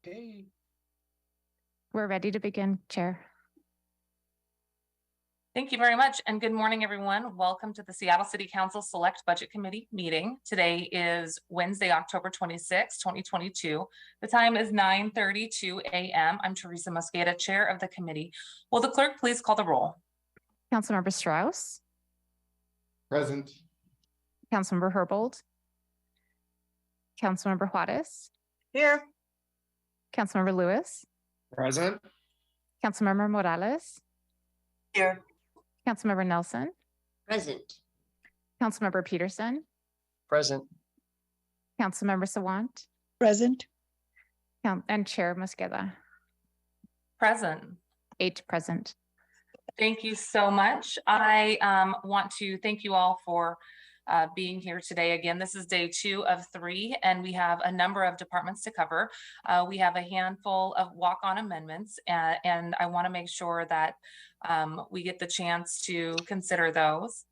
Okay. We're ready to begin, Chair. Thank you very much, and good morning, everyone. Welcome to the Seattle City Council Select Budget Committee meeting. Today is Wednesday, October 26, 2022. The time is 9:32 a.m. I'm Teresa Mosqueda, Chair of the committee. Will the clerk please call the roll? Councilmember Strauss. Present. Councilmember Herbold. Councilmember Juarez. Here. Councilmember Lewis. Present. Councilmember Morales. Here. Councilmember Nelson. Present. Councilmember Peterson. Present. Councilmember Sawant. Present. And Chair Mosqueda. Present. 8 present. Thank you so much. I want to thank you all for being here today. Again, this is day 2 of 3, and we have a number of departments to cover. We have a handful of walk-on amendments, and I want to make sure that we get the chance to consider those.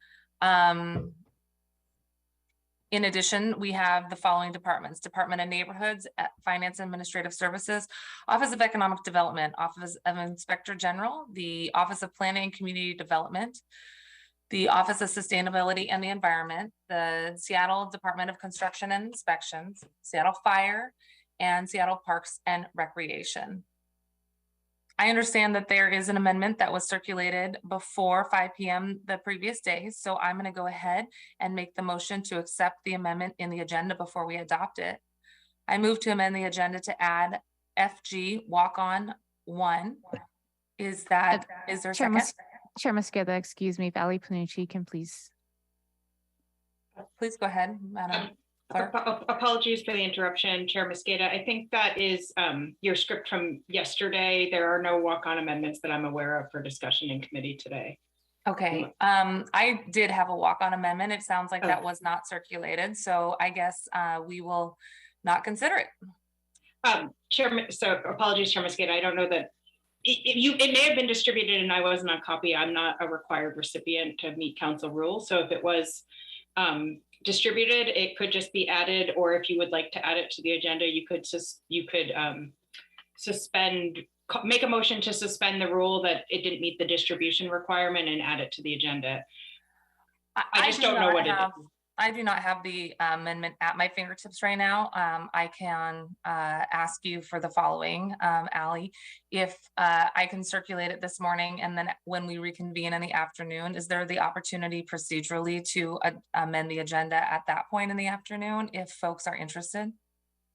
In addition, we have the following departments: Department of Neighborhoods, Finance and Administrative Services, Office of Economic Development, Office of Inspector General, the Office of Planning and Community Development, the Office of Sustainability and the Environment, the Seattle Department of Construction and Inspections, Seattle Fire, and Seattle Parks and Recreation. I understand that there is an amendment that was circulated before 5 p.m. the previous day, so I'm going to go ahead and make the motion to accept the amendment in the agenda before we adopt it. I move to amend the agenda to add FG walk-on 1. Is there a second? Chair Mosqueda, excuse me, Valley Panucci can please. Please go ahead, Madam Clerk. Apologies for the interruption, Chair Mosqueda. I think that is your script from yesterday. There are no walk-on amendments that I'm aware of for discussion in committee today. Okay, I did have a walk-on amendment. It sounds like that was not circulated, so I guess we will not consider it. Chairman, so apologies, Chair Mosqueda. I don't know that it may have been distributed and I wasn't on copy. I'm not a required recipient to meet council rules. So if it was distributed, it could just be added, or if you would like to add it to the agenda, you could make a motion to suspend the rule that it didn't meet the distribution requirement and add it to the agenda. I just don't know what it is. I do not have the amendment at my fingertips right now. I can ask you for the following, Allie, if I can circulate it this morning, and then when we reconvene in the afternoon, is there the opportunity procedurally to amend the agenda at that point in the afternoon if folks are interested?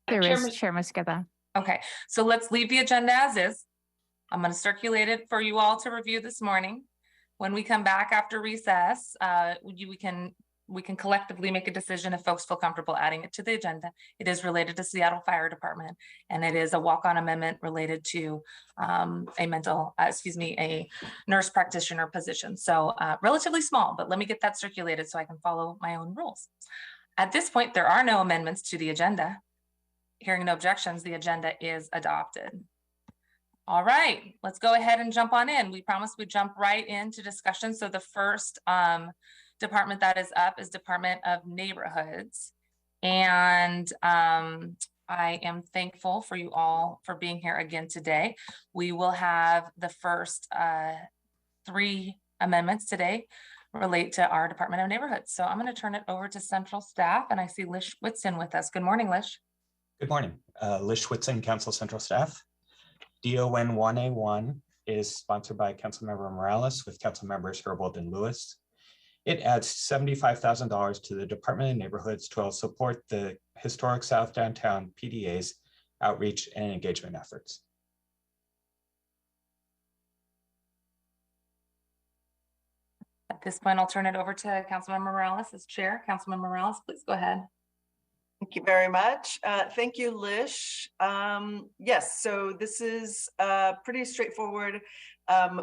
There is, Chair Mosqueda. Okay, so let's leave the agenda as is. I'm going to circulate it for you all to review this morning. When we come back after recess, we can collectively make a decision if folks feel comfortable adding it to the agenda. It is related to Seattle Fire Department, and it is a walk-on amendment related to a nurse practitioner position. So relatively small, but let me get that circulated so I can follow my own rules. At this point, there are no amendments to the agenda. Hearing no objections, the agenda is adopted. All right, let's go ahead and jump on in. We promised we'd jump right into discussion. So the first department that is up is Department of Neighborhoods. And I am thankful for you all for being here again today. We will have the first 3 amendments today relate to our Department of Neighborhoods. So I'm going to turn it over to central staff, and I see Lish Whitson with us. Good morning, Lish. Good morning. Lish Whitson, Council Central Staff. DON 1A1 is sponsored by Councilmember Morales with Council Members Herbold and Lewis. It adds $75,000 to the Department of Neighborhoods to support the Historic South Downtown PDA's outreach and engagement efforts. At this point, I'll turn it over to Councilmember Morales as chair. Councilmember Morales, please go ahead. Thank you very much. Thank you, Lish. Yes, so this is pretty straightforward.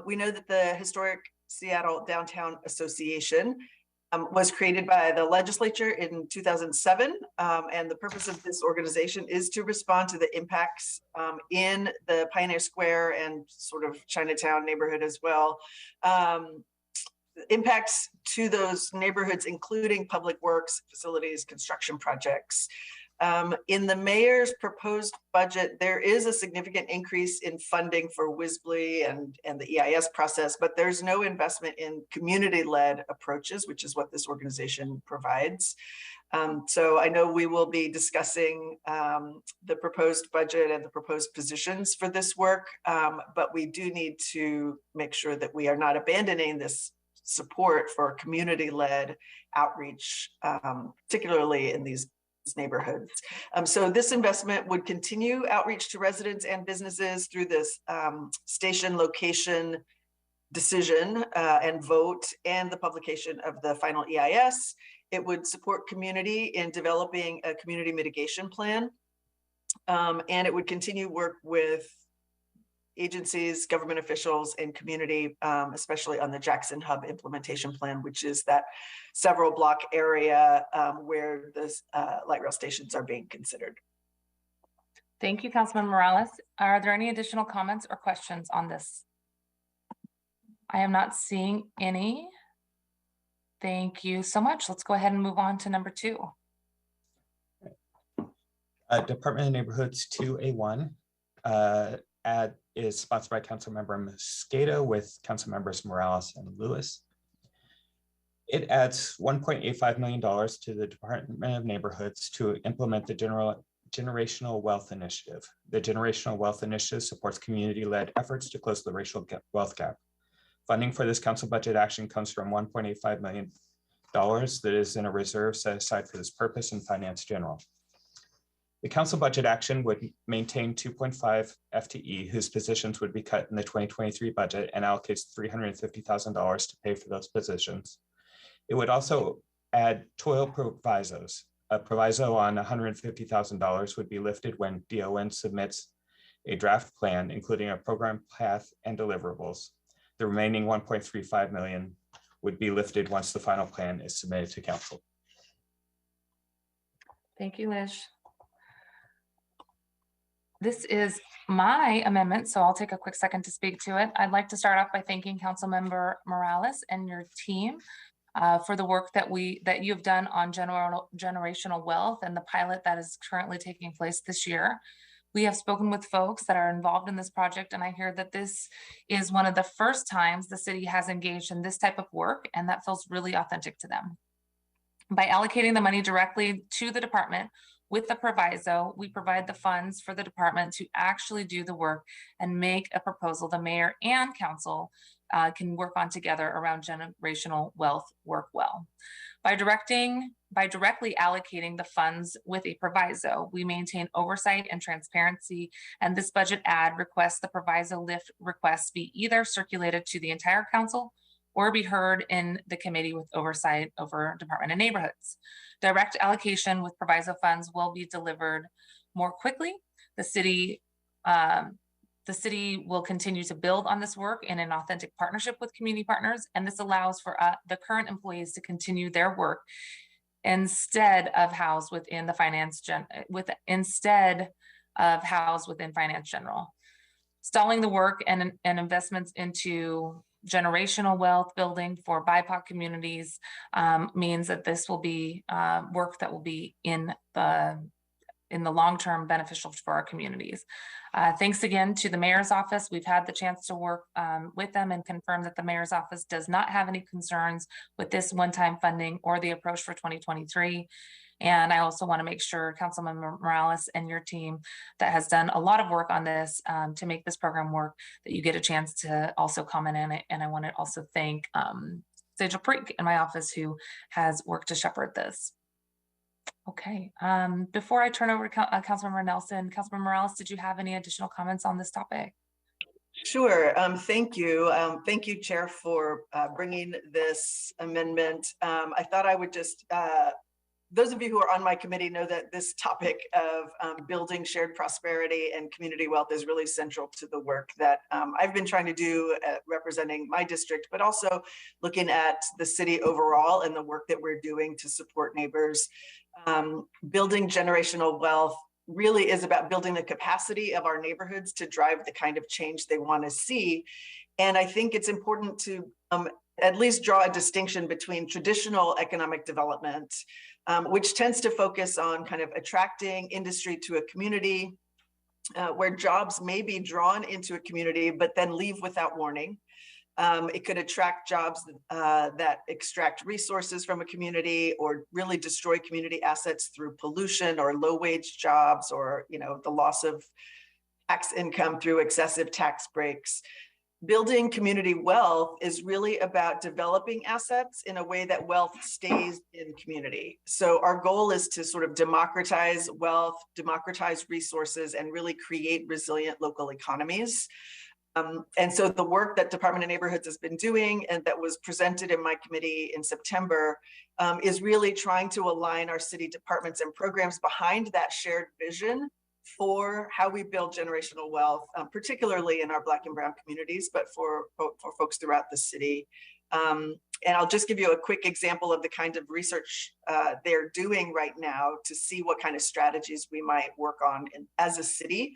We know that the Historic Seattle Downtown Association was created by the legislature in 2007. And the purpose of this organization is to respond to the impacts in the Pioneer Square and sort of Chinatown neighborhood as well. Impacts to those neighborhoods, including public works, facilities, construction projects. In the mayor's proposed budget, there is a significant increase in funding for WISBLE and the EIS process, but there's no investment in community-led approaches, which is what this organization provides. So I know we will be discussing the proposed budget and the proposed positions for this work, but we do need to make sure that we are not abandoning this support for community-led outreach, particularly in these neighborhoods. So this investment would continue outreach to residents and businesses through this station location decision and vote and the publication of the final EIS. It would support community in developing a community mitigation plan. And it would continue work with agencies, government officials, and community, especially on the Jackson Hub implementation plan, which is that several block area where the light rail stations are being considered. Thank you, Councilman Morales. Are there any additional comments or questions on this? I am not seeing any. Thank you so much. Let's go ahead and move on to number 2. Department of Neighborhoods 2A1 ad is sponsored by Councilmember Mosqueda with Councilmembers Morales and Lewis. It adds $1.85 million to the Department of Neighborhoods to implement the Generational Wealth Initiative. The Generational Wealth Initiative supports community-led efforts to close the racial wealth gap. Funding for this council budget action comes from $1.85 million that is in a reserve set aside for this purpose in Finance General. The council budget action would maintain 2.5 FTE whose positions would be cut in the 2023 budget and allocates $350,000 to pay for those positions. It would also add toil provisos. A proviso on $150,000 would be lifted when DON submits a draft plan, including a program path and deliverables. The remaining $1.35 million would be lifted once the final plan is submitted to council. Thank you, Lish. This is my amendment, so I'll take a quick second to speak to it. I'd like to start off by thanking Councilmember Morales and your team for the work that you've done on generational wealth and the pilot that is currently taking place this year. We have spoken with folks that are involved in this project, and I hear that this is one of the first times the city has engaged in this type of work, and that feels really authentic to them. By allocating the money directly to the department with the proviso, we provide the funds for the department to actually do the work and make a proposal the mayor and council can work on together around generational wealth work well. By directly allocating the funds with a proviso, we maintain oversight and transparency, and this budget ad requests the proviso lift requests be either circulated to the entire council or be heard in the committee with oversight over Department of Neighborhoods. Direct allocation with proviso funds will be delivered more quickly. The city will continue to build on this work in an authentic partnership with community partners, and this allows for the current employees to continue their work instead of housed within the Finance General. Stalling the work and investments into generational wealth building for BIPOC communities means that this will be work that will be in the long-term beneficial for our communities. Thanks again to the mayor's office. We've had the chance to work with them and confirm that the mayor's office does not have any concerns with this one-time funding or the approach for 2023. And I also want to make sure Councilmember Morales and your team that has done a lot of work on this to make this program work, that you get a chance to also comment on it. And I want to also thank Sejal Preek in my office who has worked to shepherd this. Okay, before I turn over to Councilmember Nelson, Councilmember Morales, did you have any additional comments on this topic? Sure, thank you. Thank you, Chair, for bringing this amendment. I thought I would just, those of you who are on my committee know that this topic of building shared prosperity and community wealth is really central to the work that I've been trying to do representing my district, but also looking at the city overall and the work that we're doing to support neighbors. Building generational wealth really is about building the capacity of our neighborhoods to drive the kind of change they want to see. And I think it's important to at least draw a distinction between traditional economic development which tends to focus on kind of attracting industry to a community where jobs may be drawn into a community, but then leave without warning. It could attract jobs that extract resources from a community or really destroy community assets through pollution or low wage jobs, or the loss of tax income through excessive tax breaks. Building community wealth is really about developing assets in a way that wealth stays in community. So our goal is to sort of democratize wealth, democratize resources, and really create resilient local economies. And so the work that Department of Neighborhoods has been doing and that was presented in my committee in September is really trying to align our city departments and programs behind that shared vision for how we build generational wealth, particularly in our Black and Brown communities, but for folks throughout the city. And I'll just give you a quick example of the kind of research they're doing right now to see what kind of strategies we might work on as a city.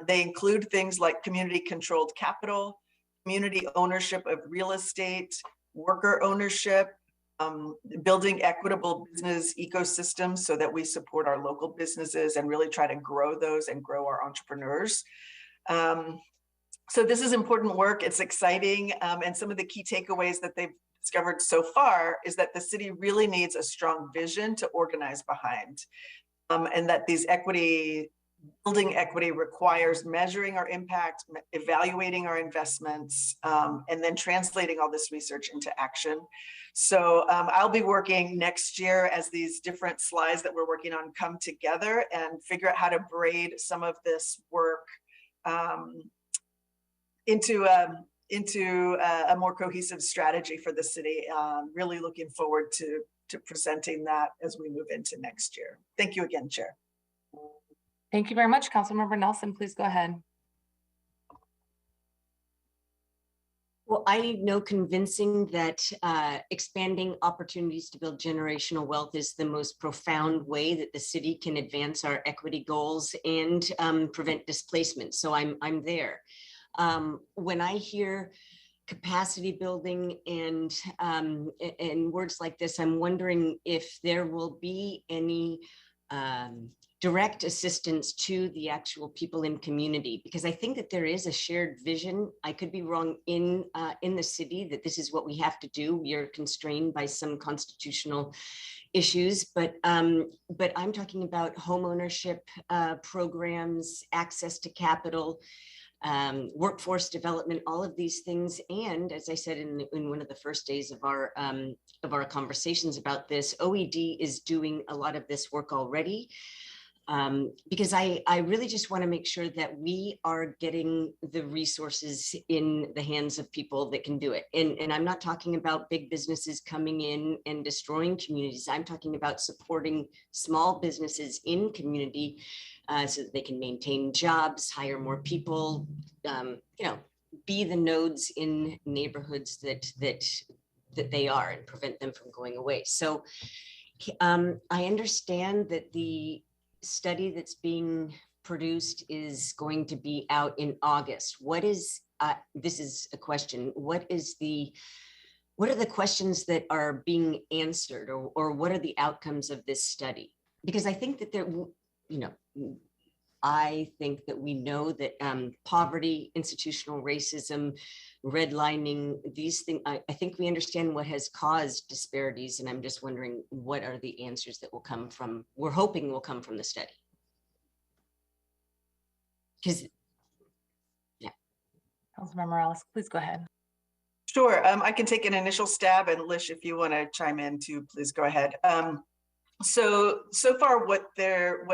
They include things like community-controlled capital, community ownership of real estate, worker ownership, building equitable business ecosystems so that we support our local businesses and really try to grow those and grow our entrepreneurs. So this is important work. It's exciting. And some of the key takeaways that they've discovered so far is that the city really needs a strong vision to organize behind, and that building equity requires measuring our impact, evaluating our investments, and then translating all this research into action. So I'll be working next year as these different slides that we're working on come together and figure out how to braid some of this work into a more cohesive strategy for the city. Really looking forward to presenting that as we move into next year. Thank you again, Chair. Thank you very much. Councilmember Nelson, please go ahead. Well, I need no convincing that expanding opportunities to build generational wealth is the most profound way that the city can advance our equity goals and prevent displacement. So I'm there. When I hear capacity building and words like this, I'm wondering if there will be any direct assistance to the actual people in community, because I think that there is a shared vision. I could be wrong in the city that this is what we have to do. We are constrained by some constitutional issues, but I'm talking about home ownership programs, access to capital, workforce development, all of these things. And as I said in one of the first days of our conversations about this, OED is doing a lot of this work already. Because I really just want to make sure that we are getting the resources in the hands of people that can do it. And I'm not talking about big businesses coming in and destroying communities. I'm talking about supporting small businesses in community so that they can maintain jobs, hire more people, be the nodes in neighborhoods that they are and prevent them from going away. So I understand that the study that's being produced is going to be out in August. What is, this is a question, what are the questions that are being answered, or what are the outcomes of this study? Because I think that I think that we know that poverty, institutional racism, redlining, these things, I think we understand what has caused disparities, and I'm just wondering what are the answers that will come from, we're hoping will come from the study. Because, yeah. Councilmember Morales, please go ahead. Sure, I can take an initial stab, and Lish, if you want to chime in too, please go ahead. So far what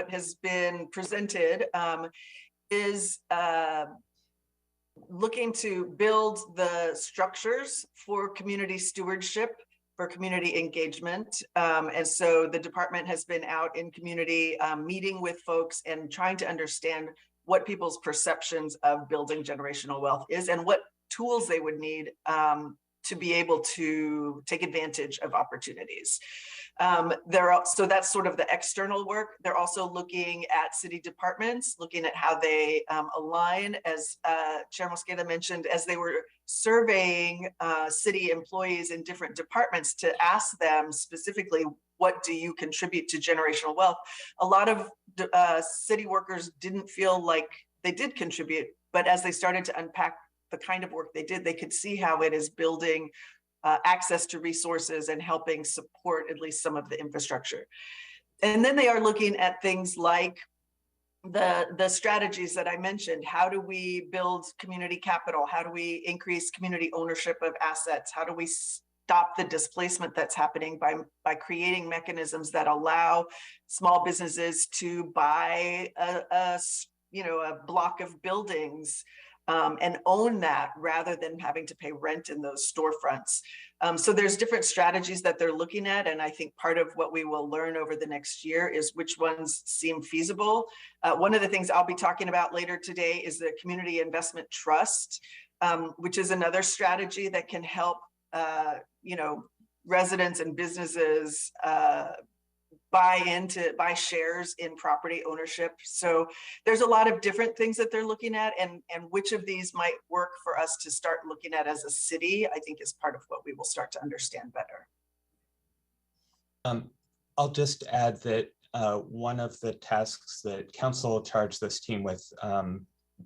has been presented is looking to build the structures for community stewardship, for community engagement. And so the department has been out in community meeting with folks and trying to understand what people's perceptions of building generational wealth is and what tools they would need to be able to take advantage of opportunities. So that's sort of the external work. They're also looking at city departments, looking at how they align, as Chair Mosqueda mentioned, as they were surveying city employees in different departments to ask them specifically, what do you contribute to generational wealth? A lot of city workers didn't feel like they did contribute, but as they started to unpack the kind of work they did, they could see how it is building access to resources and helping support at least some of the infrastructure. And then they are looking at things like the strategies that I mentioned. How do we build community capital? How do we increase community ownership of assets? How do we stop the displacement that's happening by creating mechanisms that allow small businesses to buy a block of buildings and own that rather than having to pay rent in those storefronts. So there's different strategies that they're looking at. And I think part of what we will learn over the next year is which ones seem feasible. One of the things I'll be talking about later today is the Community Investment Trust, which is another strategy that can help residents and businesses buy shares in property ownership. So there's a lot of different things that they're looking at, and which of these might work for us to start looking at as a city, I think is part of what we will start to understand better. I'll just add that one of the tasks that council charged this team with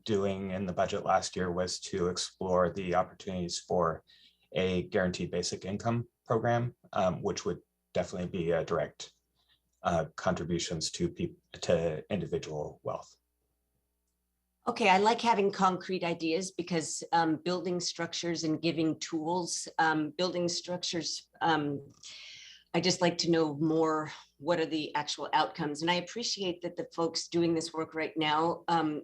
doing in the budget last year was to explore the opportunities for a guaranteed basic income program, which would definitely be a direct contributions to individual wealth. Okay, I like having concrete ideas because building structures and giving tools, building structures, I just like to know more, what are the actual outcomes? And I appreciate that the folks doing this work right now, I'm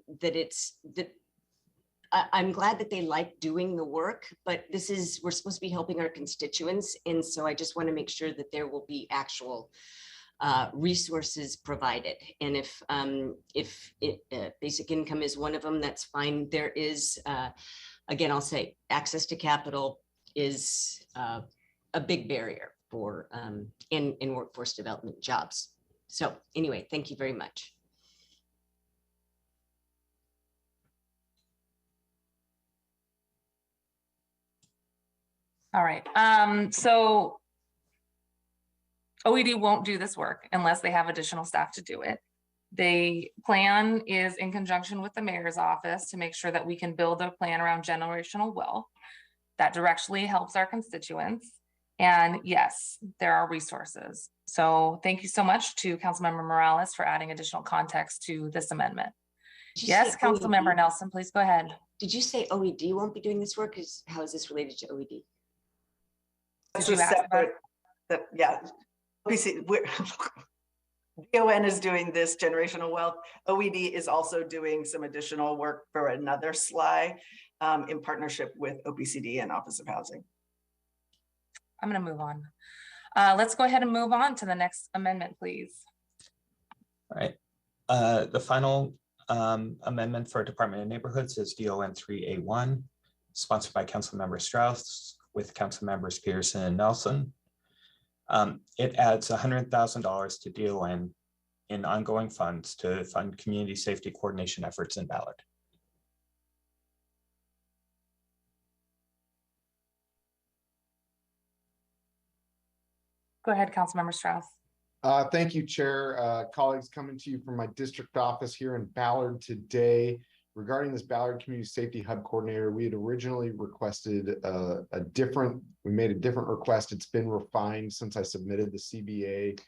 glad that they like doing the work, but we're supposed to be helping our constituents. And so I just want to make sure that there will be actual resources provided. And if basic income is one of them, that's fine. There is, again, I'll say access to capital is a big barrier for in workforce development jobs. So anyway, thank you very much. All right, so OED won't do this work unless they have additional staff to do it. The plan is in conjunction with the mayor's office to make sure that we can build a plan around generational wealth that directly helps our constituents. And yes, there are resources. So thank you so much to Councilmember Morales for adding additional context to this amendment. Yes, Councilmember Nelson, please go ahead. Did you say OED won't be doing this work? How is this related to OED? That's a separate, yeah. DON is doing this generational wealth. OED is also doing some additional work for another SLI in partnership with OPCD and Office of Housing. I'm going to move on. Let's go ahead and move on to the next amendment, please. All right. The final amendment for Department of Neighborhoods is DON 3A1, sponsored by Councilmember Strauss with Council Members Peterson and Nelson. It adds $100,000 to DON in ongoing funds to fund community safety coordination efforts in Ballard. Go ahead, Councilmember Strauss. Thank you, Chair. Colleagues, coming to you from my district office here in Ballard today. Regarding this Ballard Community Safety Hub Coordinator, we had originally requested we made a different request. It's been refined since I submitted the CBA.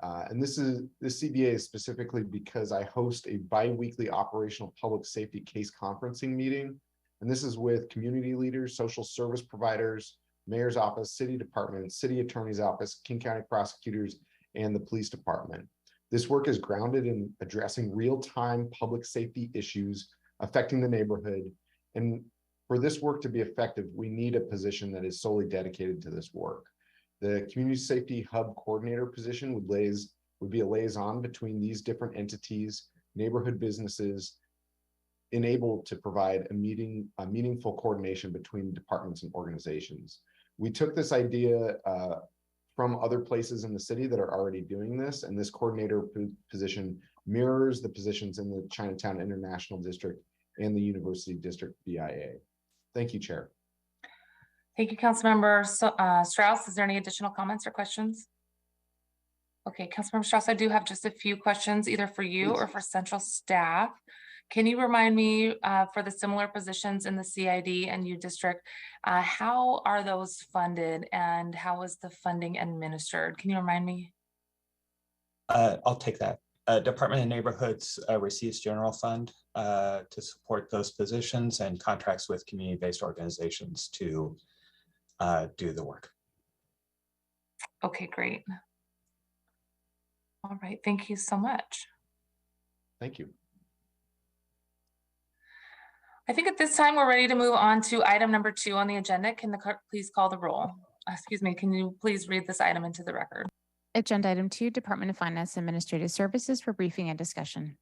And this CBA is specifically because I host a bi-weekly operational public safety case conferencing meeting. And this is with community leaders, social service providers, mayor's office, city department, city attorney's office, King County prosecutors, and the police department. This work is grounded in addressing real-time public safety issues affecting the neighborhood. And for this work to be effective, we need a position that is solely dedicated to this work. The Community Safety Hub Coordinator position would be a liaison between these different entities, neighborhood businesses, enabled to provide a meaningful coordination between departments and organizations. We took this idea from other places in the city that are already doing this, and this coordinator position mirrors the positions in the Chinatown International District and the University District BIA. Thank you, Chair. Thank you, Councilmember Strauss. Is there any additional comments or questions? Okay, Councilmember Strauss, I do have just a few questions either for you or for central staff. Can you remind me for the similar positions in the CID and U district, how are those funded and how is the funding administered? Can you remind me? I'll take that. Department of Neighborhoods receives general fund to support those positions and contracts with community-based organizations to do the work. Okay, great. All right, thank you so much. Thank you. I think at this time we're ready to move on to item number 2 on the agenda. Can the clerk please call the roll? Excuse me, can you please read this item into the record? Agenda item 2, Department of Finance Administrative Services for briefing and discussion.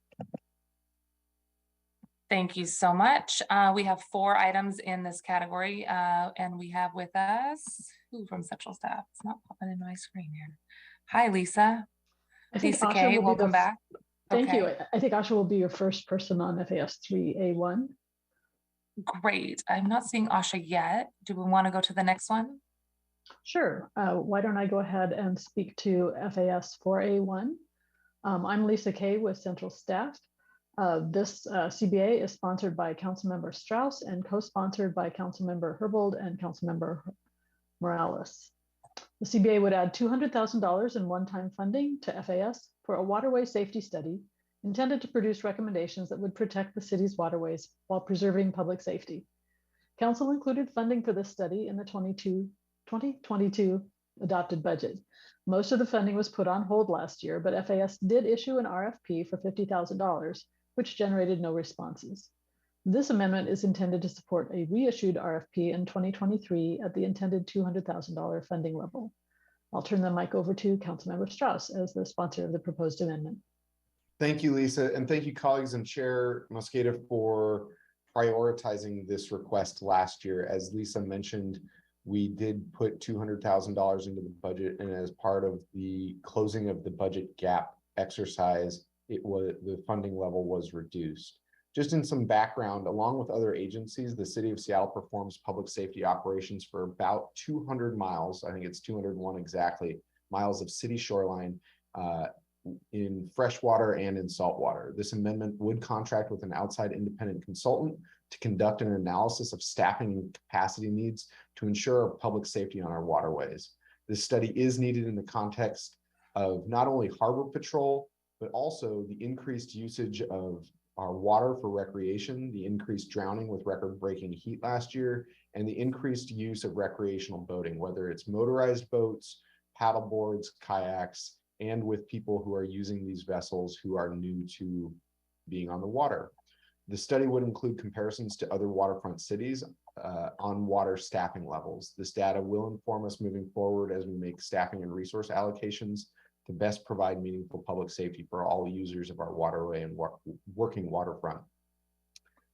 Thank you so much. We have 4 items in this category and we have with us who from central staff? It's not popping in my screen here. Hi, Lisa. I think Lisa Asha Kay, will be welcome back. Thank you. Okay. I think Asha will be your first person on FAS 3A1. Great. I'm not seeing Asha yet. Do we want to go to the next one? Sure. Why don't I go ahead and speak to FAS 4A1? I'm Lisa Kay with Central Staff. This CBA is sponsored by Councilmember Strauss and co-sponsored by Councilmember Herbold and Councilmember Morales. The CBA would add $200,000 in one-time funding to FAS for a waterway safety study intended to produce recommendations that would protect the city's waterways while preserving public safety. Council included funding for this study in the 2022 adopted budget. Most of the funding was put on hold last year, but FAS did issue an RFP for $50,000, which generated no responses. This amendment is intended to support a reissued RFP in 2023 at the intended $200,000 funding level. I'll turn the mic over to Councilmember Strauss as the sponsor of the proposed amendment. Thank you, Lisa, and thank you, colleagues and Chair Mosqueda, for prioritizing this request last year. As Lisa mentioned, we did put $200,000 into the budget, and as part of the closing of the budget gap exercise, the funding level was reduced. Just in some background, along with other agencies, the City of Seattle performs public safety operations for about 200 miles, I think it's 201 exactly, miles of city shoreline in freshwater and in saltwater. This amendment would contract with an outside independent consultant to conduct an analysis of staffing and capacity needs to ensure public safety on our waterways. This study is needed in the context of not only harbor patrol, but also the increased usage of our water for recreation, the increased drowning with record-breaking heat last year, and the increased use of recreational boating, whether it's motorized boats, paddle boards, kayaks, and with people who are using these vessels who are new to being on the water. The study would include comparisons to other waterfront cities on water staffing levels. This data will inform us moving forward as we make staffing and resource allocations to best provide meaningful public safety for all users of our waterway and working waterfront.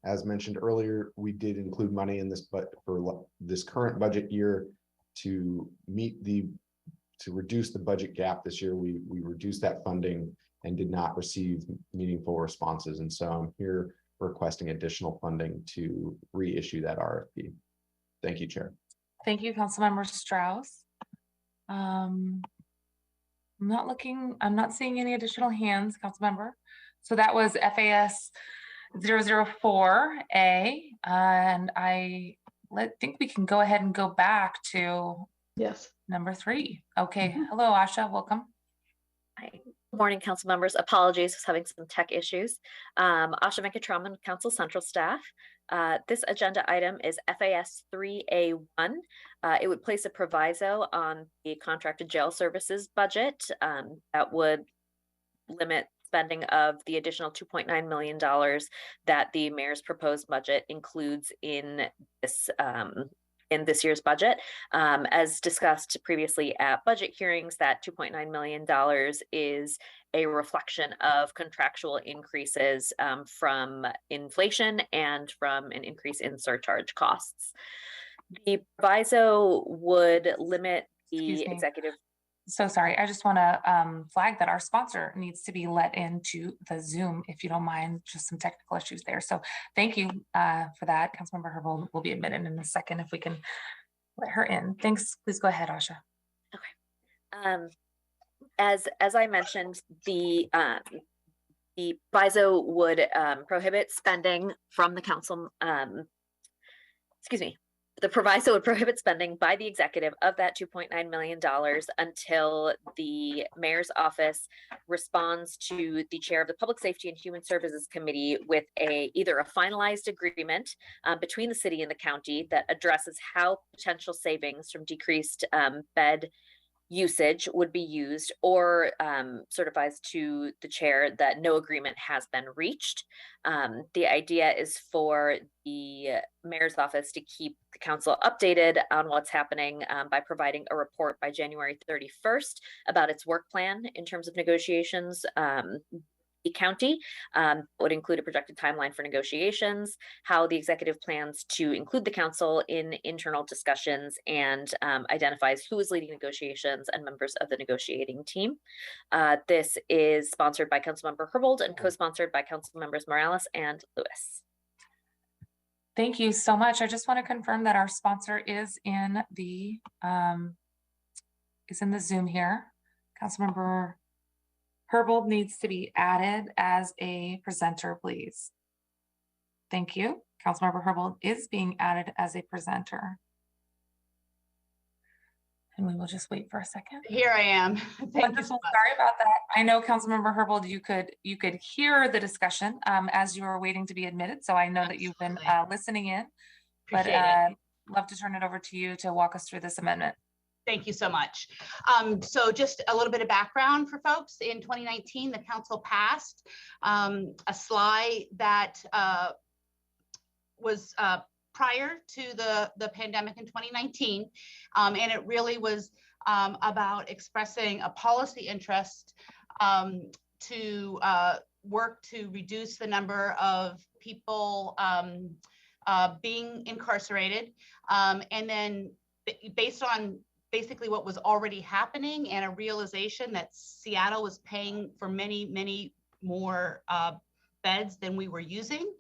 As mentioned earlier, we did include money in this, but for this current budget year to reduce the budget gap this year, we reduced that funding and did not receive meaningful responses. And so I'm here requesting additional funding to reissue that RFP. Thank you, Chair. Thank you, Councilmember Strauss. I'm not seeing any additional hands, Councilmember. So that was FAS 004A, and I think we can go ahead and go back to number 3. Okay, hello, Asha, welcome. Hi. Good morning, council members. Apologies, I was having some tech issues. Asha Venkatraman, Council Central Staff. This agenda item is FAS 3A1. It would place a proviso on the contracted jail services budget that would limit spending of the additional $2.9 million that the mayor's proposed budget includes in this year's budget. As discussed previously at budget hearings, that $2.9 million is a reflection of contractual increases from inflation and from an increase in surcharge costs. The proviso would limit the executive. So sorry, I just want to flag that our sponsor needs to be let into the Zoom, if you don't mind, just some technical issues there. So thank you for that. Councilmember Herbold will be admitted in a second if we can let her in. Thanks. Please go ahead, Asha. Okay. as I mentioned, the BISO would prohibit spending from the council, excuse me, the proviso would prohibit spending by the executive of that $2.9 million until the mayor's office responds to the chair of the Public Safety and Human Services Committee with either a finalized agreement between the city and the county that addresses how potential savings from decreased bed usage would be used, or certifies to the chair that no agreement has been reached. The idea is for the mayor's office to keep the council updated on what's happening by providing a report by January 31st about its work plan in terms of negotiations. The county would include a projected timeline for negotiations, how the executive plans to include the council in internal discussions, and identifies who is leading negotiations and members of the negotiating team. This is sponsored by Councilmember Herbold and co-sponsored by Council Members Morales and Lewis. Thank you so much. I just want to confirm that our sponsor is in the Zoom here. Councilmember Herbold needs to be added as a presenter, please. Thank you. Councilmember Herbold is being added as a presenter. And we will just wait for a second. Here I am. Wonderful. Sorry about that. I know Councilmember Herbold, you could hear the discussion as you were waiting to be admitted. So I know that you've been listening in, but love to turn it over to you to walk us through this amendment. Thank you so much. So just a little bit of background for folks. In 2019, the council passed a SLI that was prior to the pandemic in 2019. And it really was about expressing a policy interest to work to reduce the number of people being incarcerated. And then based on basically what was already happening and a realization that Seattle was paying for many, many more beds than we were using.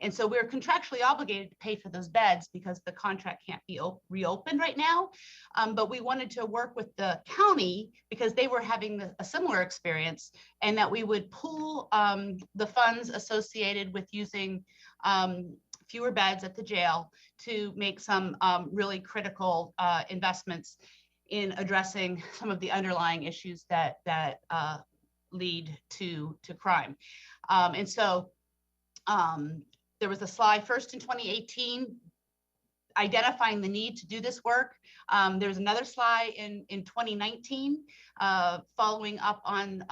And so we're contractually obligated to pay for those beds because the contract can't be reopened right now. But we wanted to work with the county because they were having a similar experience, and that we would pool the funds associated with using fewer beds at the jail to make some really critical investments in addressing some of the underlying issues that lead to crime. And so there was a slide first in 2018 identifying the need to do this work. There was another slide in 2019 following up on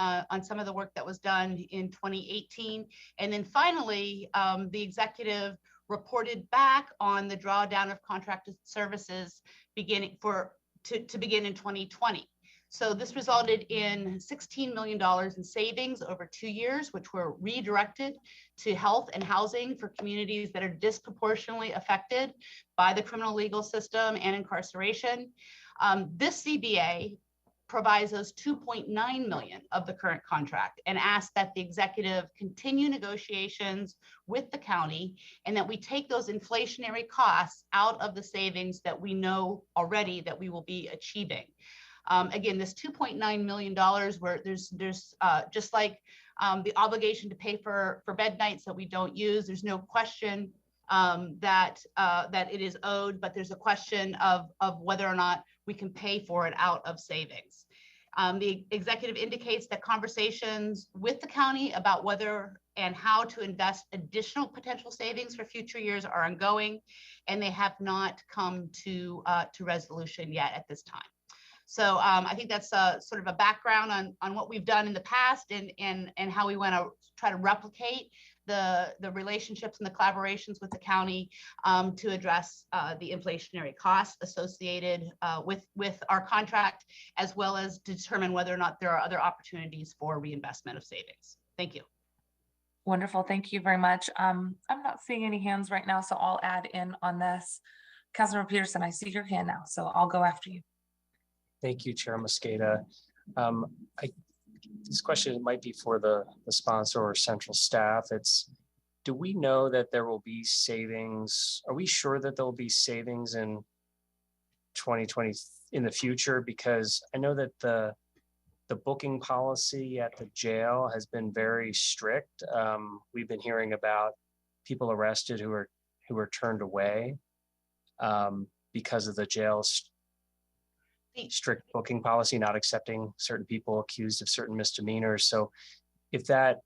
some of the work that was done in 2018. And then finally, the executive reported back on the drawdown of contracted services beginning to begin in 2020. So this resulted in $16 million in savings over 2 years, which were redirected to health and housing for communities that are disproportionately affected by the criminal legal system and incarceration. This CBA provides us $2.9 million of the current contract and asks that the executive continue negotiations with the county and that we take those inflationary costs out of the savings that we know already that we will be achieving. Again, this $2.9 million where there's just like the obligation to pay for bed nights that we don't use, there's no question that it is owed, but there's a question of whether or not we can pay for it out of savings. The executive indicates that conversations with the county about whether and how to invest additional potential savings for future years are ongoing, and they have not come to resolution yet at this time. So I think that's sort of a background on what we've done in the past and how we want to try to replicate the relationships and the collaborations with the county to address the inflationary costs associated with our contract, as well as determine whether or not there are other opportunities for reinvestment of savings. Thank you. Wonderful. Thank you very much. I'm not seeing any hands right now, so I'll add in on this. Councilmember Peterson, I see your hand now, so I'll go after you. Thank you, Chair Mosqueda. This question might be for the sponsor or central staff. Do we know that there will be savings? Are we sure that there will be savings in 2020 in the future? Because I know that the the booking policy at the jail has been very strict. We've been hearing about people arrested who are turned away because of the jail's strict booking policy, not accepting certain people accused of certain misdemeanors. So if that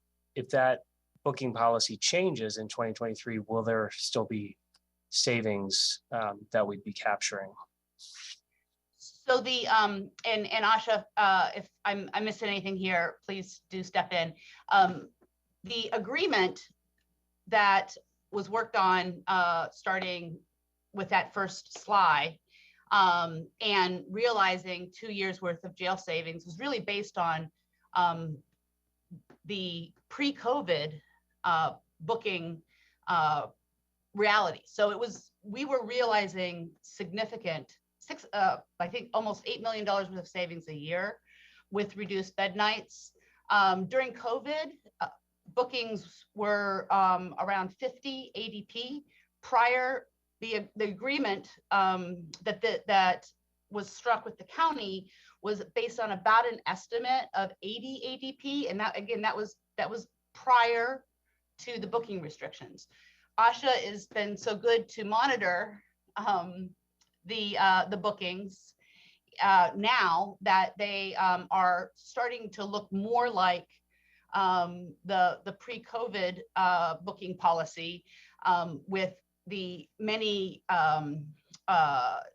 booking policy changes in 2023, will there still be savings that we'd be capturing? So the and Asha, if I'm missing anything here, please do step in. The agreement that was worked on starting with that first slide and realizing 2 years worth of jail savings was really based on the pre-COVID booking reality. So we were realizing significant I think almost $8 million worth of savings a year with reduced bed nights. During COVID, bookings were around 50 ADP. Prior, the agreement that was struck with the county was based on about an estimate of 80 ADP, and that again that was prior to the booking restrictions. Asha has been so good to monitor the bookings now that they are starting to look more like the pre-COVID booking policy with the many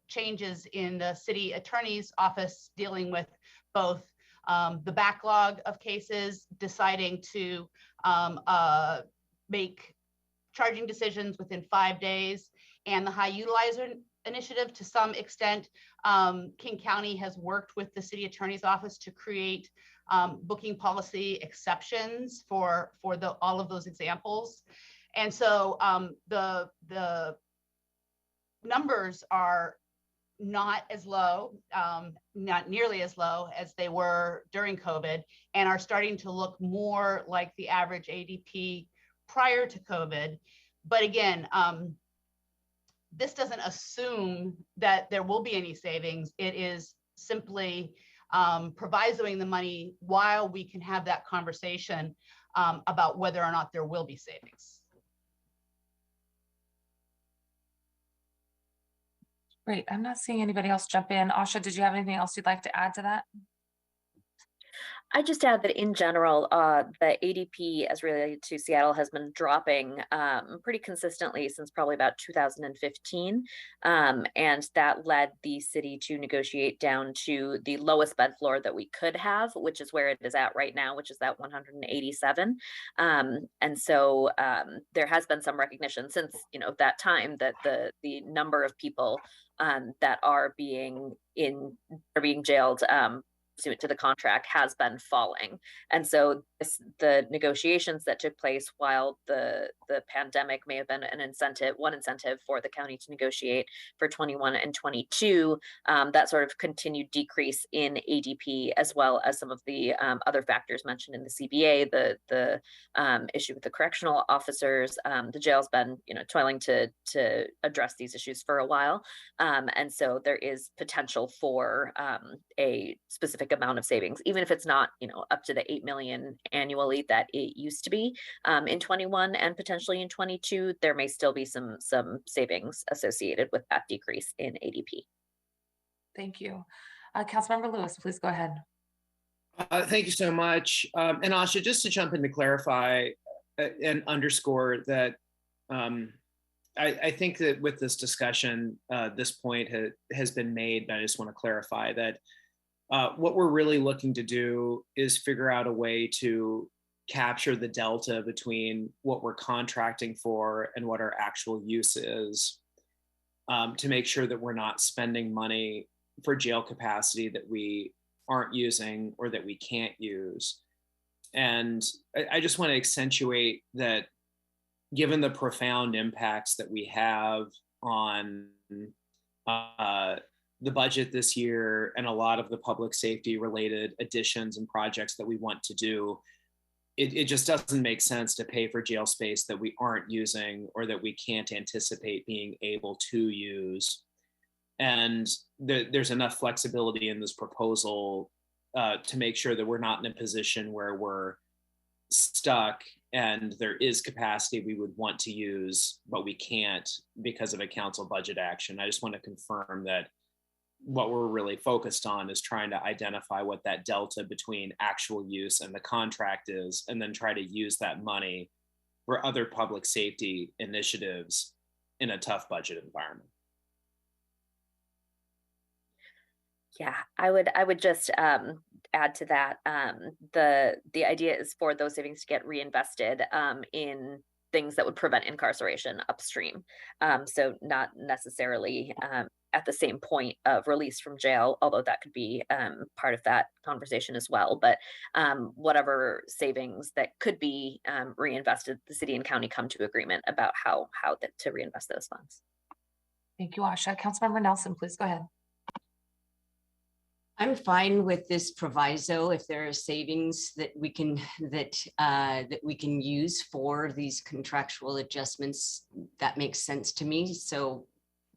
changes in the city attorney's office dealing with both the backlog of cases, deciding to make charging decisions within 5 days, and the high utilizer initiative. To some extent, King County has worked with the city attorney's office to create booking policy exceptions for all of those examples. And so the numbers are not as low, not nearly as low as they were during COVID, and are starting to look more like the average ADP prior to COVID. But again, this doesn't assume that there will be any savings. It is simply provisoing the money while we can have that conversation about whether or not there will be savings. Great. I'm not seeing anybody else jump in. Asha, did you have anything else you'd like to add to that? I just add that in general, the ADP as related to Seattle has been dropping pretty consistently since probably about 2015. And that led the city to negotiate down to the lowest bed floor that we could have, which is where it is at right now, which is at 187. And so there has been some recognition since that time that the number of people that are being jailed pursuant to the contract has been falling. And so the negotiations that took place while the pandemic may have been one incentive for the county to negotiate for 21 and 22, that sort of continued decrease in ADP, as well as some of the other factors mentioned in the CBA, the issue with the correctional officers. The jail's been toiling to address these issues for a while. And so there is potential for a specific amount of savings, even if it's not up to the 8 million annually that it used to be in 21 and potentially in 22. There may still be some savings associated with that decrease in ADP. Thank you. Councilmember Lewis, please go ahead. Thank you so much. And Asha, just to jump in to clarify and underscore that I think that with this discussion, this point has been made, but I just want to clarify that what we're really looking to do is figure out a way to capture the delta between what we're contracting for and what our actual use is, to make sure that we're not spending money for jail capacity that we aren't using or that we can't use. And I just want to accentuate that given the profound impacts that we have on the budget this year and a lot of the public safety related additions and projects that we want to do, it just doesn't make sense to pay for jail space that we aren't using or that we can't anticipate being able to use. And there's enough flexibility in this proposal to make sure that we're not in a position where we're stuck and there is capacity we would want to use, but we can't because of a council budget action. I just want to confirm that what we're really focused on is trying to identify what that delta between actual use and the contract is, and then try to use that money for other public safety initiatives in a tough budget environment. Yeah, I would just add to that. The idea is for those savings to get reinvested in things that would prevent incarceration upstream. So not necessarily at the same point of release from jail, although that could be part of that conversation as well. But whatever savings that could be reinvested, the city and county come to agreement about how to reinvest those funds. Thank you, Asha. Councilmember Nelson, please go ahead. I'm fine with this proviso if there are savings that we can use for these contractual adjustments. That makes sense to me. So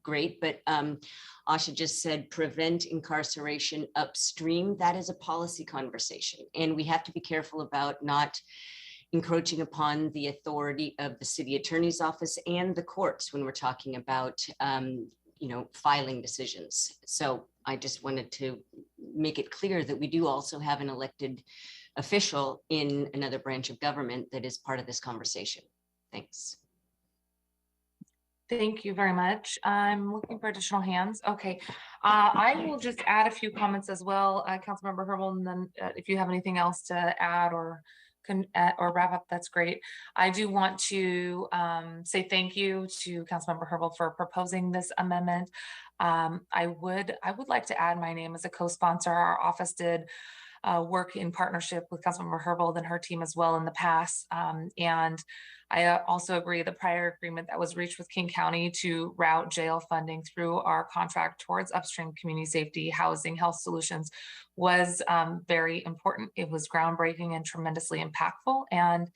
great, but Asha just said prevent incarceration upstream. That is a policy conversation, and we have to be careful about not encroaching upon the authority of the city attorney's office and the courts when we're talking about filing decisions. So I just wanted to make it clear that we do also have an elected official in another branch of government that is part of this conversation. Thanks. Thank you very much. I'm looking for additional hands. Okay, I will just add a few comments as well, Councilmember Herbold, and then if you have anything else to add or wrap up, that's great. I do want to say thank you to Councilmember Herbold for proposing this amendment. I would like to add my name as a co-sponsor. Our office did work in partnership with Councilmember Herbold and her team as well in the past. And I also agree the prior agreement that was reached with King County to route jail funding through our contract towards upstream community safety, housing, health solutions was very important. It was groundbreaking and tremendously impactful. And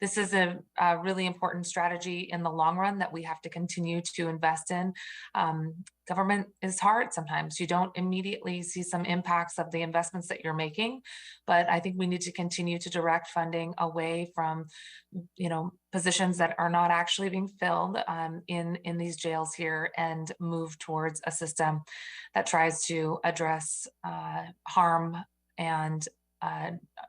this is a really important strategy in the long run that we have to continue to invest in. Government is hard sometimes. You don't immediately see some impacts of the investments that you're making, but I think we need to continue to direct funding away from, positions that are not actually being filled in these jails here, and move towards a system that tries to address harm and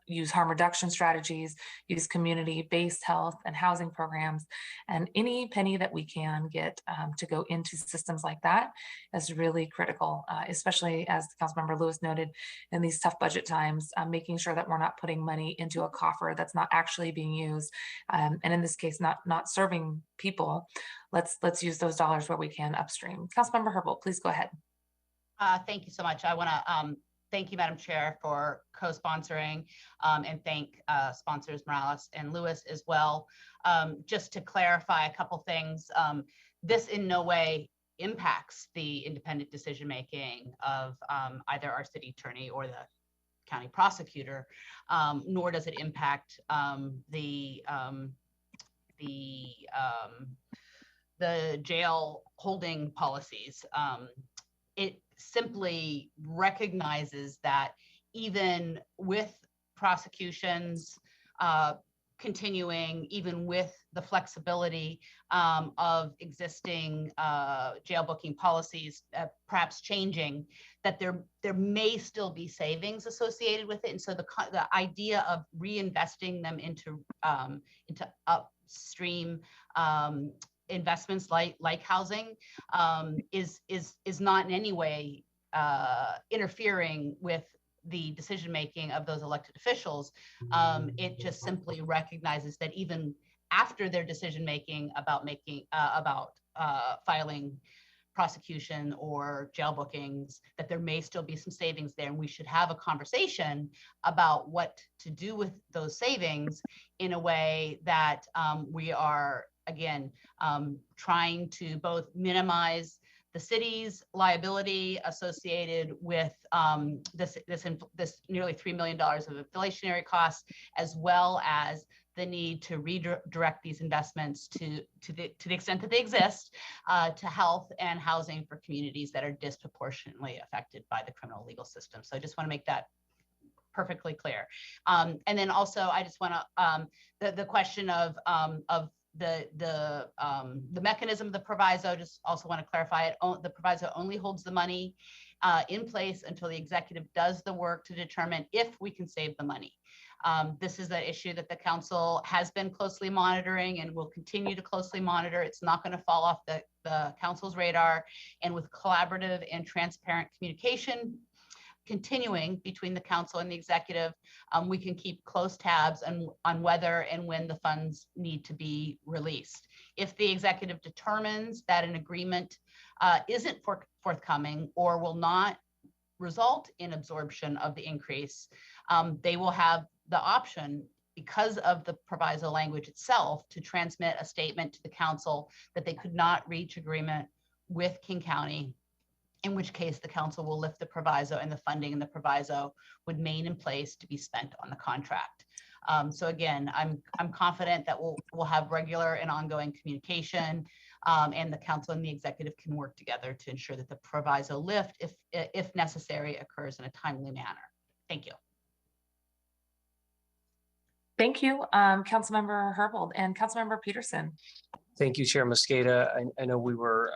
use harm reduction strategies, use community-based health and housing programs, and any penny that we can get to go into systems like that is really critical, especially as Councilmember Lewis noted, in these tough budget times, making sure that we're not putting money into a coffer that's not actually being used, and in this case, not serving people. Let's use those dollars where we can upstream. Councilmember Herbold, please go ahead. Thank you so much. I want to thank you, Madam Chair, for co-sponsoring, and thank sponsors Morales and Lewis as well. Just to clarify a couple things, this in no way impacts the independent decision-making of either our city attorney or the county prosecutor, nor does it impact the jail holding policies. It simply recognizes that even with prosecutions continuing, even with the flexibility of existing jail booking policies, perhaps changing, that there may still be savings associated with it. And so the idea of reinvesting them into upstream investments like housing is not in any way interfering with the decision-making of those elected officials. It just simply recognizes that even after their decision-making about filing prosecution or jail bookings, that there may still be some savings there, and we should have a conversation about what to do with those savings in a way that we are, again, trying to both minimize the city's liability associated with this nearly $3 million of inflationary costs, as well as the need to redirect these investments to the extent that they exist, to health and housing for communities that are disproportionately affected by the criminal legal system. So I just want to make that perfectly clear. And then also, I just want to the question of the mechanism of the proviso. Just also want to clarify it. The proviso only holds the money in place until the executive does the work to determine if we can save the money. This is an issue that the council has been closely monitoring and will continue to closely monitor. It's not going to fall off the council's radar. And with collaborative and transparent communication continuing between the council and the executive, we can keep close tabs on whether and when the funds need to be released. If the executive determines that an agreement isn't forthcoming or will not result in absorption of the increase, they will have the option, because of the proviso language itself, to transmit a statement to the council that they could not reach agreement with King County, in which case the council will lift the proviso and the funding in the proviso would remain in place to be spent on the contract. So again, I'm confident that we'll have regular and ongoing communication, and the council and the executive can work together to ensure that the proviso lift, if necessary, occurs in a timely manner. Thank you. Thank you, Councilmember Herbold and Councilmember Peterson. Thank you, Chair Mosqueda. I know we were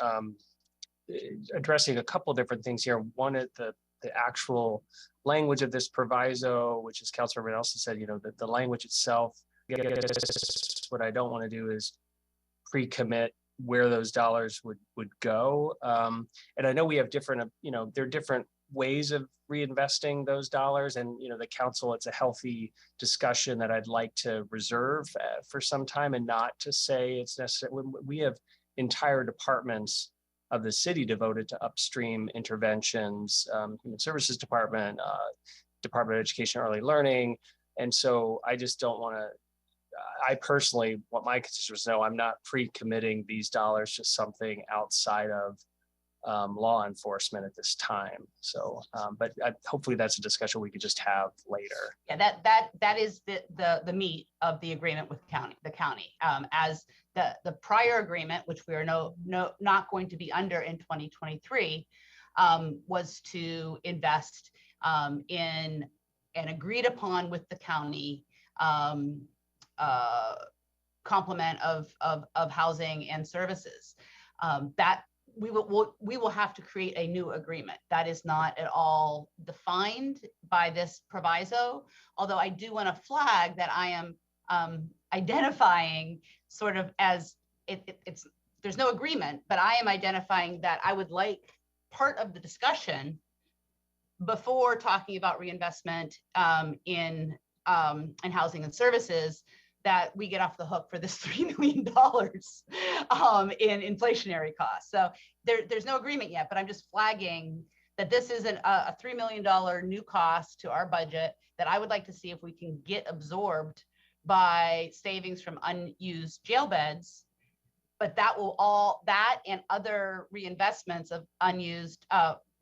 addressing a couple different things here. One at the actual language of this proviso, which is Councilmember Nelson said, you know, that the language itself, what I don't want to do is pre-commit where those dollars would go. And I know we have different, you know, there are different ways of reinvesting those dollars, and you know, the council, it's a healthy discussion that I'd like to reserve for some time, and not to say it's necessary. We have entire departments of the city devoted to upstream interventions, Human Services Department, Department of Education and Early Learning. And so I just don't want to, I personally want my constituents to know I'm not pre-committing these dollars to something outside of law enforcement at this time. So, but hopefully that's a discussion we could just have later. Yeah, that is the meat of the agreement with the county. As the prior agreement, which we are not going to be under in 2023, was to invest in an agreed upon with the county complement of housing and services. That we will have to create a new agreement. That is not at all defined by this proviso, although I do want to flag that I am identifying sort of as it's there's no agreement, but I am identifying that I would like part of the discussion before talking about reinvestment in housing and services, that we get off the hook for this $3 million in inflationary costs. So there's no agreement yet, but I'm just flagging that this is a $3 million new cost to our budget that I would like to see if we can get absorbed by savings from unused jail beds. But that and other reinvestments of unused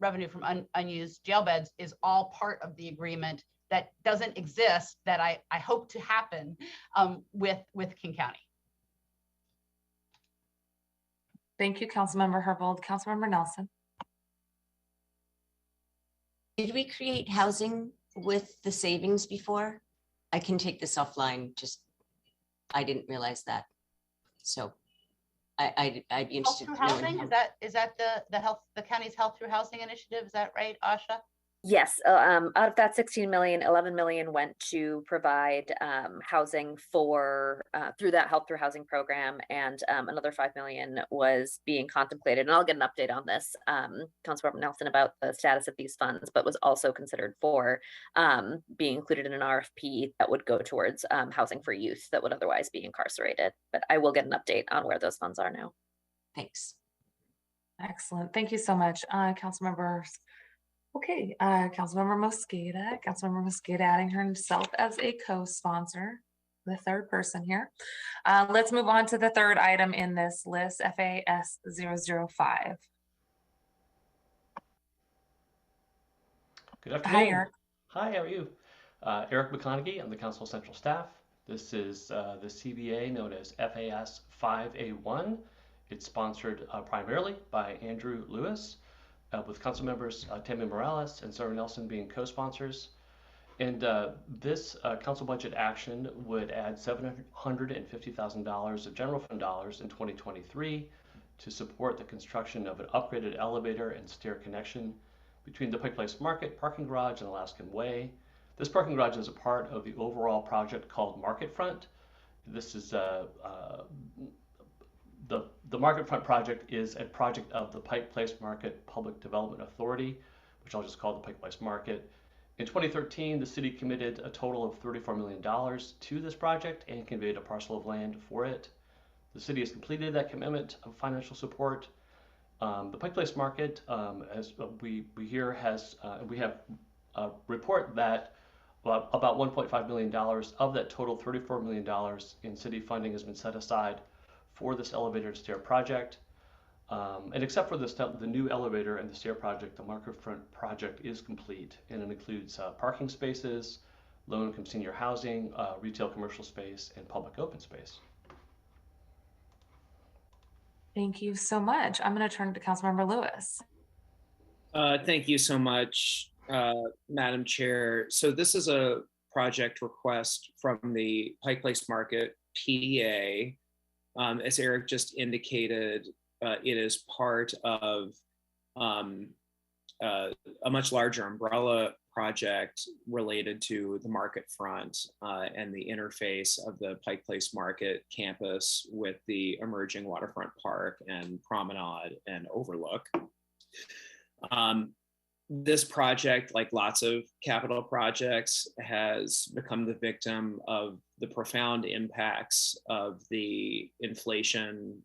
revenue from unused jail beds is all part of the agreement that doesn't exist, that I hope to happen with King County. Thank you, Councilmember Herbold. Councilmember Nelson. Did we create housing with the savings before? I can take this offline, just, I didn't realize that. So I'd be interested. Health through housing, is that the county's health through housing initiative? Is that right, Asha? Yes, out of that 16 million, 11 million went to provide housing for through that health through housing program, and another 5 million was being contemplated. And I'll get an update on this, Councilmember Nelson, about the status of these funds, but was also considered for being included in an RFP that would go towards housing for youth that would otherwise be incarcerated. But I will get an update on where those funds are now. Thanks. Excellent. Thank you so much, Councilmembers. Okay, Councilmember Mosqueda adding herself as a co-sponsor, the third person here. Let's move on to the third item in this list, FAS 005. Good afternoon. Hi, Eric. Hi, how are you? Eric McConaughey, I'm the Council Central Staff. This is the CBA known as FAS 5A1. It's sponsored primarily by Andrew Lewis, with Council members Tammy Morales and Sarah Nelson being co-sponsors. And this council budget action would add $750,000 of general fund dollars in 2023 to support the construction of an upgraded elevator and stair connection between the Pike Place Market parking garage and Alaskan Way. This parking garage is a part of the overall project called Market Front. This is the Market Front project is a project of the Pike Place Market Public Development Authority, which I'll just call the Pike Place Market. In 2013, the city committed a total of $34 million to this project and conveyed a parcel of land for it. The city has completed that commitment of financial support. The Pike Place Market, as we hear, we have a report that about $1.5 million of that total $34 million in city funding has been set aside for this elevator and stair project. And except for the new elevator and the stair project, the Market Front project is complete, and it includes parking spaces, low-income senior housing, retail commercial space, and public open space. Thank you so much. I'm going to turn to Councilmember Lewis. Thank you so much, Madam Chair. So this is a project request from the Pike Place Market PDA. As Eric just indicated, it is part of a much larger umbrella project related to the Market Front and the interface of the Pike Place Market campus with the emerging waterfront park and promenade and overlook. This project, like lots of capital projects, has become the victim of the profound impacts of the inflation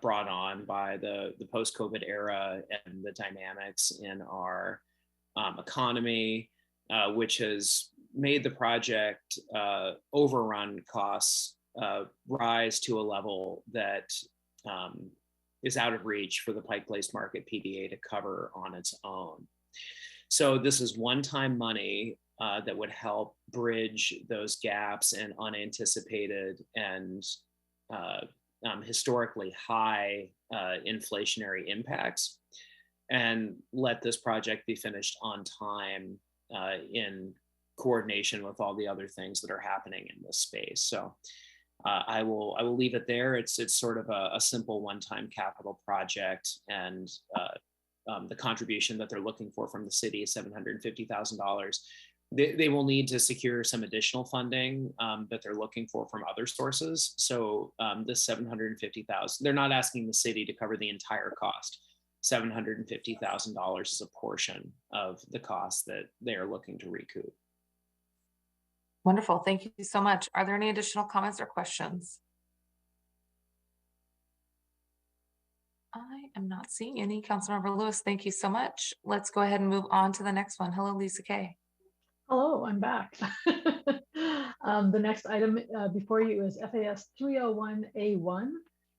brought on by the post-COVID era and the dynamics in our economy, which has made the project overrun costs rise to a level that is out of reach for the Pike Place Market PDA to cover on its own. So this is one-time money that would help bridge those gaps and unanticipated and historically high inflationary impacts, and let this project be finished on time in coordination with all the other things that are happening in this space. So I will leave it there. It's sort of a simple one-time capital project, and the contribution that they're looking for from the city is $750,000. They will need to secure some additional funding that they're looking for from other sources. So this $750,000, they're not asking the city to cover the entire cost. $750,000 is a portion of the cost that they are looking to recoup. Wonderful. Thank you so much. Are there any additional comments or questions? I am not seeing any. Councilmember Lewis, thank you so much. Let's go ahead and move on to the next one. Hello, Lisa Kay. Hello, I'm back. The next item before you is FAS 301A1.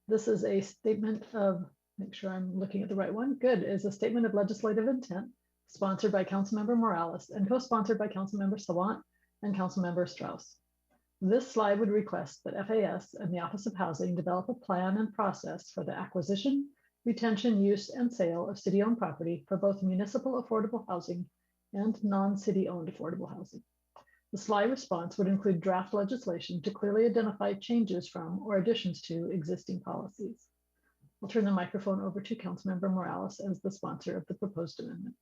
This is a statement of, make sure I'm looking at the right one. Good, is a statement of legislative intent sponsored by Councilmember Morales and co-sponsored by Councilmember Sawant and Councilmember Strauss. This slide would request that FAS and the Office of Housing develop a plan and process for the acquisition, retention, use, and sale of city-owned property for both municipal affordable housing and non-city owned affordable housing. The slide response would include draft legislation to clearly identify changes from or additions to existing policies. I'll turn the microphone over to Councilmember Morales as the sponsor of the proposed amendment.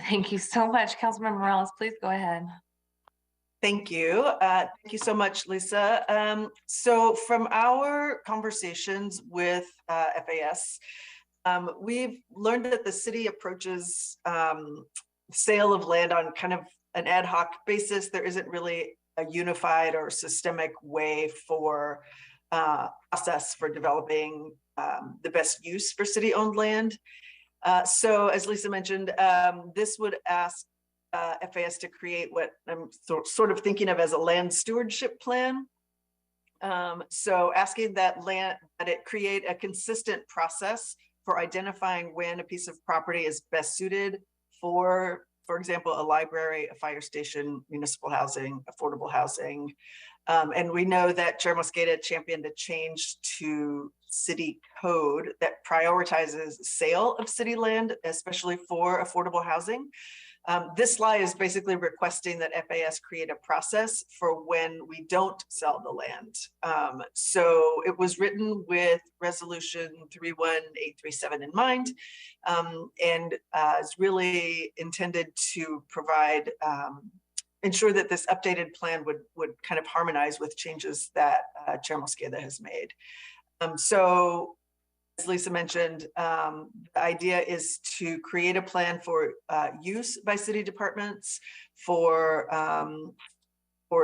Thank you so much. Councilmember Morales, please go ahead. Thank you. Thank you so much, Lisa. So from our conversations with FAS, we've learned that the city approaches sale of land on kind of an ad hoc basis. There isn't really a unified or systemic way for process for developing the best use for city-owned land. So as Lisa mentioned, this would ask FAS to create what I'm sort of thinking of as a land stewardship plan. So asking that it create a consistent process for identifying when a piece of property is best suited for example, a library, a fire station, municipal housing, affordable housing. And we know that Chair Mosqueda championed a change to city code that prioritizes sale of city land, especially for affordable housing. This slide is basically requesting that FAS create a process for when we don't sell the land. So it was written with resolution 31837 in mind, and is really intended to provide, ensure that this updated plan would kind of harmonize with changes that Chair Mosqueda has made. So as Lisa mentioned, the idea is to create a plan for use by city departments for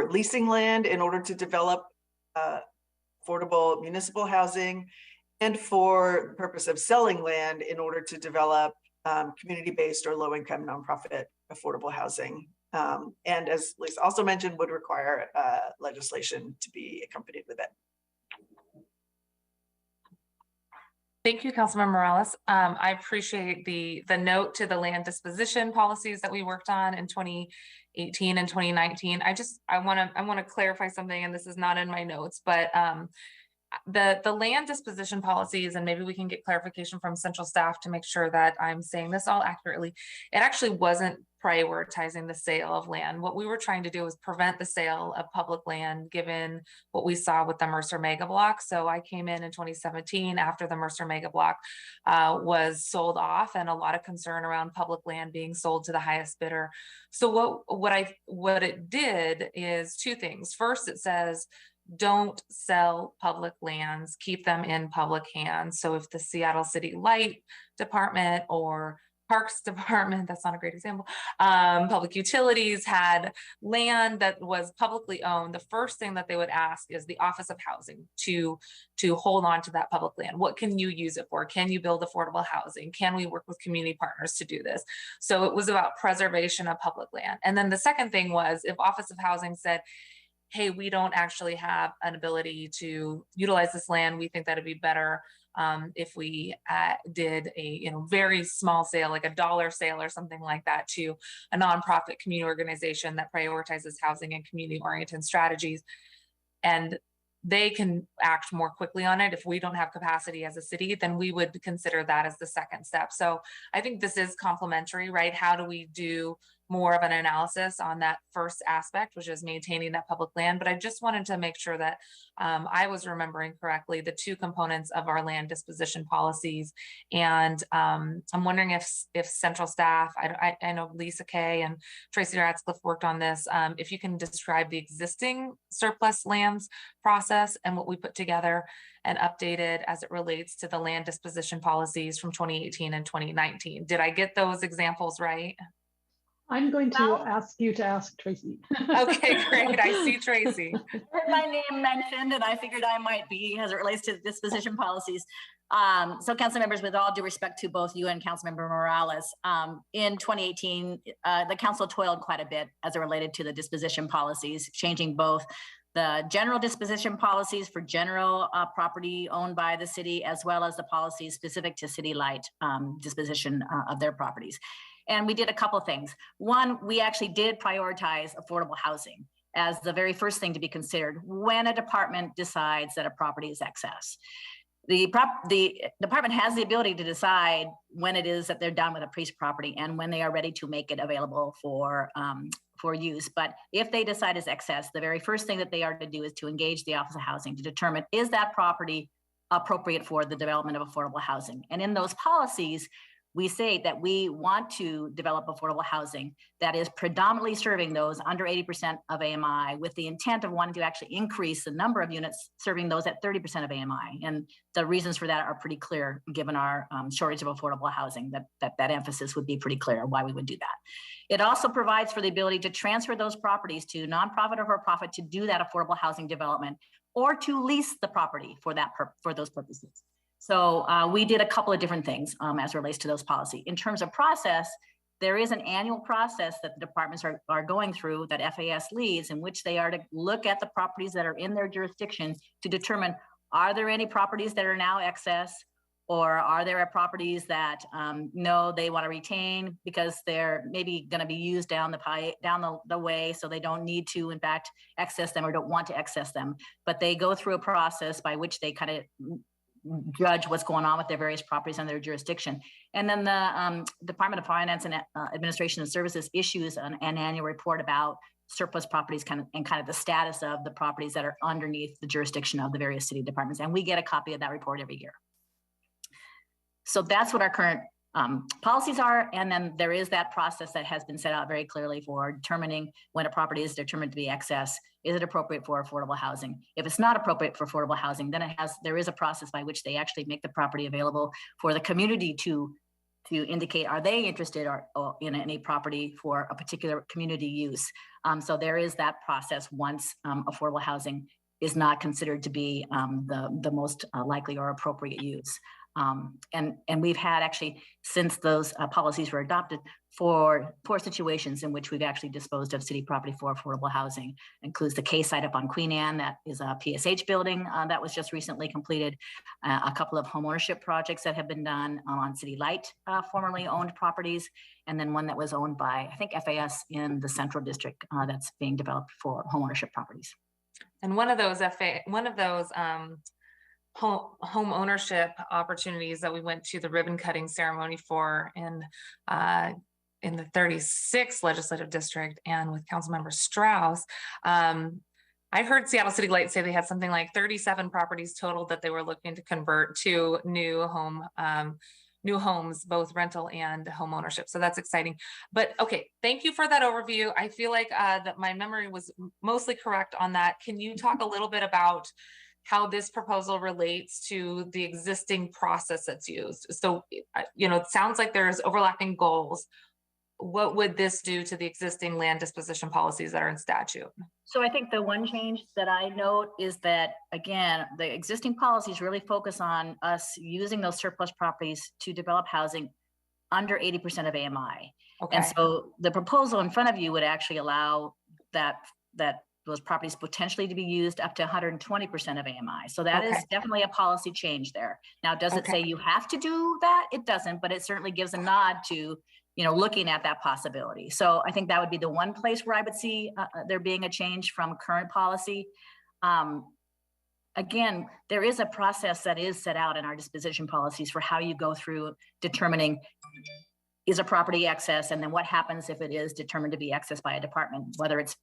leasing land in order to develop affordable municipal housing, and for the purpose of selling land in order to develop community-based or low-income nonprofit affordable housing. And as Lisa also mentioned, would require legislation to be accompanied with it. Thank you, Councilmember Morales. I appreciate the note to the land disposition policies that we worked on in 2018 and 2019. I want to clarify something, and this is not in my notes, but the land disposition policies, and maybe we can get clarification from central staff to make sure that I'm saying this all accurately. It actually wasn't prioritizing the sale of land. What we were trying to do was prevent the sale of public land, given what we saw with the Mercer Mega Block. So I came in 2017 after the Mercer Mega Block was sold off, and a lot of concern around public land being sold to the highest bidder. So what it did is two things. First, it says, don't sell public lands, keep them in public hands. So if the Seattle City Light Department or Parks Department, that's not a great example, public utilities had land that was publicly owned, the first thing that they would ask is the Office of Housing to hold on to that public land. What can you use it for? Can you build affordable housing? Can we work with community partners to do this? So it was about preservation of public land. And then the second thing was, if Office of Housing said, hey, we don't actually have an ability to utilize this land, we think that it'd be better if we did a very small sale, like $1 sale or something like that, to a nonprofit community organization that prioritizes housing and community-oriented strategies. And they can act more quickly on it. If we don't have capacity as a city, then we would consider that as the second step. So I think this is complementary, right? How do we do more of an analysis on that first aspect, which is maintaining that public land? But I just wanted to make sure that I was remembering correctly the two components of our land disposition policies. And I'm wondering if central staff, I know Lisa Kay and Tracy Ratscliffe worked on this, if you can describe the existing surplus lands process and what we put together and updated as it relates to the land disposition policies from 2018 and 2019. Did I get those examples right? I'm going to ask you to ask Tracy. Okay, great. I see Tracy. Heard my name mentioned, and I figured I might be as it relates to disposition policies. So council members, with all due respect to both you and Councilmember Morales, in 2018, the council toiled quite a bit as it related to the disposition policies, changing both the general disposition policies for general property owned by the city, as well as the policies specific to City Light disposition of their properties. And we did a couple of things. One, we actually did prioritize affordable housing as the very first thing to be considered when a department decides that a property is excess. The department has the ability to decide when it is that they're done with a piece of property and when they are ready to make it available for use. But if they decide it's excess, the very first thing that they are to do is to engage the Office of Housing to determine, is that property appropriate for the development of affordable housing? And in those policies, we say that we want to develop affordable housing that is predominantly serving those under 80% of AMI, with the intent of wanting to actually increase the number of units serving those at 30% of AMI. And the reasons for that are pretty clear, given our shortage of affordable housing, that emphasis would be pretty clear why we would do that. It also provides for the ability to transfer those properties to nonprofit or for-profit to do that affordable housing development, or to lease the property for those purposes. So we did a couple of different things as it relates to those policies. In terms of process, there is an annual process that the departments are going through that FAS leads, in which they are to look at the properties that are in their jurisdiction to determine, are there any properties that are now excess, or are there properties that no, they want to retain because they're maybe going to be used down the way, so they don't need to in fact access them or don't want to access them. But they go through a process by which they kind of judge what's going on with their various properties under their jurisdiction. And then the Department of Finance and Administration and Services issues an annual report about surplus properties kind of the status of the properties that are underneath the jurisdiction of the various city departments. And we get a copy of that report every year. So that's what our current policies are. And then there is that process that has been set out very clearly for determining when a property is determined to be excess. Is it appropriate for affordable housing? If it's not appropriate for affordable housing, then there is a process by which they actually make the property available for the community to indicate, are they interested or in any property for a particular community use? So there is that process once affordable housing is not considered to be the most likely or appropriate use. And we've had actually, since those policies were adopted, for situations in which we've actually disposed of city property for affordable housing. Includes the K site up on Queen Anne, that is a PSH building that was just recently completed, a couple of homeownership projects that have been done on City Light, formerly owned properties, and then one that was owned by, I think, FAS in the Central District that's being developed for homeownership properties. And one of those home ownership opportunities that we went to the ribbon cutting ceremony for in the 36th legislative district and with Councilmember Strauss. I heard Seattle City Light say they had something like 37 properties total that they were looking to convert to new homes, both rental and home ownership. So that's exciting. But okay, thank you for that overview. I feel like that my memory was mostly correct on that. Can you talk a little bit about how this proposal relates to the existing process that's used? So, it sounds like there's overlapping goals. What would this do to the existing land disposition policies that are in statute? So I think the one change that I note is that, again, the existing policies really focus on us using those surplus properties to develop housing under 80% of AMI. Okay. And so the proposal in front of you would actually allow those properties potentially to be used up to 120% of AMI. So that is definitely a policy change there. Now, does it say you have to do that? It doesn't, but it certainly gives a nod to, looking at that possibility. So I think that would be the one place where I would see there being a change from current policy. Again, there is a process that is set out in our disposition policies for how you go through determining, is a property excess, and then what happens if it is determined to be excess by a department, whether it's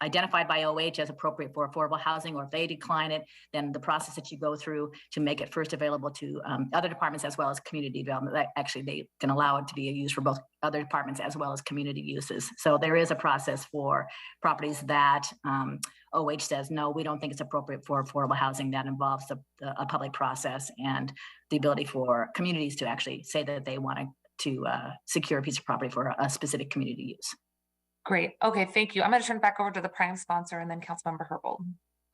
identified by OH as appropriate for affordable housing, or if they decline it, then the process that you go through to make it first available to other departments as well as community development. Actually, they can allow it to be used for both other departments as well as community uses. So there is a process for properties that OH says, no, we don't think it's appropriate for affordable housing. That involves a public process and the ability for communities to actually say that they want to secure a piece of property for a specific community use. Great. Okay, thank you. I'm going to turn it back over to the prime sponsor and then Councilmember Herbold.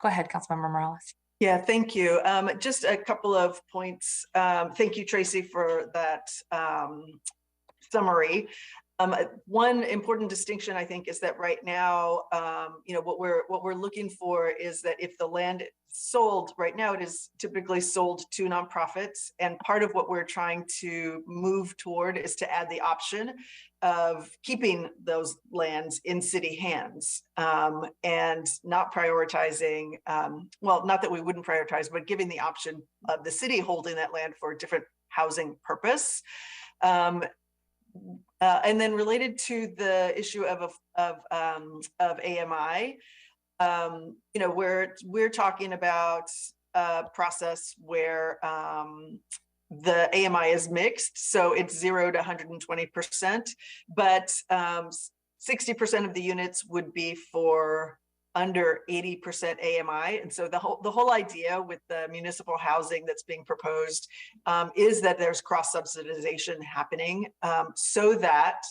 Go ahead, Councilmember Morales. Yeah, thank you. Just a couple of points. Thank you, Tracy, for that summary. One important distinction, I think, is that right now, what we're looking for is that if the land sold right now, it is typically sold to nonprofits, and part of what we're trying to move toward is to add the option of keeping those lands in city hands and not prioritizing, well, not that we wouldn't prioritize, but giving the option of the city holding that land for a different housing purpose. And then related to the issue of AMI, we're talking about a process where the AMI is mixed, so it's 0 to 120%, but 60% of the units would be for under 80% AMI. And so the whole idea with the municipal housing that's being proposed is that there's cross subsidization happening so that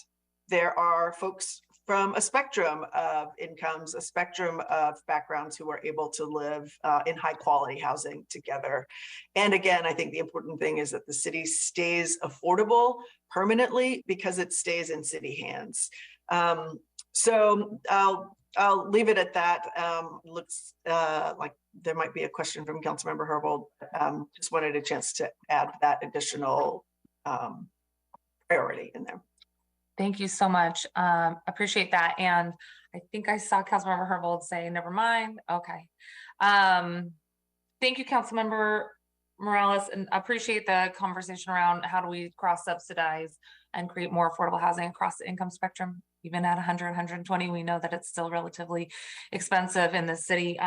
there are folks from a spectrum of incomes, a spectrum of backgrounds who are able to live in high quality housing together. And again, I think the important thing is that the city stays affordable permanently because it stays in city hands. So I'll leave it at that. Looks like there might be a question from Councilmember Herbold. Just wanted a chance to add that additional priority in there. Thank you so much. Appreciate that. And I think I saw Councilmember Herbold say, never mind. Okay. Thank you, Councilmember Morales, and appreciate the conversation around how do we cross subsidize and create more affordable housing across the income spectrum. Even at 100, 120, we know that it's still relatively expensive in the city.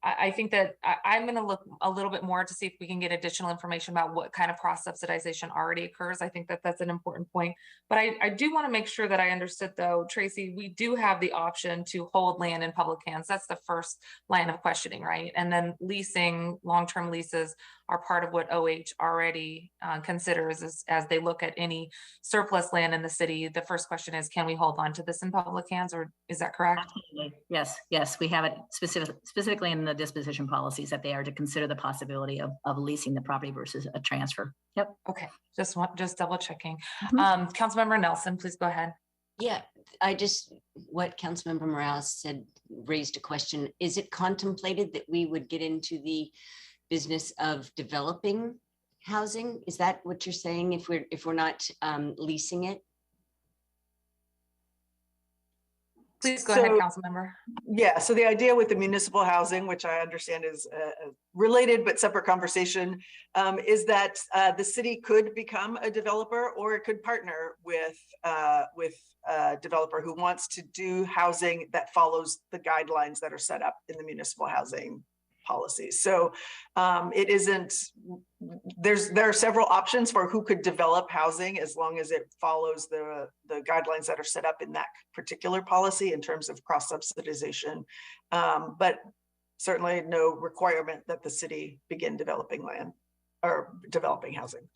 I think that I'm going to look a little bit more to see if we can get additional information about what kind of cross subsidization already occurs. I think that that's an important point. But I do want to make sure that I understood, though, Tracy, we do have the option to hold land in public hands. That's the first line of questioning, right? And then leasing, long-term leases are part of what OH already considers as they look at any surplus land in the city. The first question is, can we hold on to this in public hands, or is that correct? Absolutely. Yes, yes, we have it specifically in the disposition policies that they are to consider the possibility of leasing the property versus a transfer. Yep. Okay, just double checking. Mhm. Councilmember Nelson, please go ahead. Yeah, what Councilmember Morales said raised a question. Is it contemplated that we would get into the business of developing housing? Is that what you're saying, if we're not leasing it? Please go ahead, Councilmember. Yeah, so the idea with the municipal housing, which I understand is a related but separate conversation, is that the city could become a developer, or it could partner with a developer who wants to do housing that follows the guidelines that are set up in the municipal housing policy. So there are several options for who could develop housing, as long as it follows the guidelines that are set up in that particular policy in terms of cross subsidization, but certainly no requirement that the city begin developing land or developing housing.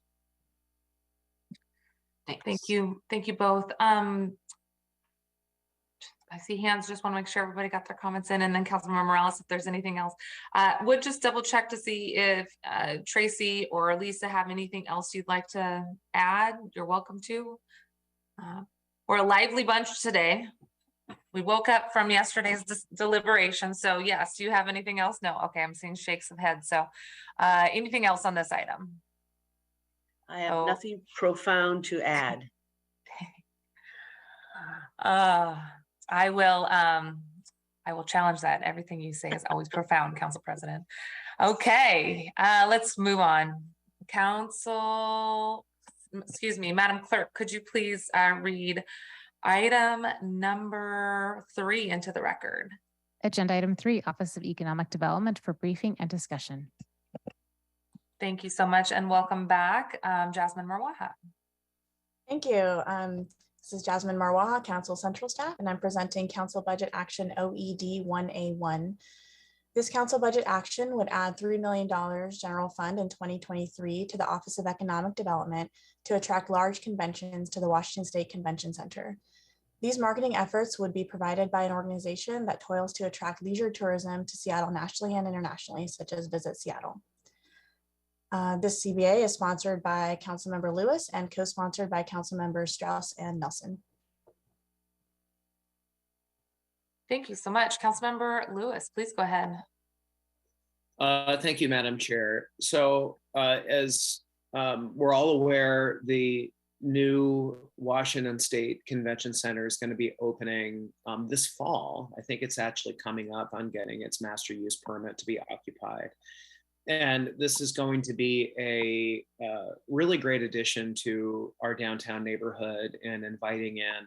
Thank you both. I see hands, just want to make sure everybody got their comments in, and then Councilmember Morales, if there's anything else. Would just double check to see if Tracy or Lisa have anything else you'd like to add. You're welcome to. We're a lively bunch today. We woke up from yesterday's deliberation. So yes, do you have anything else? No. Okay, I'm seeing shakes of heads. So anything else on this item? I have nothing profound to add. I will challenge that. Everything you say is always profound, Council President. Okay, let's move on. Madam Clerk, could you please read item number 3 into the record? Agenda item 3, Office of Economic Development for briefing and discussion. Thank you so much, and welcome back, Jasmine Marwaha. Thank you. This is Jasmine Marwaha, Council Central Staff, and I'm presenting Council Budget Action OED 1A1. This Council Budget Action would add $3 million general fund in 2023 to the Office of Economic Development to attract large conventions to the Washington State Convention Center. These marketing efforts would be provided by an organization that toils to attract leisure tourism to Seattle nationally and internationally, such as Visit Seattle. This CBA is sponsored by Councilmember Lewis and co-sponsored by Councilmembers Strauss and Nelson. Thank you so much. Councilmember Lewis, please go ahead. Thank you, Madam Chair. So as we're all aware, the new Washington State Convention Center is going to be opening this fall. I think it's actually coming up on getting its master use permit to be occupied. And this is going to be a really great addition to our downtown neighborhood, and inviting in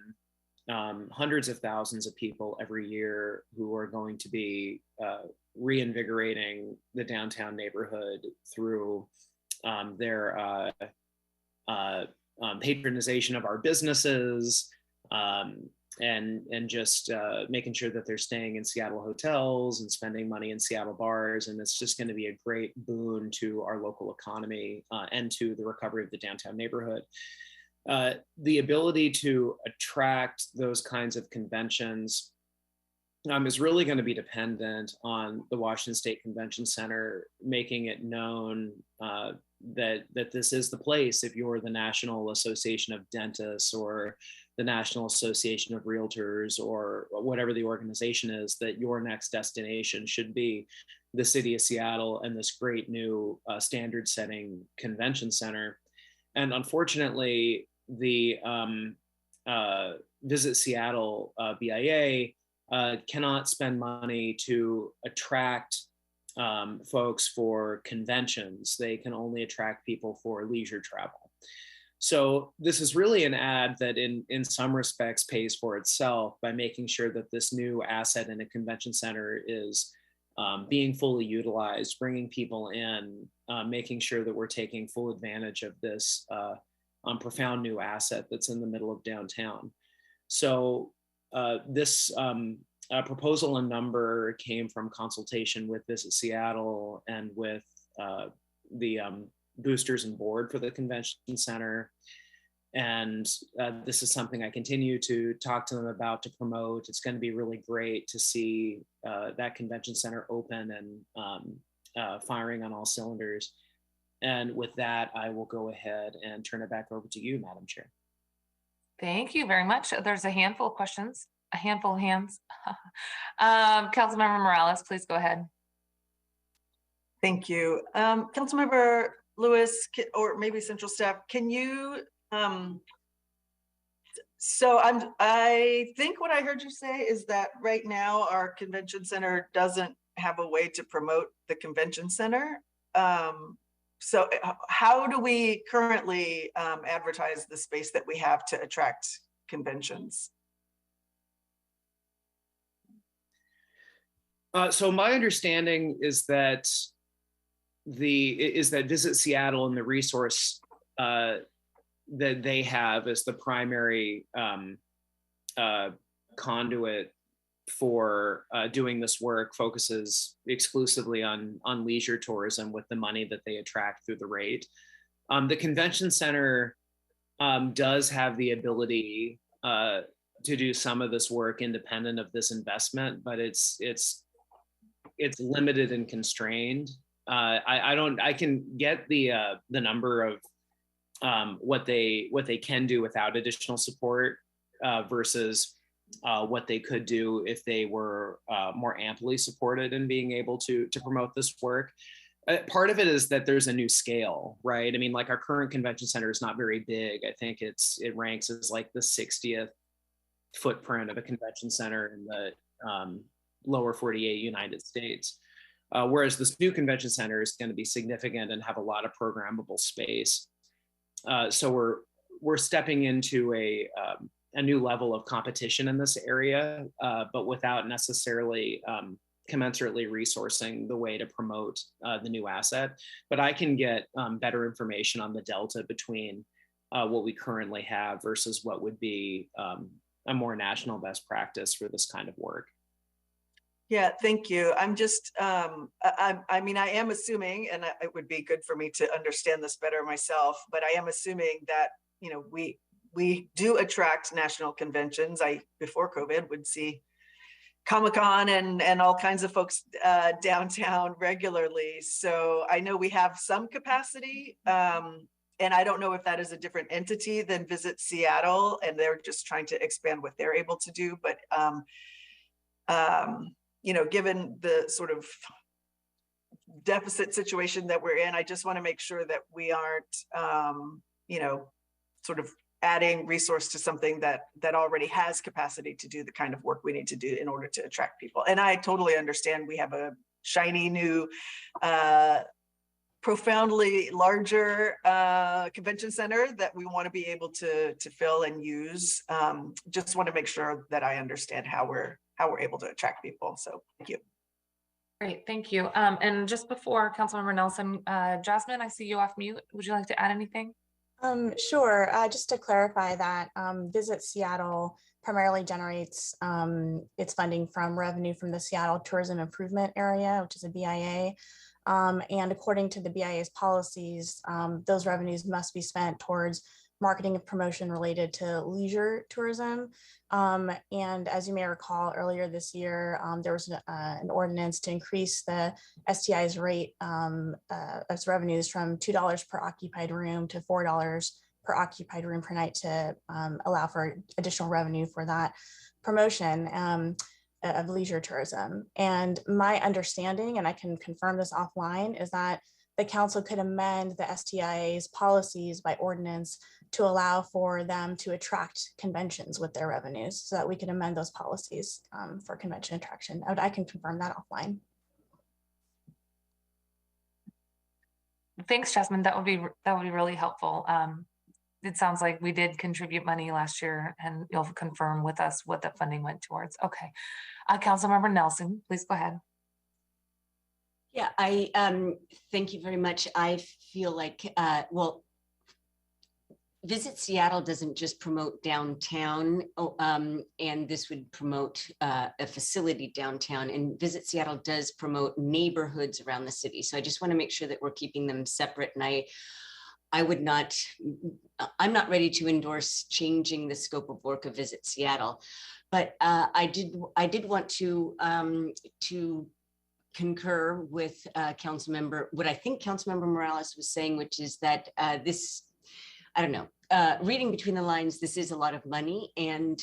hundreds of thousands of people every year who are going to be reinvigorating the downtown neighborhood through their patronization of our businesses, and just making sure that they're staying in Seattle hotels and spending money in Seattle bars. And it's just going to be a great boon to our local economy and to the recovery of the downtown neighborhood. The ability to attract those kinds of conventions is really going to be dependent on the Washington State Convention Center making it known that this is the place. If you're the National Association of Dentists or the National Association of Realtors or whatever the organization is, that your next destination should be the city of Seattle and this great new standard-setting convention center. And unfortunately, the Visit Seattle BIA cannot spend money to attract folks for conventions. They can only attract people for leisure travel. So this is really an ad that in some respects pays for itself by making sure that this new asset in a convention center is being fully utilized, bringing people in, making sure that we're taking full advantage of this profound new asset that's in the middle of downtown. So this proposal and number came from consultation with Visit Seattle and with the boosters and board for the convention center. And this is something I continue to talk to them about, to promote. It's going to be really great to see that convention center open and firing on all cylinders. And with that, I will go ahead and turn it back over to you, Madam Chair. Thank you very much. There's a handful of questions, a handful of hands. Councilmember Morales, please go ahead. Thank you. Councilmember Lewis, or maybe central staff, can you, so I think what I heard you say is that right now our convention center doesn't have a way to promote the convention center. So how do we currently advertise the space that we have to attract conventions? So my understanding is that Visit Seattle and the resource that they have as the primary conduit for doing this work focuses exclusively on leisure tourism with the money that they attract through the rate. The convention center does have the ability to do some of this work independent of this investment, but it's limited and constrained. I can get the number of what they can do without additional support versus what they could do if they were more amply supported in being able to promote this work. Part of it is that there's a new scale, right? I mean, like our current convention center is not very big. I think it ranks as like the 60th footprint of a convention center in the lower 48 United States. Whereas this new convention center is going to be significant and have a lot of programmable space. So we're stepping into a new level of competition in this area, but without necessarily commensurately resourcing the way to promote the new asset. But I can get better information on the delta between what we currently have versus what would be a more national best practice for this kind of work. Yeah, thank you. I'm just, I mean, I am assuming, and it would be good for me to understand this better myself, but I am assuming that, you know, we do attract national conventions. Before COVID, would see Comic-Con and all kinds of folks downtown regularly. So I know we have some capacity, and I don't know if that is a different entity than Visit Seattle, and they're just trying to expand what they're able to do. But you know, given the sort of deficit situation that we're in, I just want to make sure that we aren't, you know, sort of adding resource to something that already has capacity to do the kind of work we need to do in order to attract people. And I totally understand we have a shiny new, profoundly larger convention center that we want to be able to fill and use. Just want to make sure that I understand how we're able to attract people. So thank you. Great, thank you. And just before Councilmember Nelson, Jasmine, I see you off mute. Would you like to add anything? Sure. Just to clarify that Visit Seattle primarily generates its funding from revenue from the Seattle Tourism Improvement Area, which is a BIA. And according to the BIA's policies, those revenues must be spent towards marketing and promotion related to leisure tourism. And as you may recall, earlier this year, there was an ordinance to increase the SDCI's rate of its revenues from $2 per occupied room to $4 per occupied room per night to allow for additional revenue for that promotion of leisure tourism. And my understanding, and I can confirm this offline, is that the council could amend the SDCI's policies by ordinance to allow for them to attract conventions with their revenues, so that we can amend those policies for convention attraction. I can confirm that offline. Thanks, Jasmine. That would be really helpful. It sounds like we did contribute money last year, and you'll confirm with us what the funding went towards. Okay. Councilmember Nelson, please go ahead. Yeah, I thank you very much. I feel like, well, Visit Seattle doesn't just promote downtown, and this would promote a facility downtown, and Visit Seattle does promote neighborhoods around the city. So I just want to make sure that we're keeping them separate. And I'm not ready to endorse changing the scope of work of Visit Seattle, but I did want to concur with what I think Councilmember Morales was saying, which is that this, I don't know, reading between the lines, this is a lot of money. And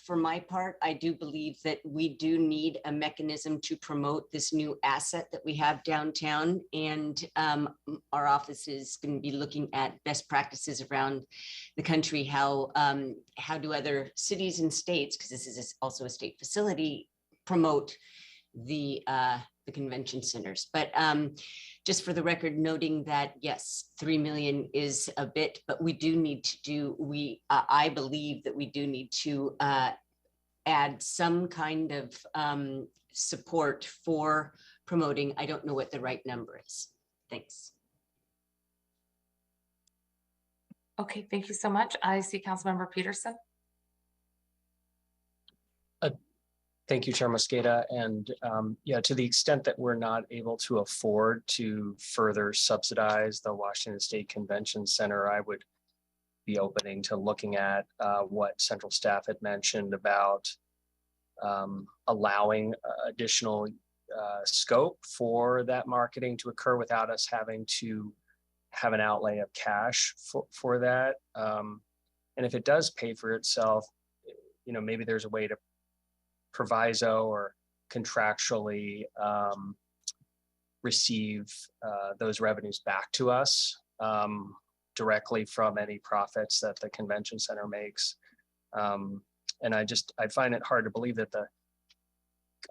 for my part, I do believe that we do need a mechanism to promote this new asset that we have downtown. And our office is going to be looking at best practices around the country. How do other cities and states, because this is also a state facility, promote the convention centers. But just for the record, noting that yes, 3 million is a bit, but we do need to do, I believe that we do need to add some kind of support for promoting. I don't know what the right number is. Thanks. Okay, thank you so much. I see Councilmember Peterson. Thank you, Chair Mosqueda. And yeah, to the extent that we're not able to afford to further subsidize the Washington State Convention Center, I would be opening to looking at what central staff had mentioned about allowing additional scope for that marketing to occur without us having to have an outlay of cash for that. And if it does pay for itself, you know, maybe there's a way to proviso or contractually receive those revenues back to us directly from any profits that the convention center makes. And I find it hard to believe that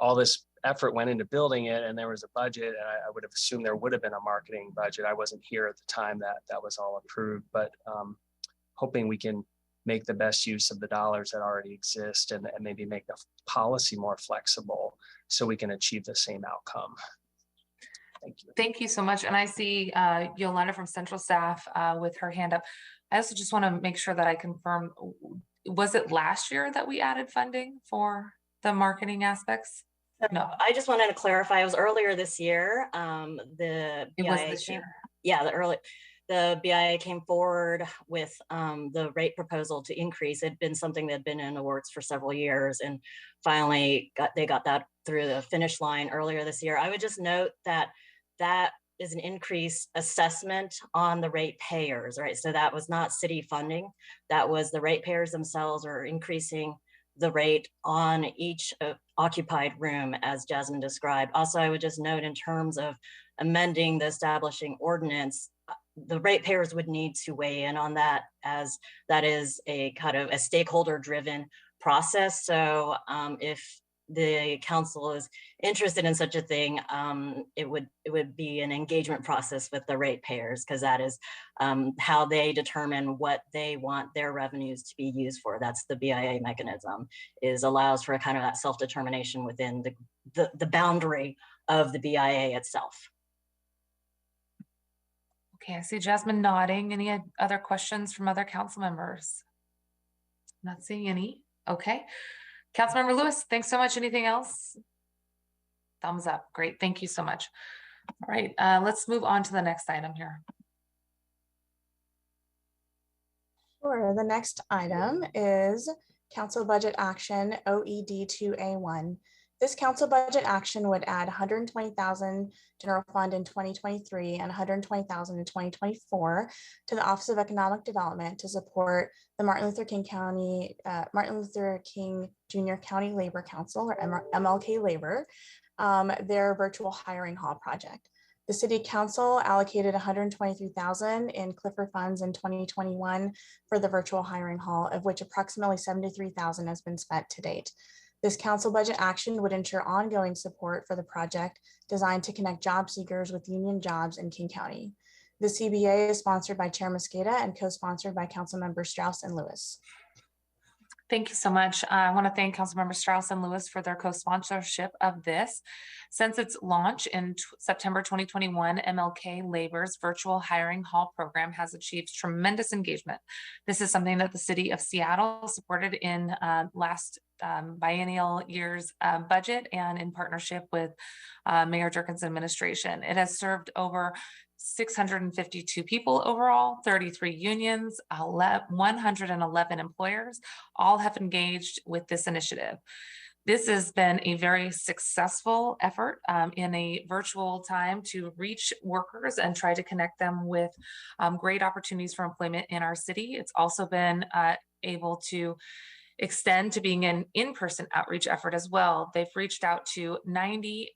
all this effort went into building it and there was a budget, and I would have assumed there would have been a marketing budget. I wasn't here at the time that was all approved, but hoping we can make the best use of the dollars that already exist and maybe make the policy more flexible so we can achieve the same outcome. Thank you. Thank you so much. And I see Yolanda from Central Staff with her hand up. I also just want to make sure that I confirm, was it last year that we added funding for the marketing aspects? No, I just wanted to clarify, it was earlier this year. It was this year. Yeah, the BIA came forward with the rate proposal to increase. It had been something that had been in the works for several years, and finally they got that through the finish line earlier this year. I would just note that is an increased assessment on the rate payers, right? So that was not city funding. That was the rate payers themselves are increasing the rate on each occupied room, as Jasmine described. Also, I would just note in terms of amending the establishing ordinance, the ratepayers would need to weigh in on that, as that is a kind of a stakeholder driven process. So if the council is interested in such a thing, it would be an engagement process with the ratepayers, because that is how they determine what they want their revenues to be used for. That's the BIA mechanism, is allows for a kind of that self-determination within the boundary of the BIA itself. Okay, I see Jasmine nodding. Any other questions from other council members? Not seeing any. Okay. Councilmember Lewis, thanks so much. Anything else? Thumbs up. Great. Thank you so much. All right, let's move on to the next item here. Sure. The next item is Council Budget Action OED 2A1. This council budget action would add 120,000 general fund in 2023 and 120,000 in 2024 to the Office of Economic Development to support the Martin Luther King Jr. County Labor Council, or MLK Labor, their virtual hiring hall project. The City Council allocated 123,000 in Clifford funds in 2021 for the virtual hiring hall, of which approximately 73,000 has been spent to date. This council budget action would ensure ongoing support for the project designed to connect job seekers with union jobs in King County. The CBA is sponsored by Chair Mosqueda and co-sponsored by Council Members Strauss and Lewis. Thank you so much. I want to thank Councilmember Strauss and Lewis for their co-sponsorship of this. Since its launch in September 2021, MLK Labor's virtual hiring hall program has achieved tremendous engagement. This is something that the city of Seattle supported in last biennial year's budget and in partnership with Mayor Durkin's administration. It has served over 652 people overall, 33 unions, 111 employers, all have engaged with this initiative. This has been a very successful effort in a virtual time to reach workers and try to connect them with great opportunities for employment in our city. It's also been able to extend to being an in-person outreach effort as well. They've reached out to 90%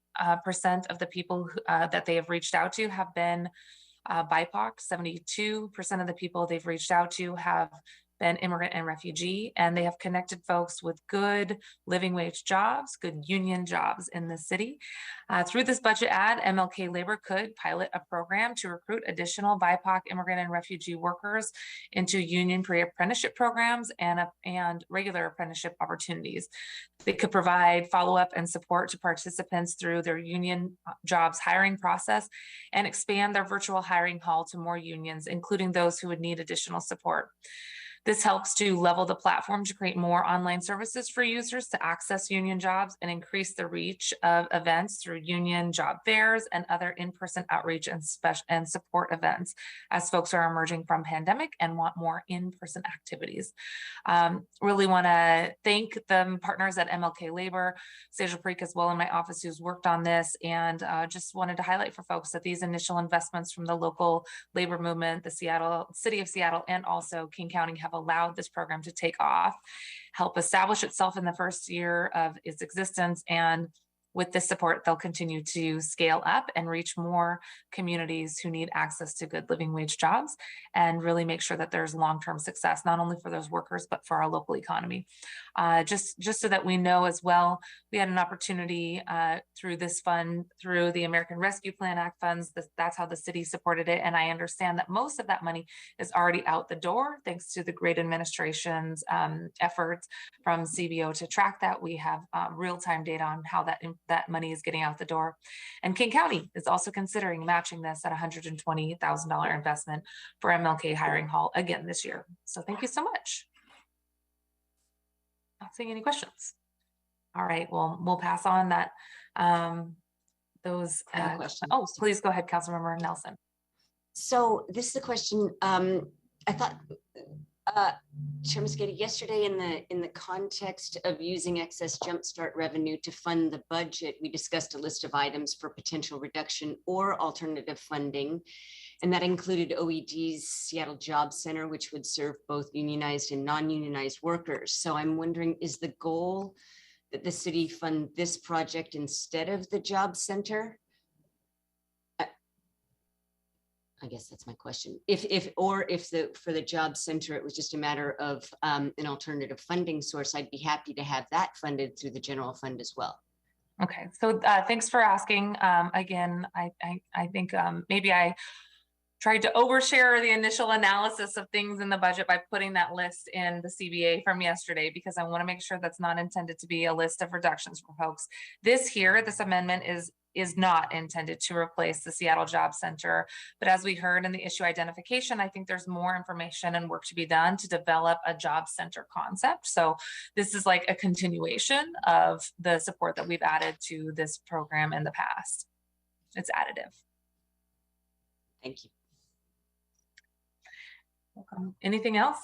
of the people that they have reached out to have been BIPOC. 72% of the people they've reached out to have been immigrant and refugee, and they have connected folks with good living wage jobs, good union jobs in the city. Through this budget ad, MLK Labor could pilot a program to recruit additional BIPOC, immigrant, and refugee workers into union pre-apprenticeship programs and regular apprenticeship opportunities. They could provide follow-up and support to participants through their union jobs hiring process and expand their virtual hiring hall to more unions, including those who would need additional support. This helps to level the platform to create more online services for users to access union jobs and increase the reach of events through union job fairs and other in-person outreach and support events as folks are emerging from pandemic and want more in-person activities. Really want to thank the partners at MLK Labor, Sejal Preek as well in my office who's worked on this, and just wanted to highlight for folks that these initial investments from the local labor movement, the city of Seattle, and also King County have allowed this program to take off, help establish itself in the first year of its existence, and with this support, they'll continue to scale up and reach more communities who need access to good living wage jobs and really make sure that there's long-term success, not only for those workers, but for our local economy. Just so that we know as well, we had an opportunity through this fund, through the American Rescue Plan Act funds, that's how the city supported it. And I understand that most of that money is already out the door, thanks to the great administration's efforts from CBO to track that. We have real-time data on how that money is getting out the door. And King County is also considering matching this at $120,000 investment for MLK Hiring Hall again this year. So thank you so much. Not seeing any questions. All right, well, we'll pass on that. Those. Oh, please go ahead, Councilmember Nelson. So this is a question. I thought, Chair Mosqueda, yesterday in the context of using excess jumpstart revenue to fund the budget, we discussed a list of items for potential reduction or alternative funding. And that included OED's Seattle Job Center, which would serve both unionized and non-unionized workers. So I'm wondering, is the goal that the city fund this project instead of the Job Center? I guess that's my question. If for the Job Center, it was just a matter of an alternative funding source, I'd be happy to have that funded through the general fund as well. Okay, so thanks for asking. Again, I think maybe I tried to overshare the initial analysis of things in the budget by putting that list in the CBA from yesterday, because I want to make sure that's not intended to be a list of reductions for folks. This amendment is not intended to replace the Seattle Job Center. But as we heard in the issue identification, I think there's more information and work to be done to develop a job center concept. So this is like a continuation of the support that we've added to this program in the past. It's additive. Thank you. Welcome. Anything else?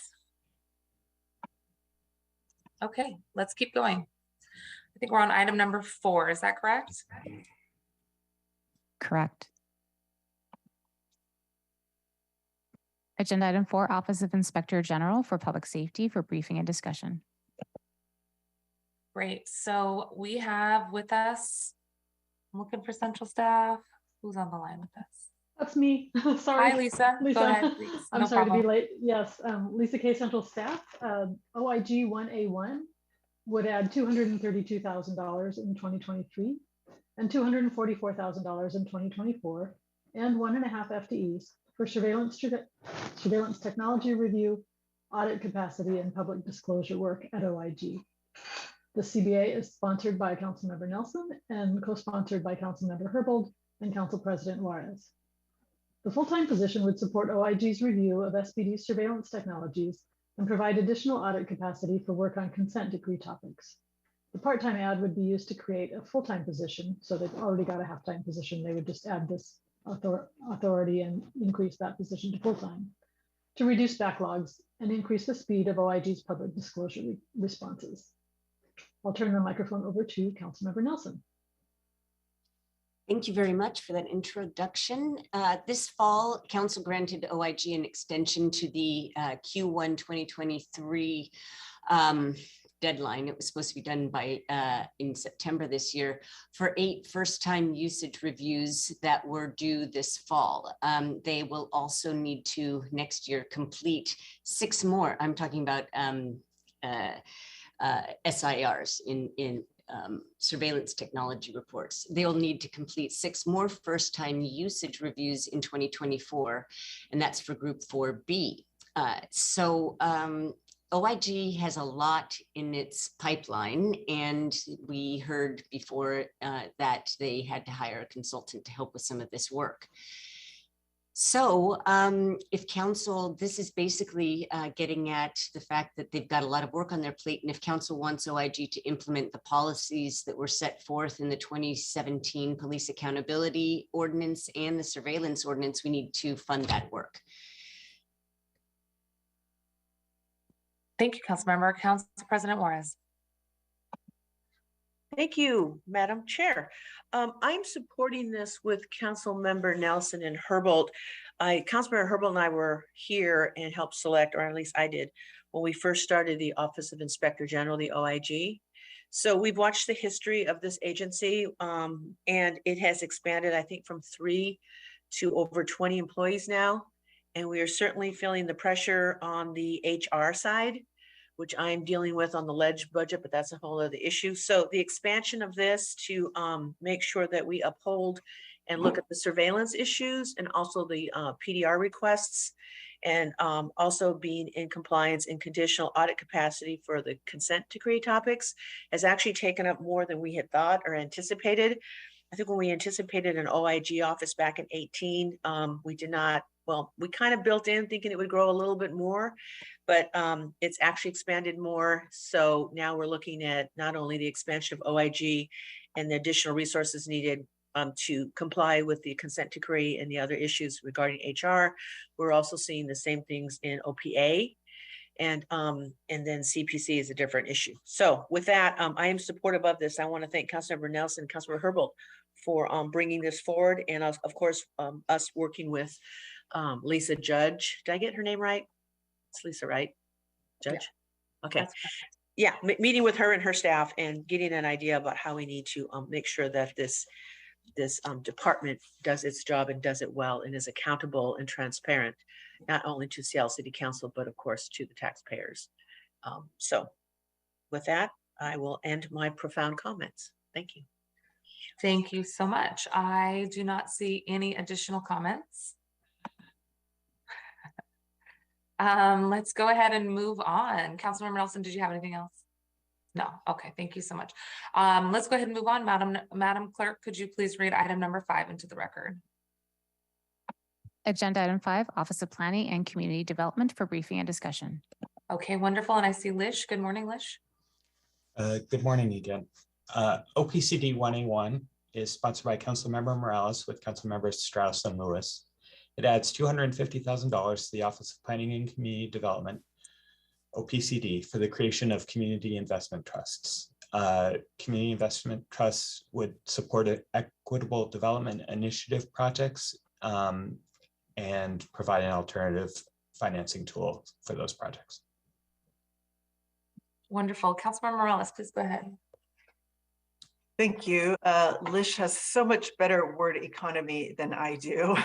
Okay, let's keep going. I think we're on item number 4. Is that correct? Correct. Agenda item 4, Office of Inspector General for Public Safety for briefing and discussion. Great. So we have with us, I'm looking for central staff. Who's on the line with us? That's me. Sorry. Hi, Lisa. Go ahead, please. I'm sorry to be late. Yes, Lisa K. Central Staff. OIG 1A1 would add $232,000 in 2023 and $244,000 in 2024 and 1.5 FTEs for surveillance technology review, audit capacity, and public disclosure work at OIG. The CBA is sponsored by Councilmember Nelson and co-sponsored by Councilmember Herbold and Council President Juarez. The full-time position would support OIG's review of SPD surveillance technologies and provide additional audit capacity for work on consent decree topics. The part-time ad would be used to create a full-time position, so they've already got a half-time position. They would just add this authority and increase that position to full-time to reduce backlogs and increase the speed of OIG's public disclosure responses. I'll turn the microphone over to Councilmember Nelson. Thank you very much for that introduction. This fall, Council granted OIG an extension to the Q1 2023 deadline. It was supposed to be done by in September this year for 8 first-time usage reviews that were due this fall. They will also need to next year complete 6 more. I'm talking about SIRs in surveillance technology reports. They'll need to complete 6 more first-time usage reviews in 2024, and that's for Group 4B. OIG has a lot in its pipeline, and we heard before that they had to hire a consultant to help with some of this work. So if council, this is basically getting at the fact that they've got a lot of work on their plate, and if council wants OIG to implement the policies that were set forth in the 2017 Police Accountability Ordinance and the Surveillance Ordinance, we need to fund that work. Thank you, Councilmember. Council President Juarez. Thank you, Madam Chair. I'm supporting this with Councilmember Nelson and Herbold. Councilmember Herbold and I were here and helped select, or at least I did, when we first started the Office of Inspector General, the OIG. So we've watched the history of this agency, and it has expanded, I think, from 3 to over 20 employees now. And we are certainly feeling the pressure on the HR side, which I'm dealing with on the ledge budget, but that's a whole other issue. So the expansion of this to make sure that we uphold and look at the surveillance issues and also the PDR requests, and also being in compliance in conditional audit capacity for the consent decree topics has actually taken up more than we had thought or anticipated. I think when we anticipated an OIG office back in 18, we did not, well, we kind of built in thinking it would grow a little bit more, but it's actually expanded more. So now we're looking at not only the expansion of OIG and the additional resources needed to comply with the consent decree and the other issues regarding HR, we're also seeing the same things in OPA. And then CPC is a different issue. So with that, I am supportive of this. I want to thank Councilmember Nelson and Councilmember Herbold for bringing this forward. And of course, us working with Lisa Judge. Did I get her name right? It's Lisa, right? Judge? Yeah. Okay. Yeah, meeting with her and her staff and getting an idea about how we need to make sure that this department does its job and does it well and is accountable and transparent, not only to Seattle City Council, but of course to the taxpayers. So with that, I will end my profound comments. Thank you. Thank you so much. I do not see any additional comments. Let's go ahead and move on. Councilmember Nelson, did you have anything else? No. Okay. Thank you so much. Let's go ahead and move on. Madam Clerk, could you please read item number 5 into the record? Agenda item 5, Office of Planning and Community Development for briefing and discussion. Okay, wonderful. And I see Lish. Good morning, Lish. Good morning again. OPCD 1A1 is sponsored by Councilmember Morales with Councilmembers Strauss and Lewis. It adds $250,000 to the Office of Planning and Community Development, OPCD, for the creation of community investment trusts. Community investment trusts would support equitable development initiative projects and provide an alternative financing tool for those projects. Wonderful. Councilmember Morales, please go ahead. Thank you. Lish has so much better word economy than I do.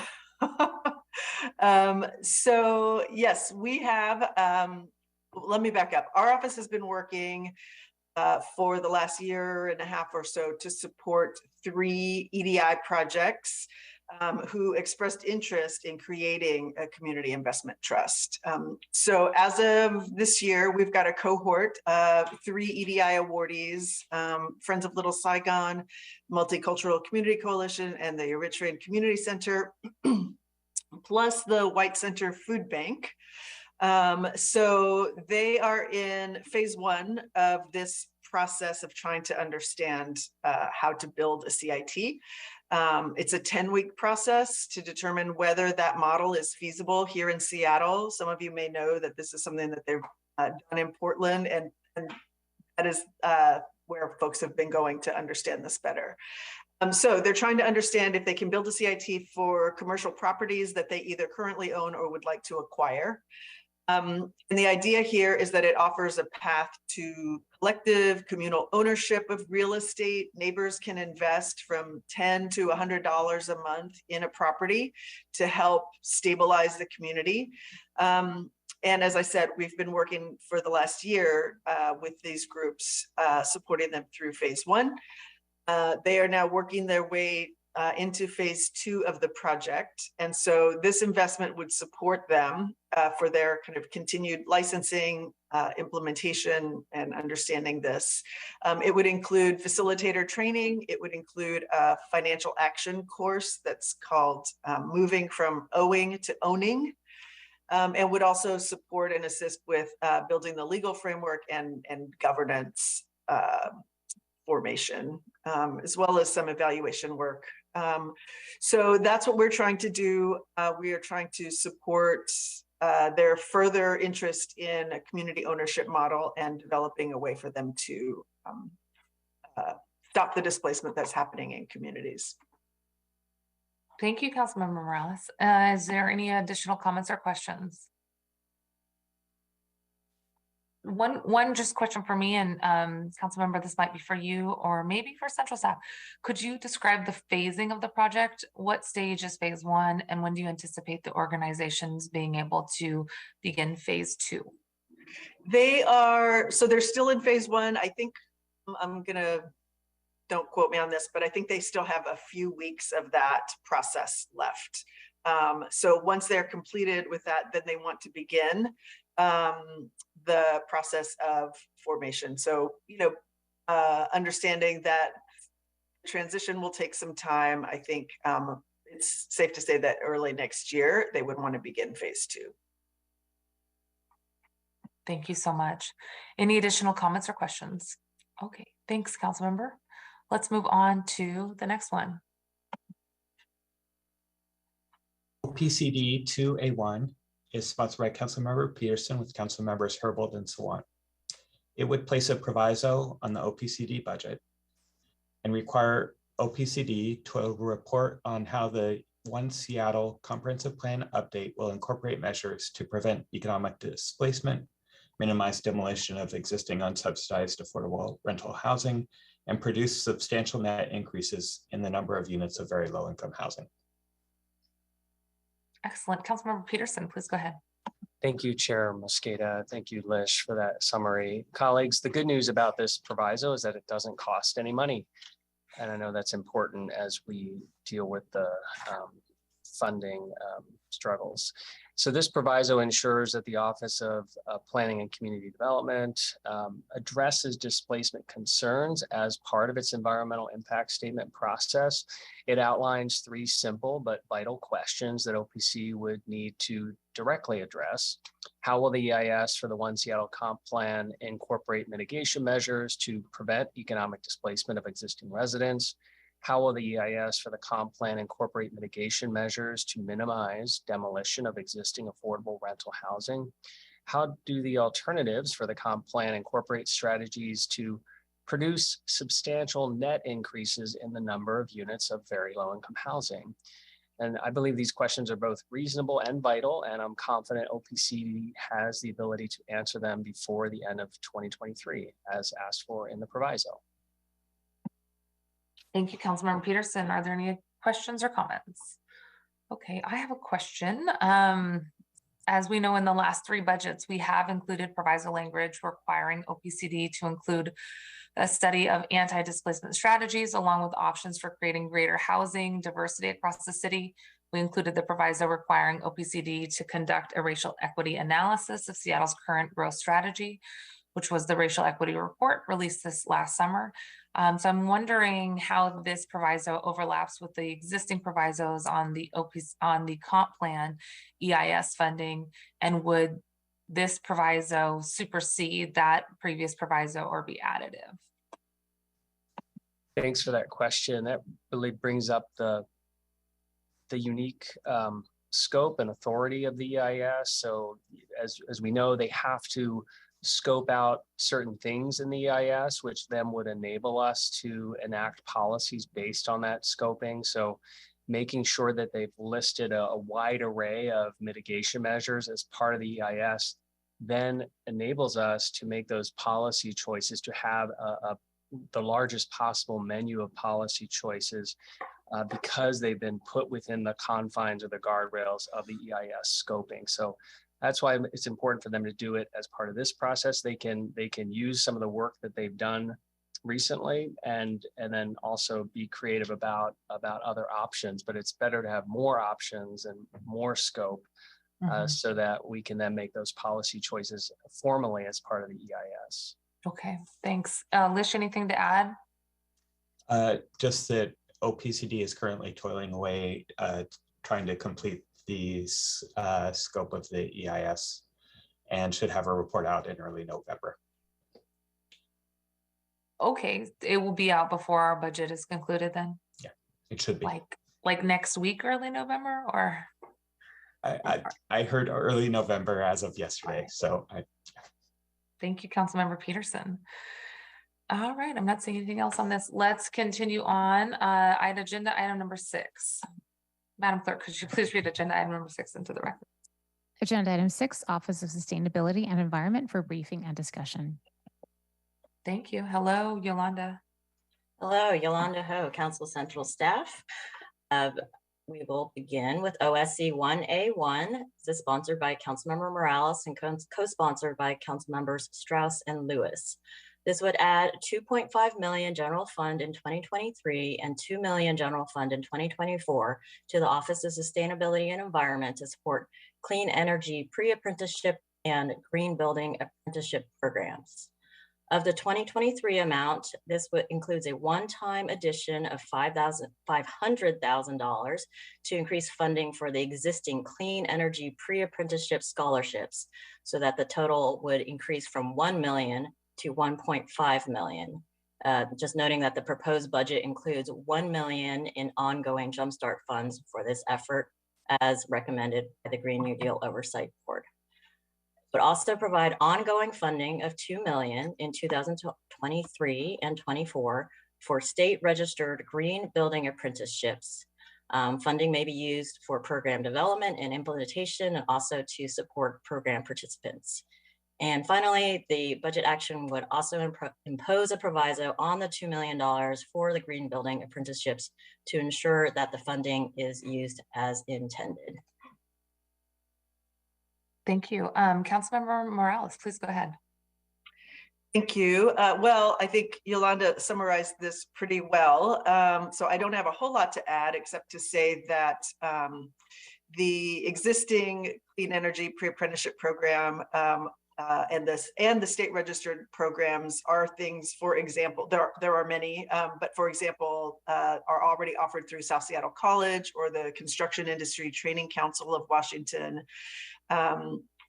So yes, we have, let me back up. Our office has been working for the last 1.5 years or so to support 3 EDI projects. who expressed interest in creating a community investment trust. So as of this year, we've got a cohort of 3 EDI awardees, Friends of Little Saigon, Multicultural Community Coalition, and the Eritrean Community Center, plus the White Center Food Bank. So they are in phase 1 of this process of trying to understand how to build a CIT. It's a 10-week process to determine whether that model is feasible here in Seattle. Some of you may know that this is something that they've done in Portland, and that is where folks have been going to understand this better. So they're trying to understand if they can build a CIT for commercial properties that they either currently own or would like to acquire. And the idea here is that it offers a path to collective communal ownership of real estate. Neighbors can invest from $10 to $100 a month in a property to help stabilize the community. And as I said, we've been working for the last year with these groups, supporting them through phase 1. They are now working their way into phase 2 of the project. And so this investment would support them for their kind of continued licensing, implementation, and understanding this. It would include facilitator training. It would include a financial action course that's called Moving from Owing to Owning, and would also support and assist with building the legal framework and governance formation, as well as some evaluation work. So that's what we're trying to do. We are trying to support their further interest in a community ownership model and developing a way for them to stop the displacement that's happening in communities. Thank you, Councilmember Morales. Is there any additional comments or questions? One just question for me, and Councilmember, this might be for you or maybe for central staff. Could you describe the phasing of the project? What stage is phase 1, and when do you anticipate the organizations being able to begin phase 2? They are, so they're still in phase 1. I think don't quote me on this, but I think they still have a few weeks of that process left. So once they're completed with that, then they want to begin the process of formation. So, understanding that transition will take some time, I think it's safe to say that early next year, they would want to begin phase 2. Thank you so much. Any additional comments or questions? Okay, thanks, Councilmember. Let's move on to the next one. OPCD 2A1 is sponsored by Councilmember Peterson with Council Members Herbold and Sawant. It would place a proviso on the OPCD budget and require OPCD to report on how the One Seattle Comprehensive Plan update will incorporate measures to prevent economic displacement, minimize demolition of existing unsubsidized affordable rental housing, and produce substantial net increases in the number of units of very low income housing. Excellent. Councilmember Peterson, please go ahead. Thank you, Chair Mosqueda. Thank you, Lish, for that summary. Colleagues, the good news about this proviso is that it doesn't cost any money. And I know that's important as we deal with the funding struggles. So this proviso ensures that the Office of Planning and Community Development addresses displacement concerns as part of its environmental impact statement process. It outlines 3 simple but vital questions that OPC would need to directly address. How will the EIS for the One Seattle Comp Plan incorporate mitigation measures to prevent economic displacement of existing residents? How will the EIS for the comp plan incorporate mitigation measures to minimize demolition of existing affordable rental housing? How do the alternatives for the comp plan incorporate strategies to produce substantial net increases in the number of units of very low income housing? And I believe these questions are both reasonable and vital, and I'm confident OPCD has the ability to answer them before the end of 2023, as asked for in the proviso. Thank you, Councilmember Peterson. Are there any questions or comments? Okay, I have a question. As we know, in the last 3 budgets, we have included proviso language requiring OPCD to include a study of anti-displacement strategies along with options for creating greater housing diversity across the city. We included the proviso requiring OPCD to conduct a racial equity analysis of Seattle's current growth strategy, which was the racial equity report released this last summer. So I'm wondering how this proviso overlaps with the existing provisos on the comp plan EIS funding, and would this proviso supersede that previous proviso or be additive? Thanks for that question. That really brings up the unique scope and authority of the EIS. So as we know, they have to scope out certain things in the EIS, which then would enable us to enact policies based on that scoping. So making sure that they've listed a wide array of mitigation measures as part of the EIS then enables us to make those policy choices, to have the largest possible menu of policy choices because they've been put within the confines or the guardrails of the EIS scoping. So that's why it's important for them to do it as part of this process. They can use some of the work that they've done recently and then also be creative about other options. But it's better to have more options and more scope so that we can then make those policy choices formally as part of the EIS. Okay, thanks. Lish, anything to add? Just that OPCD is currently toiling away, trying to complete the scope of the EIS and should have a report out in early November. Okay, it will be out before our budget is concluded then? Yeah, it should be. Like next week, early November, or? I heard early November as of yesterday, so Thank you, Councilmember Peterson. All right, I'm not seeing anything else on this. Let's continue on. Agenda item number 6. Madam Clerk, could you please read agenda item number 6 into the record? Agenda item 6, Office of Sustainability and Environment for briefing and discussion. Thank you. Hello, Yolanda. Hello, Yolanda Ho, Council Central staff. We will begin with OSC 1A1. This is sponsored by Councilmember Morales and co-sponsored by Councilmembers Strauss and Lewis. This would add 2.5 million general fund in 2023 and 2 million general fund in 2024 to the Office of Sustainability and Environment to support clean energy pre-apprenticeship and green building apprenticeship programs. Of the 2023 amount, this includes a one-time addition of $500,000 to increase funding for the existing clean energy pre-apprenticeship scholarships, so that the total would increase from 1 million to 1.5 million. Just noting that the proposed budget includes 1 million in ongoing Jumpstart funds for this effort, as recommended by the Green New Deal Oversight Board. But also provide ongoing funding of 2 million in 2023 and 24 for state registered green building apprenticeships. Funding may be used for program development and implementation, and also to support program participants. And finally, the budget action would also impose a proviso on the $2 million for the green building apprenticeships to ensure that the funding is used as intended. Thank you. Councilmember Morales, please go ahead. Thank you. Well, I think Yolanda summarized this pretty well. So I don't have a whole lot to add except to say that the existing clean energy pre-apprenticeship program and the state registered programs are things, for example, there are many, but for example, are already offered through South Seattle College or the Construction Industry Training Council of Washington.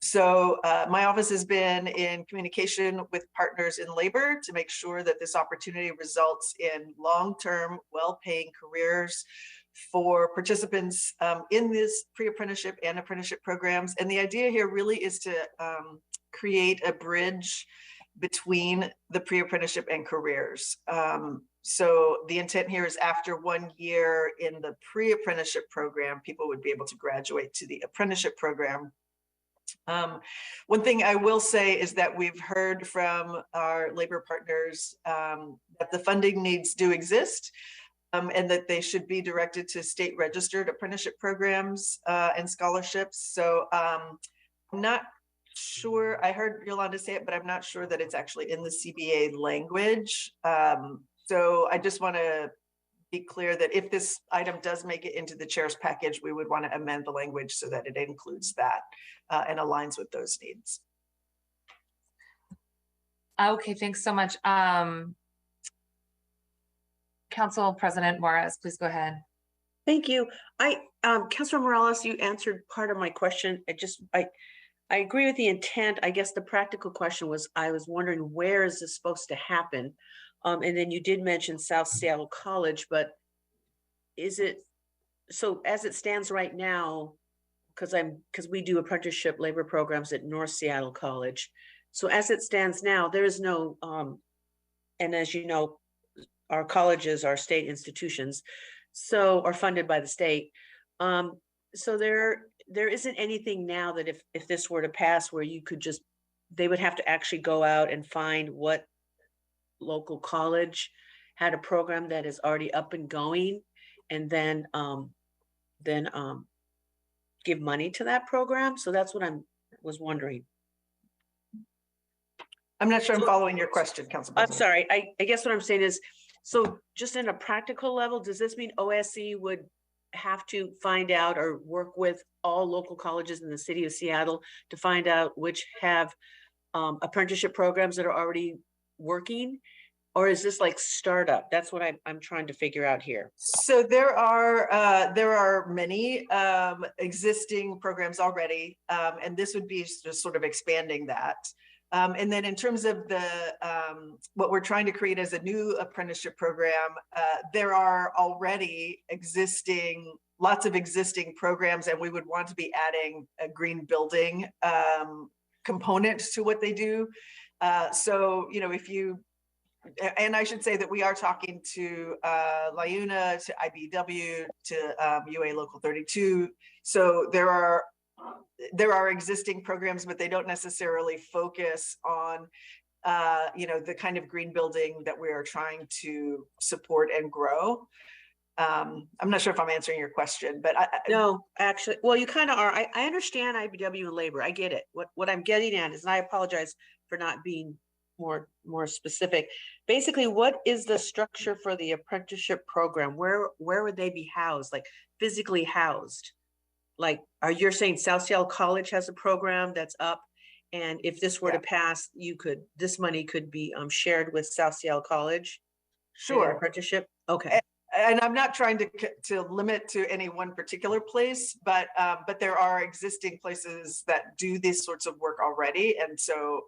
So my office has been in communication with partners in labor to make sure that this opportunity results in long-term, well-paying careers for participants in this pre-apprenticeship and apprenticeship programs. And the idea here really is to create a bridge between the pre-apprenticeship and careers. So the intent here is after 1 year in the pre-apprenticeship program, people would be able to graduate to the apprenticeship program. One thing I will say is that we've heard from our labor partners that the funding needs do exist and that they should be directed to state registered apprenticeship programs and scholarships. So not sure, I heard Yolanda say it, but I'm not sure that it's actually in the CBA language. So I just want to be clear that if this item does make it into the chair's package, we would want to amend the language so that it includes that and aligns with those needs. Okay, thanks so much. Council President Juarez, please go ahead. Thank you. Councilor Morales, you answered part of my question. I agree with the intent. I guess the practical question was, I was wondering, where is this supposed to happen? And then you did mention South Seattle College, but is it, so as it stands right now, because we do apprenticeship labor programs at North Seattle College. So as it stands now, there is no, and as you know, our colleges are state institutions, so are funded by the state. So there isn't anything now that if this were to pass where you could just, they would have to actually go out and find what local college had a program that is already up and going, and then give money to that program. So that's what was wondering. I'm not sure I'm following your question, Council President. I'm sorry. I guess what I'm saying is, so just in a practical level, does this mean OSC would have to find out or work with all local colleges in the city of Seattle to find out which have apprenticeship programs that are already working? Or is this like startup? That's what I'm trying to figure out here. So there are many existing programs already, and this would be just sort of expanding that. And then in terms of the what we're trying to create as a new apprenticeship program, there are already lots of existing programs, and we would want to be adding a green building component to what they do. So, you know, if you, and I should say that we are talking to LIUNA, to IBW, to UA Local 32. So there are existing programs, but they don't necessarily focus on, you know, the kind of green building that we are trying to support and grow. I'm not sure if I'm answering your question, but no, actually, well, you kind of are. I understand IBW and labor. I get it. What I'm getting at is, and I apologize for not being more specific. Basically, what is the structure for the apprenticeship program? Where would they be housed, like physically housed? Like, you're saying South Seattle College has a program that's up, and if this were to pass, this money could be shared with South Seattle College? Sure. Apprenticeship? Okay. And I'm not trying to limit to any one particular place, but there are existing places that do these sorts of work already. And so,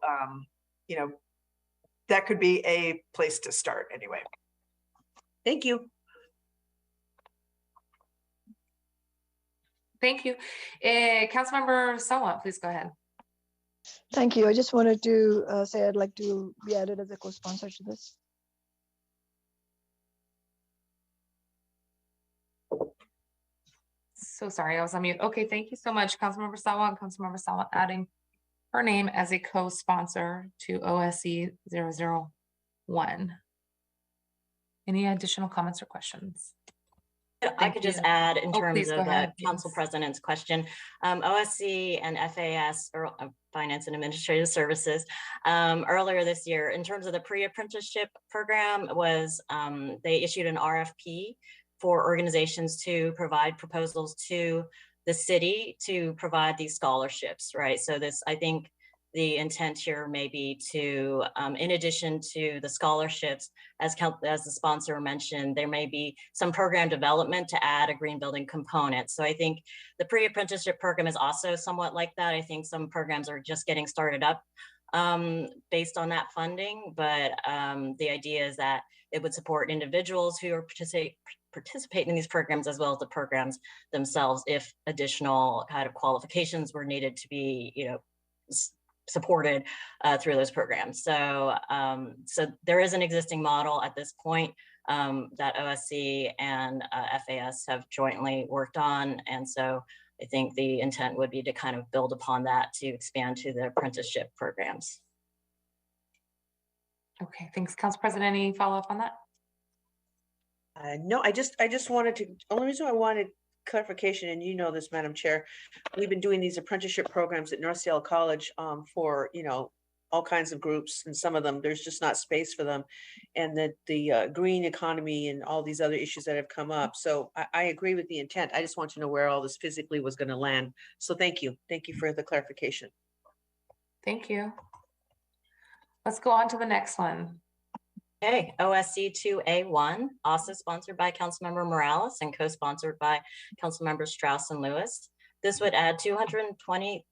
you know, that could be a place to start anyway. Thank you. Thank you. Councilmember Sawant, please go ahead. Thank you. I just wanted to say I'd like to be added as a co-sponsor to this. So sorry, I was on mute. Okay, thank you so much, Councilmember Sawant. Councilmember Sawant adding her name as a co-sponsor to OSC 001. Any additional comments or questions? I could just add in terms of ahead, Council President's question, OSC and FAS, or Finance and Administrative Services, earlier this year, in terms of the pre-apprenticeship program, was they issued an RFP for organizations to provide proposals to the city to provide these scholarships, right? So this, I think the intent here may be to, in addition to the scholarships, as the sponsor mentioned, there may be some program development to add a green building component. So I think the pre-apprenticeship program is also somewhat like that. I think some programs are just getting started up based on that funding, but the idea is that it would support individuals who are participating in these programs, as well as the programs themselves, if additional kind of qualifications were needed to be, you know, supported through those programs. So, so there is an existing model at this point that OSC and FAS have jointly worked on. And so I think the intent would be to kind of build upon that to expand to the apprenticeship programs. Okay, thanks. Council President, any follow-up on that? No, I just wanted to, only reason I wanted clarification, and you know this, Madam Chair, we've been doing these apprenticeship programs at North Seattle College for, you know, all kinds of groups, and some of them, there's just not space for them. And that the green economy and all these other issues that have come up. So I agree with the intent. I just want to know where all this physically was going to land. So thank you. Thank you for the clarification. Thank you. Let's go on to the next one. Okay, OSC 2A1, also sponsored by Councilmember Morales and co-sponsored by Councilmembers Strauss and Lewis. This would add $220,000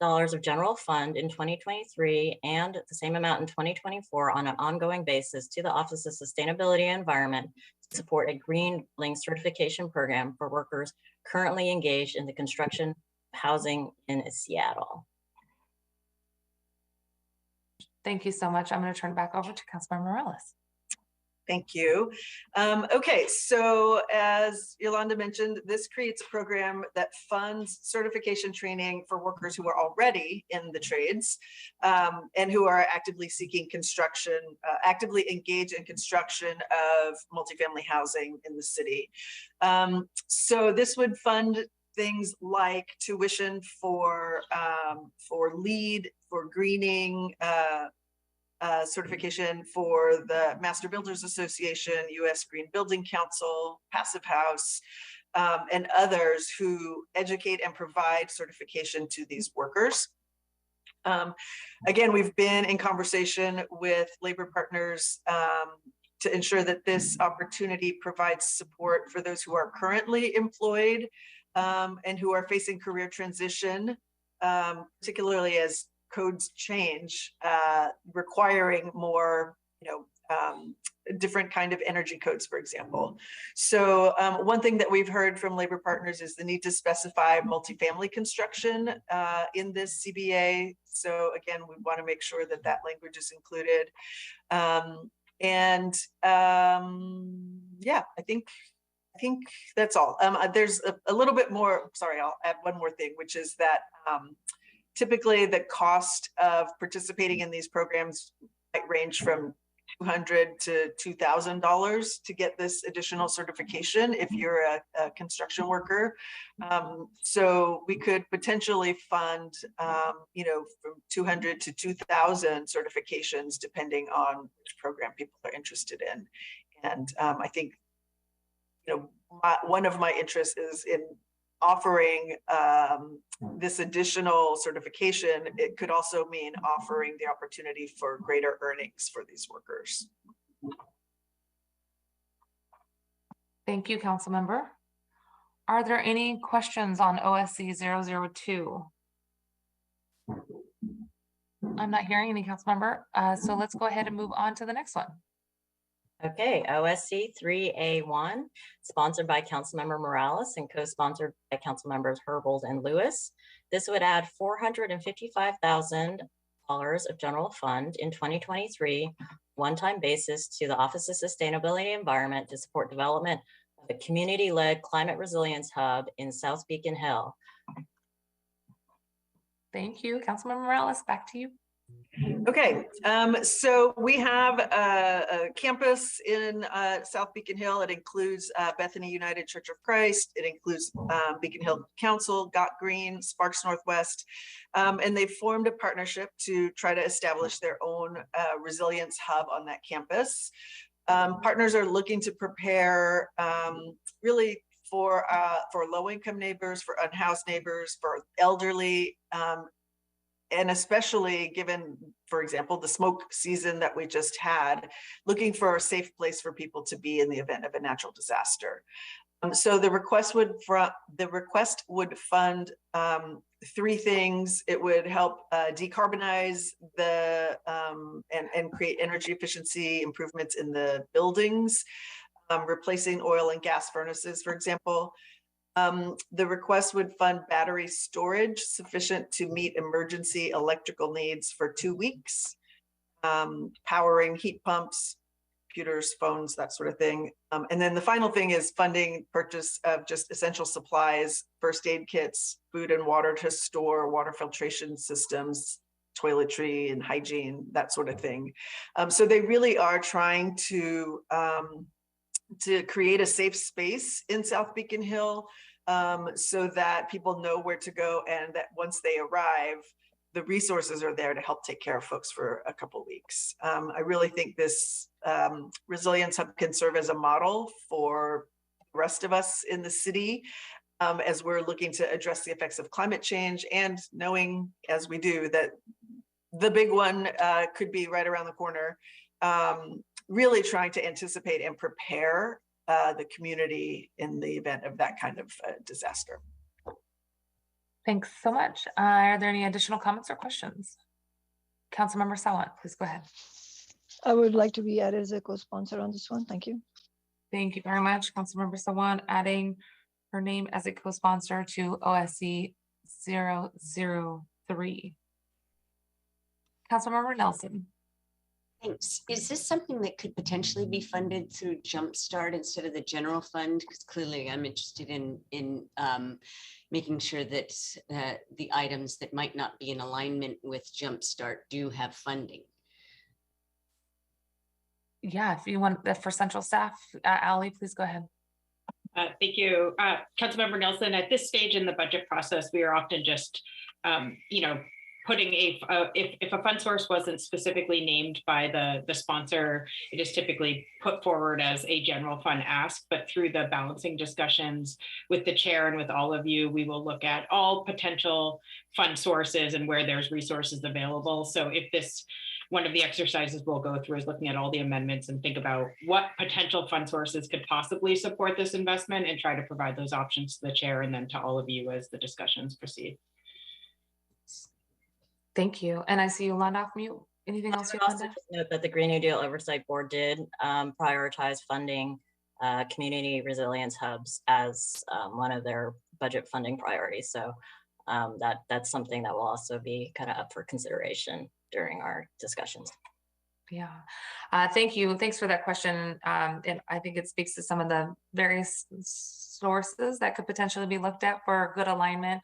of general fund in 2023 and the same amount in 2024 on an ongoing basis to the Office of Sustainability and Environment to support a green building certification program for workers currently engaged in the construction of housing in Seattle. Thank you so much. I'm going to turn it back over to Councilmember Morales. Thank you. Okay, so as Yolanda mentioned, this creates a program that funds certification training for workers who are already in the trades and who are actively seeking construction, actively engaged in construction of multifamily housing in the city. So this would fund things like tuition for LEED, for greening, certification for the Master Builders Association, U.S. Green Building Council, Passive House, and others who educate and provide certification to these workers. Again, we've been in conversation with labor partners to ensure that this opportunity provides support for those who are currently employed and who are facing career transition, particularly as codes change, requiring more, different kind of energy codes, for example. So one thing that we've heard from labor partners is the need to specify multifamily construction in this CBA. So again, we want to make sure that that language is included. Yeah, I think that's all. There's a little bit more, sorry, I'll add one more thing, which is that typically the cost of participating in these programs might range from $200 to $2,000 to get this additional certification if you're a construction worker. So we could potentially fund, from 200 to 2,000 certifications, depending on which program people are interested in. And I think, one of my interests is in offering this additional certification. It could also mean offering the opportunity for greater earnings for these workers. Thank you, Councilmember. Are there any questions on OSC 002? I'm not hearing any, Councilmember. So let's go ahead and move on to the next one. Okay, OSC 3A1, sponsored by Councilmember Morales and co-sponsored by Councilmembers Herbold and Lewis. This would add $455,000 of general fund in 2023, one-time basis to the Office of Sustainability and Environment to support development of a community-led climate resilience hub in South Beacon Hill. Thank you, Councilmember Morales, back to you. Okay, so we have a campus in South Beacon Hill. It includes Bethany United Church of Christ. It includes Beacon Hill Council, Got Green, Sparks Northwest, and they've formed a partnership to try to establish their own resilience hub on that campus. Partners are looking to prepare really for low-income neighbors, for unhoused neighbors, for elderly, and especially given, for example, the smoke season that we just had, looking for a safe place for people to be in the event of a natural disaster. So the request would fund three things. It would help decarbonize the and create energy efficiency improvements in the buildings, replacing oil and gas furnaces, for example. The request would fund battery storage sufficient to meet emergency electrical needs for 2 weeks, powering heat pumps, computers, phones, that sort of thing. And then the final thing is funding purchase of just essential supplies, first aid kits, food and water to store, water filtration systems, toiletry and hygiene, that sort of thing. So they really are trying to to create a safe space in South Beacon Hill, so that people know where to go, and that once they arrive, the resources are there to help take care of folks for a couple of weeks. I really think this Resilience Hub can serve as a model for the rest of us in the city, as we're looking to address the effects of climate change, and knowing, as we do, that the big one could be right around the corner. Really trying to anticipate and prepare the community in the event of that kind of disaster. Thanks so much. Are there any additional comments or questions? Councilmember Sawant, please go ahead. I would like to be added as a co-sponsor on this one. Thank you. Thank you very much, Councilmember Sawant, adding her name as a co-sponsor to OSC 003. Councilmember Nelson. Thanks. Is this something that could potentially be funded through Jumpstart instead of the general fund? Because clearly I'm interested in making sure that the items that might not be in alignment with Jumpstart do have funding. Yeah, if you want that for central staff, Ally, please go ahead. Thank you. Councilmember Nelson, at this stage in the budget process, we are often just, putting if a fund source wasn't specifically named by the sponsor, it is typically put forward as a general fund ask, but through the balancing discussions with the chair and with all of you, we will look at all potential fund sources and where there's resources available. So if this, one of the exercises we'll go through is looking at all the amendments and think about what potential fund sources could possibly support this investment, and try to provide those options to the chair and then to all of you as the discussions proceed. Thank you. And I see Yolanda off mute. Anything else? I would also just note that the Green New Deal Oversight Board did prioritize funding community resilience hubs as one of their budget funding priorities. So that's something that will also be kind of up for consideration during our discussions. Yeah, thank you. Thanks for that question. And I think it speaks to some of the various sources that could potentially be looked at for good alignment.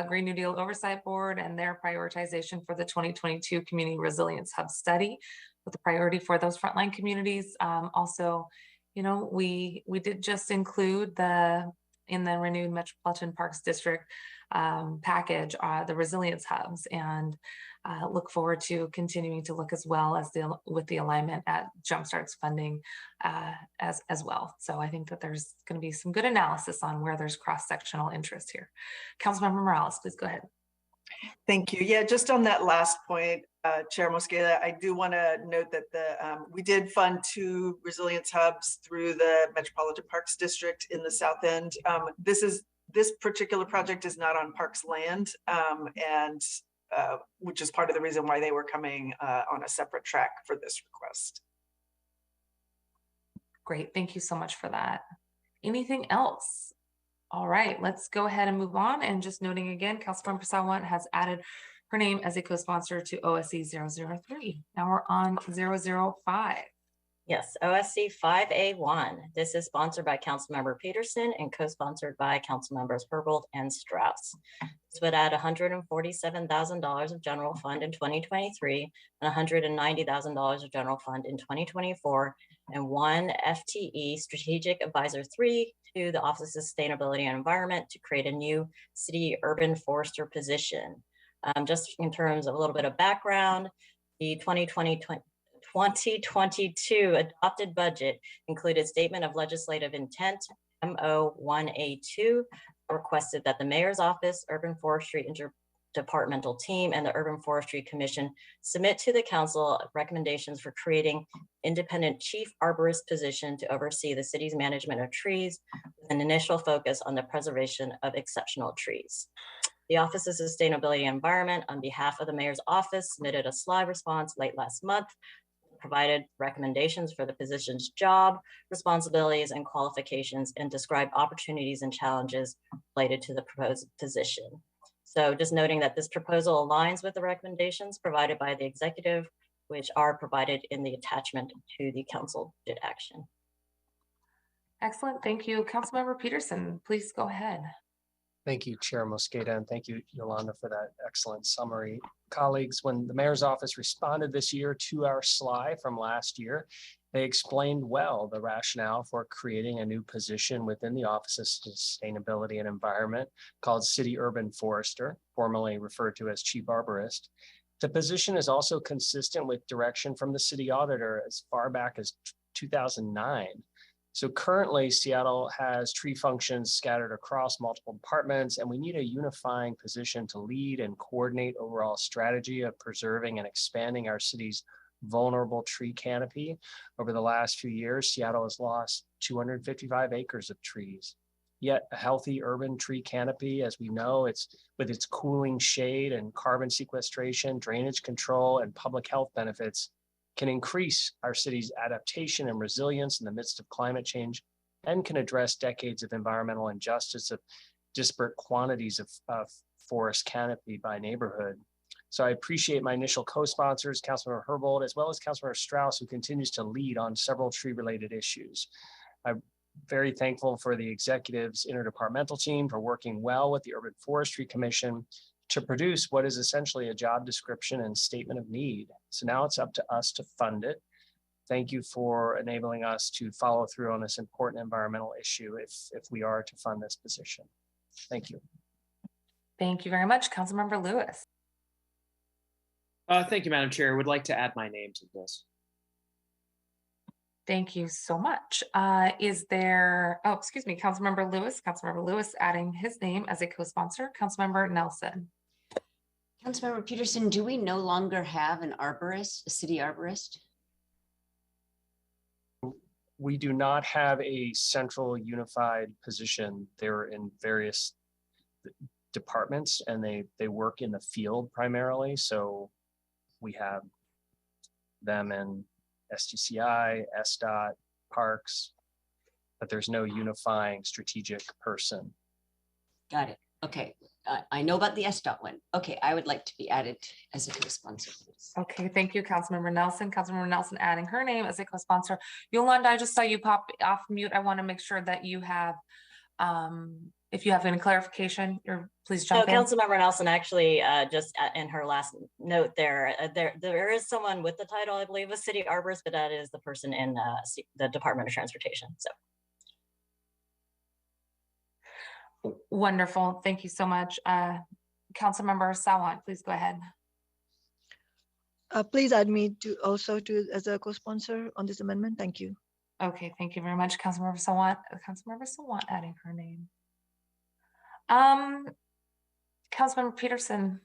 Green New Deal Oversight Board and their prioritization for the 2022 Community Resilience Hub study, with the priority for those frontline communities. Also, we did just include in the renewed Metropolitan Parks District package, the resilience hubs, and look forward to continuing to look as well as with the alignment at Jumpstart's funding as well. So I think that there's going to be some good analysis on where there's cross-sectional interest here. Councilmember Morales, please go ahead. Thank you. Yeah, just on that last point, Chair Mosqueda, I do want to note that we did fund 2 resilience hubs through the Metropolitan Parks District in the South End. This particular project is not on Parks land, and which is part of the reason why they were coming on a separate track for this request. Great, thank you so much for that. Anything else? All right, let's go ahead and move on. And just noting again, Councilmember Sawant has added her name as a co-sponsor to OSC 003. Now we're on 005. Yes, OSC 5A1. This is sponsored by Councilmember Peterson and co-sponsored by Councilmembers Herbold and Strauss. This would add $147,000 of general fund in 2023 and $190,000 of general fund in 2024, and 1 FTE Strategic Advisor 3 to the Office of Sustainability and Environment to create a new city urban forester position. Just in terms of a little bit of background, the 2022 adopted budget included Statement of Legislative Intent, MO1A2, requested that the Mayor's Office, Urban Forestry Interdepartmental Team, and the Urban Forestry Commission submit to the Council recommendations for creating independent chief arborist position to oversee the city's management of trees, with an initial focus on the preservation of exceptional trees. The Office of Sustainability and Environment, on behalf of the Mayor's Office, submitted a slide response late last month, provided recommendations for the position's job, responsibilities, and qualifications, and described opportunities and challenges related to the proposed position. So just noting that this proposal aligns with the recommendations provided by the executive, which are provided in the attachment to the council budget action. Excellent, thank you. Councilmember Peterson, please go ahead. Thank you, Chair Mosqueda, and thank you, Yolanda, for that excellent summary. Colleagues, when the Mayor's Office responded this year to our SLI from last year, They explained well the rationale for creating a new position within the Office of Sustainability and Environment called City Urban Forester, formerly referred to as Chief Arborist. The position is also consistent with direction from the city auditor as far back as 2009. So currently, Seattle has tree functions scattered across multiple departments, and we need a unifying position to lead and coordinate overall strategy of preserving and expanding our city's vulnerable tree canopy. Over the last few years, Seattle has lost 255 acres of trees. Yet a healthy urban tree canopy, as we know, it's with its cooling shade and carbon sequestration, drainage control, and public health benefits, can increase our city's adaptation and resilience in the midst of climate change, and can address decades of environmental injustice of disparate quantities of forest canopy by neighborhood. So I appreciate my initial co-sponsors, Councilmember Herbold, as well as Councilmember Strauss, who continues to lead on several tree-related issues. I'm very thankful for the executive's interdepartmental team for working well with the Urban Forestry Commission to produce what is essentially a job description and statement of need. So now it's up to us to fund it. Thank you for enabling us to follow through on this important environmental issue if we are to fund this position. Thank you. Thank you very much, Councilmember Lewis. Thank you, Madam Chair. I would like to add my name to this. Thank you so much. Is there, oh, excuse me, Councilmember Lewis adding his name as a co-sponsor. Councilmember Nelson. Councilmember Peterson, do we no longer have an arborist, a city arborist? We do not have a central unified position. They're in various departments and they work in the field primarily. So we have them in SDCI, SDOT, Parks, but there's no unifying strategic person. Got it. Okay. I know about the SDOT one. Okay, I would like to be added as a co-sponsor, please. Okay, thank you, Councilmember Nelson. Councilmember Nelson adding her name as a co-sponsor. Yolanda, I just saw you pop off mute. I want to make sure that you have, if you have any clarification, please jump in. Councilmember Nelson actually just in her last note there is someone with the title, I believe, of city arborist, but that is the person in the Department of Transportation. So. Wonderful. Thank you so much. Councilmember Sawant, please go ahead. Please add me as a co-sponsor on this amendment. Thank you. Okay, thank you very much, Councilmember Sawant. Councilmember Sawant adding her name. Councilmember Peterson,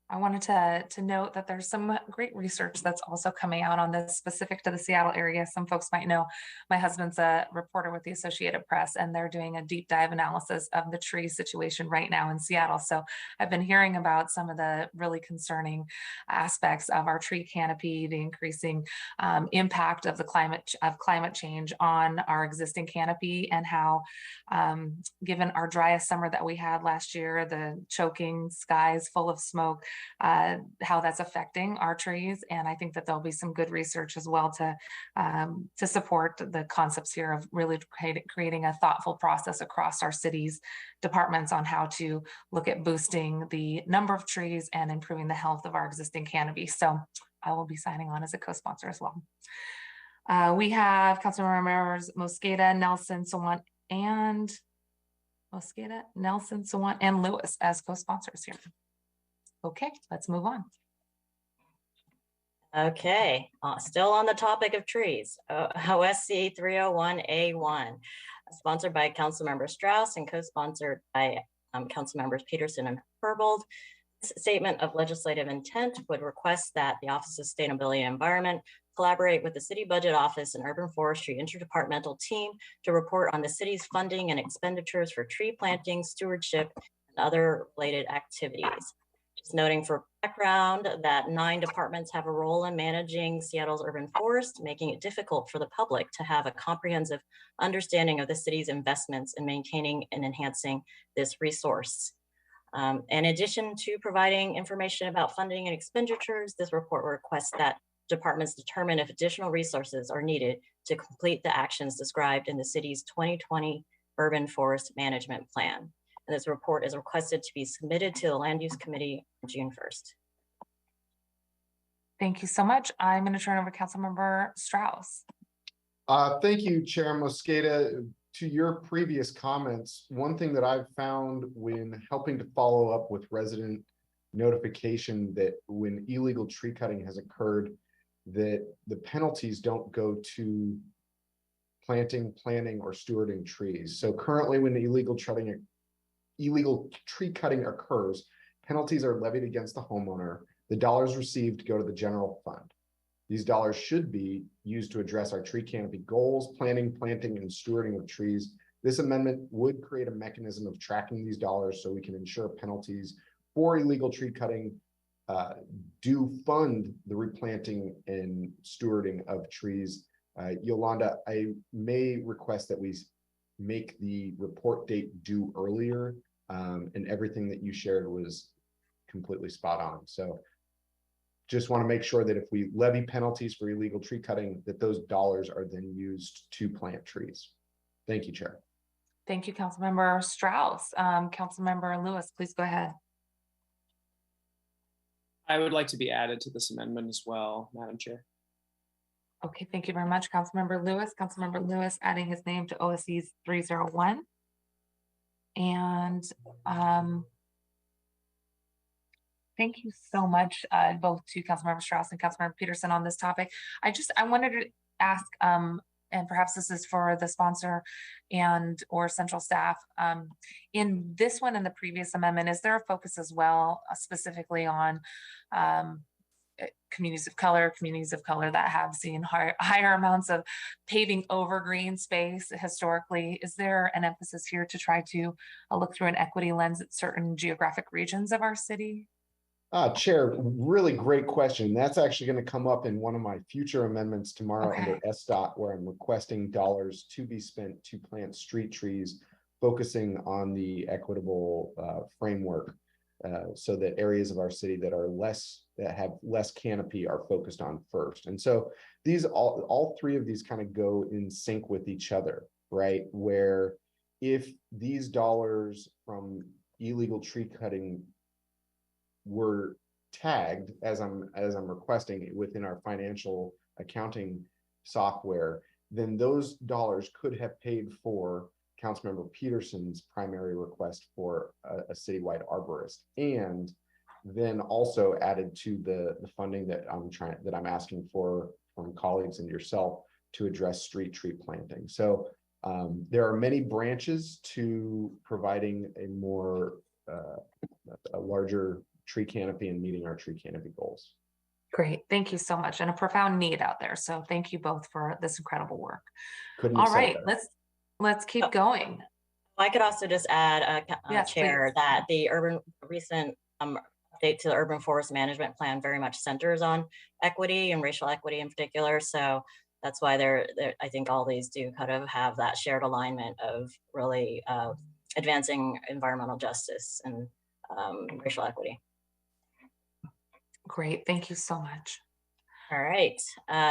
I wanted to note that there's some great research that's also coming out on this specific to the Seattle area. Some folks might know my husband's a reporter with the Associated Press, and they're doing a deep dive analysis of the tree situation right now in Seattle. So I've been hearing about some of the really concerning aspects of our tree canopy, the increasing impact of the climate change on our existing canopy, and how given our driest summer that we had last year, the choking skies full of smoke, how that's affecting our trees. And I think that there'll be some good research as well to support the concepts here of really creating a thoughtful process across our city's departments on how to look at boosting the number of trees and improving the health of our existing canopy. So I will be signing on as a co-sponsor as well. We have Councilmember members Mosqueda, Nelson, Sawant, and Lewis as co-sponsors here. Okay, let's move on. Okay, still on the topic of trees, OSC 301A1, sponsored by Councilmember Strauss and co-sponsored by Councilmembers Peterson and Herbold. This statement of legislative intent would request that the Office of Sustainability and Environment collaborate with the City Budget Office and Urban Forestry interdepartmental team to report on the city's funding and expenditures for tree planting, stewardship, and other related activities. Just noting for background that 9 departments have a role in managing Seattle's urban forest, making it difficult for the public to have a comprehensive understanding of the city's investments in maintaining and enhancing this resource. In addition to providing information about funding and expenditures, this report requests that departments determine if additional resources are needed to complete the actions described in the city's 2020 Urban Forest Management Plan. And this report is requested to be submitted to the Land Use Committee on June 1st. Thank you so much. I'm going to turn over to Councilmember Strauss. Thank you, Chair Mosqueda. To your previous comments, one thing that I've found when helping to follow up with resident notification that when illegal tree cutting has occurred, that the penalties don't go to planting, or stewarding trees. So currently when the illegal tree cutting occurs, penalties are levied against the homeowner. The dollars received go to the general fund. These dollars should be used to address our tree canopy goals, planting, and stewarding of trees. This amendment would create a mechanism of tracking these dollars so we can ensure penalties for illegal tree cutting do fund the replanting and stewarding of trees. Yolanda, I may request that we make the report date due earlier, and everything that you shared was completely spot on. So just want to make sure that if we levy penalties for illegal tree cutting, that those dollars are then used to plant trees. Thank you, Chair. Thank you, Councilmember Strauss. Councilmember Lewis, please go ahead. I would like to be added to this amendment as well, Madam Chair. Okay, thank you very much, Councilmember Lewis. Councilmember Lewis adding his name to OSC's 301. And thank you so much, both to Councilmember Strauss and Councilmember Peterson on this topic. I wanted to ask, and perhaps this is for the sponsor and or central staff, in this one and the previous amendment, is there a focus as well, specifically on communities of color that have seen higher amounts of paving over green space historically? Is there an emphasis here to try to look through an equity lens at certain geographic regions of our city? Chair, really great question. That's actually going to come up in one of my future amendments tomorrow under SDOT, where I'm requesting dollars to be spent to plant street trees, focusing on the equitable framework, so that areas of our city that have less canopy are focused on first. And so these all three of these kind of go in sync with each other, right? Where if these dollars from illegal tree cutting were tagged as I'm requesting within our financial accounting software, then those dollars could have paid for Councilmember Peterson's primary request for a citywide arborist, and then also added to the funding that I'm asking for from colleagues and yourself to address street tree planting. So there are many branches to providing a larger tree canopy and meeting our tree canopy goals. Great, thank you so much, and a profound need out there. So thank you both for this incredible work. All right, let's keep going. I could also just add, yes, Chair, please. that the recent update to the urban forest management plan very much centers on equity and racial equity in particular. So that's why I think all these do kind of have that shared alignment of really advancing environmental justice and racial equity. Great, thank you so much. All right,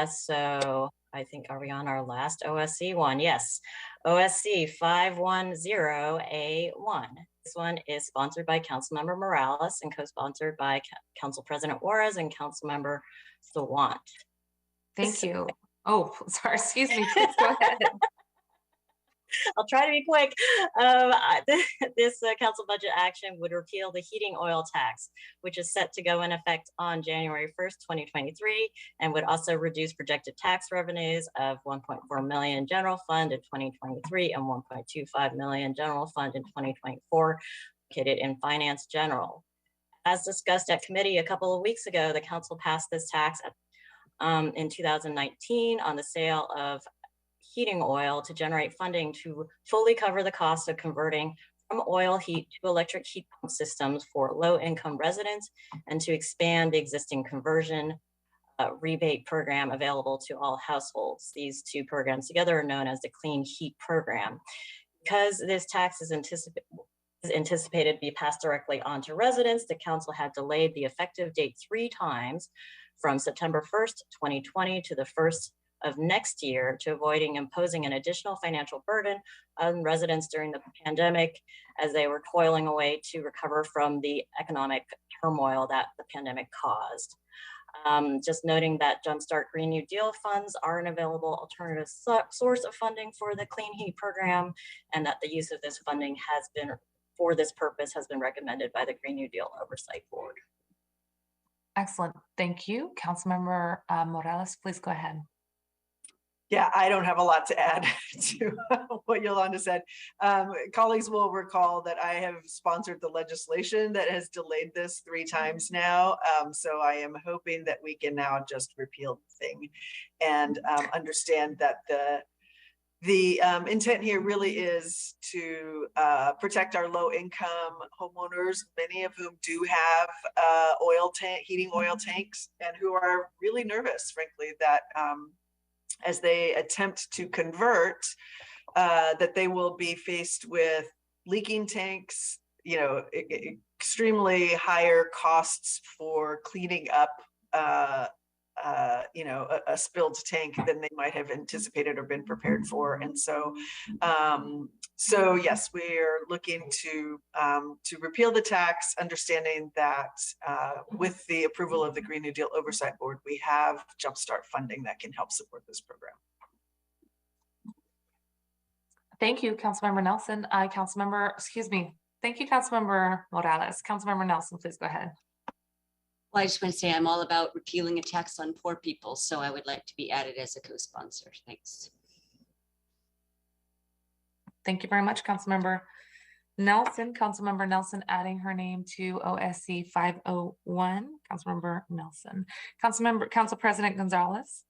so I think, are we on our last OSC one? Yes, OSC 510A1. This one is sponsored by Councilmember Morales and co-sponsored by Council President Juarez and Councilmember Sawant. Thank you. Oh, sorry, excuse me, please go ahead. I'll try to be quick. This council budget action would repeal the heating oil tax, which is set to go in effect on January 1st, 2023, and would also reduce projected tax revenues of $1.4 million general fund in 2023 and $1.25 million general fund in 2024, located in Finance General. As discussed at committee a couple of weeks ago, the council passed this tax in 2019 on the sale of heating oil to generate funding to fully cover the cost of converting from oil heat to electric heat pump systems for low-income residents, and to expand the existing conversion rebate program available to all households. These two programs together are known as the Clean Heat Program. Because this tax is anticipated to be passed directly on to residents, the council had delayed the effective date 3 times, from September 1st, 2020 to the 1st of next year, to avoiding imposing an additional financial burden on residents during the pandemic as they were toiling away to recover from the economic turmoil that the pandemic caused. Just noting that Jumpstart Green New Deal funds are an available alternative source of funding for the Clean Heat program, and that the use of this funding has been, for this purpose, has been recommended by the Green New Deal Oversight Board. Excellent. Thank you. Councilmember Morales, please go ahead. Yeah, I don't have a lot to add to what Yolanda said. Colleagues will recall that I have sponsored the legislation that has delayed this 3 times now. So I am hoping that we can now just repeal the thing and understand that the intent here really is to protect our low-income homeowners, many of whom do have heating oil tanks, and who are really nervous, frankly, that as they attempt to convert, that they will be faced with leaking tanks, extremely higher costs for cleaning up, a spilled tank than they might have anticipated or been prepared for. And so, yes, we are looking to repeal the tax, understanding that with the approval of the Green New Deal Oversight Board, we have Jumpstart funding that can help support this program. Thank you, Councilmember Nelson. Thank you, Councilmember Morales. Councilmember Nelson, please go ahead. Well, I just want to say I'm all about repealing a tax on poor people, so I would like to be added as a co-sponsor. Thanks. Thank you very much, Councilmember Nelson. Councilmember Nelson adding her name to OSC 501. Councilmember Nelson. Council President Gonzalez.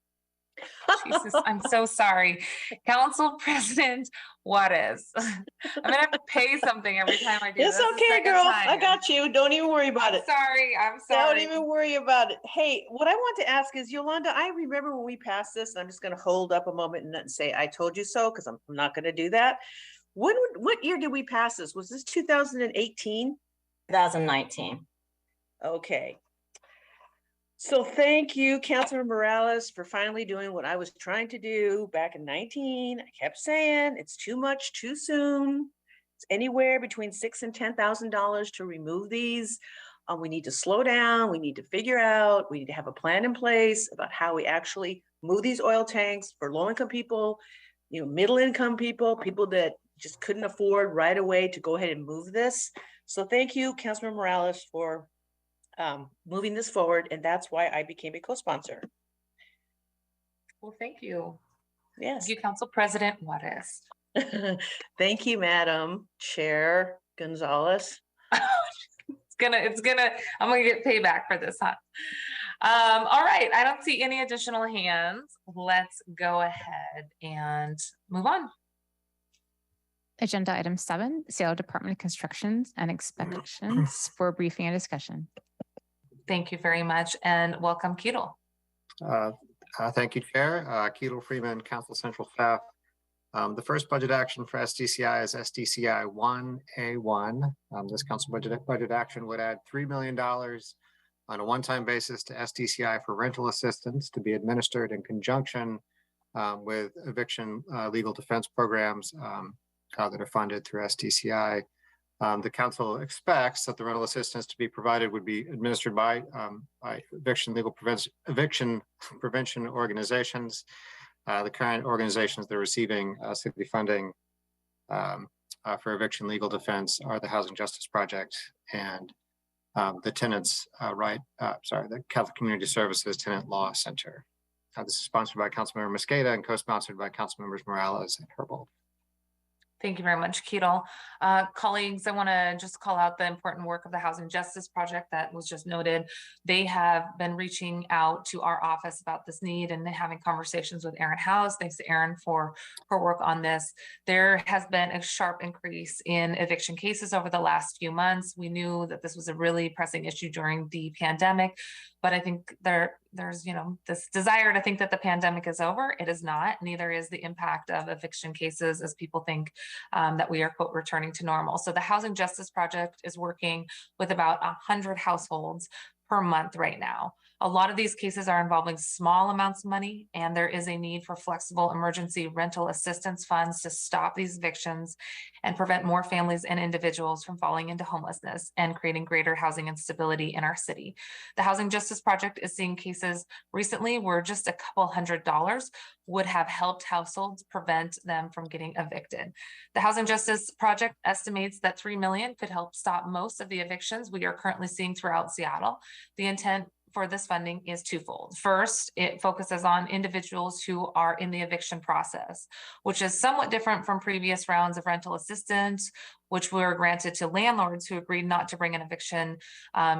Jesus, I'm so sorry. Council President Juarez. I'm gonna have to pay something every time I do this. It's okay, girl. I got you. Don't even worry about it. I'm sorry. Don't even worry about it. Hey, what I want to ask is, Yolanda, I remember when we passed this, and I'm just going to hold up a moment and say, I told you so, because I'm not going to do that. What year did we pass this? Was this 2018? 2019. Okay. So thank you, Councilor Morales, for finally doing what I was trying to do back in 19. I kept saying it's too much too soon. It's anywhere between $6,000 and $10,000 to remove these. We need to slow down. We need to figure out, we need to have a plan in place about how we actually move these oil tanks for low-income people, middle-income people, people that just couldn't afford right away to go ahead and move this. So thank you, Councilor Morales, for moving this forward, and that's why I became a co-sponsor. Well, thank you. Yes. Thank you, Council President Juarez. Thank you, Madam Chair Gonzalez. I'm gonna get payback for this, huh? All right, I don't see any additional hands. Let's go ahead and move on. Agenda item 7, Seattle Department of Constructions and Inspections for briefing and discussion. Thank you very much, and welcome, Keatle. Thank you, Chair. Keatle Freeman, Council Central Staff. The first budget action for SDCI is SDCI 1A1. This council budget action would add $3 million on a one-time basis to SDCI for rental assistance to be administered in conjunction with eviction legal defense programs that are funded through SDCI. The council expects that the rental assistance to be provided would be administered by eviction prevention organizations. The current organizations that are receiving city funding for eviction legal defense are the Housing Justice Project and the the Catholic Community Services Tenant Law Center. This is sponsored by Councilmember Mosqueda and co-sponsored by Councilmembers Morales and Herbold. Thank you very much, Keatle. Colleagues, I want to just call out the important work of the Housing Justice Project that was just noted. They have been reaching out to our office about this need and having conversations with Erin House. Thanks to Erin for her work on this. There has been a sharp increase in eviction cases over the last few months. We knew that this was a really pressing issue during the pandemic, but I think there's this desire to think that the pandemic is over. It is not. Neither is the impact of eviction cases as people think that we are, quote, returning to normal. So the Housing Justice Project is working with about 100 households per month right now. A lot of these cases are involving small amounts of money, and there is a need for flexible emergency rental assistance funds to stop these evictions and prevent more families and individuals from falling into homelessness and creating greater housing instability in our city. The Housing Justice Project is seeing cases recently where just a couple $100 would have helped households prevent them from getting evicted. The Housing Justice Project estimates that $3 million could help stop most of the evictions we are currently seeing throughout Seattle. The intent for this funding is twofold. First, it focuses on individuals who are in the eviction process, which is somewhat different from previous rounds of rental assistance, which were granted to landlords who agreed not to bring an eviction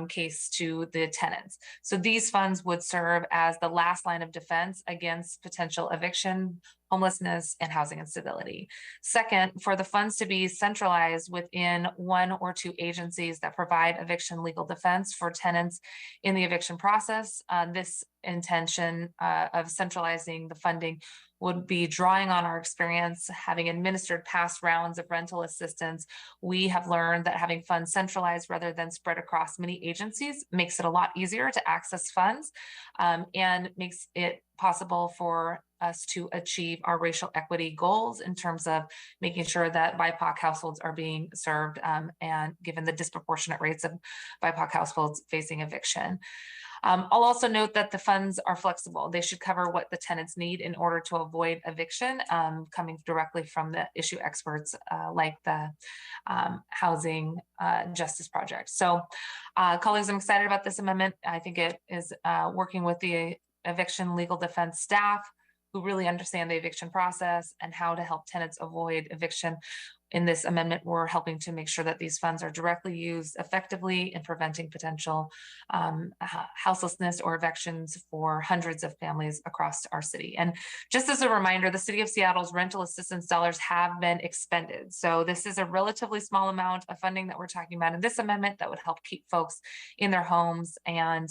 case to the tenants. So these funds would serve as the last line of defense against potential eviction, homelessness, and housing instability. Second, for the funds to be centralized within one or two agencies that provide eviction legal defense for tenants in the eviction process, this intention of centralizing the funding would be drawing on our experience having administered past rounds of rental assistance. We have learned that having funds centralized rather than spread across many agencies makes it a lot easier to access funds and makes it possible for us to achieve our racial equity goals in terms of making sure that BIPOC households are being served and given the disproportionate rates of BIPOC households facing eviction. I'll also note that the funds are flexible. They should cover what the tenants need in order to avoid eviction, coming directly from the issue experts like the Housing Justice Project. So colleagues, I'm excited about this amendment. I think it is working with the eviction legal defense staff who really understand the eviction process and how to help tenants avoid eviction. In this amendment, we're helping to make sure that these funds are directly used effectively in preventing potential houselessness or evictions for hundreds of families across our city. And just as a reminder, the City of Seattle's rental assistance dollars have been expended. So this is a relatively small amount of funding that we're talking about in this amendment that would help keep folks in their homes. And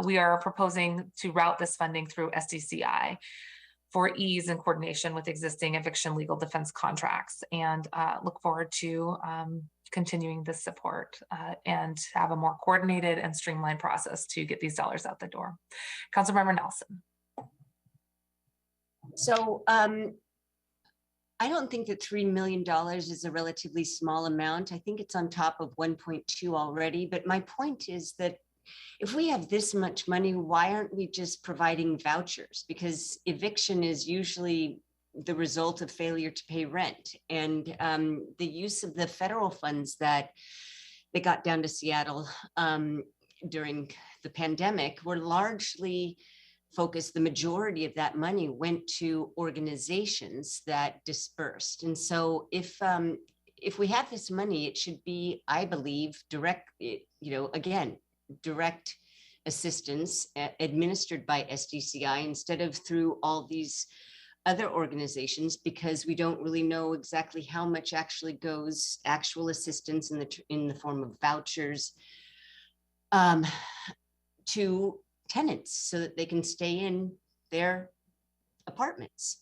we are proposing to route this funding through SDCI for ease and coordination with existing eviction legal defense contracts, and look forward to continuing this support and have a more coordinated and streamlined process to get these dollars out the door. Councilmember Nelson. So I don't think that $3 million is a relatively small amount. I think it's on top of 1.2 already, but my point is that if we have this much money, why aren't we just providing vouchers? Because eviction is usually the result of failure to pay rent. And the use of the federal funds that they got down to Seattle during the pandemic were largely focused. The majority of that money went to organizations that dispersed. And so if we have this money, it should be, I believe, direct, again, direct assistance administered by SDCI instead of through all these other organizations, because we don't really know exactly how much actually goes, actual assistance in the form of vouchers to tenants so that they can stay in their apartments.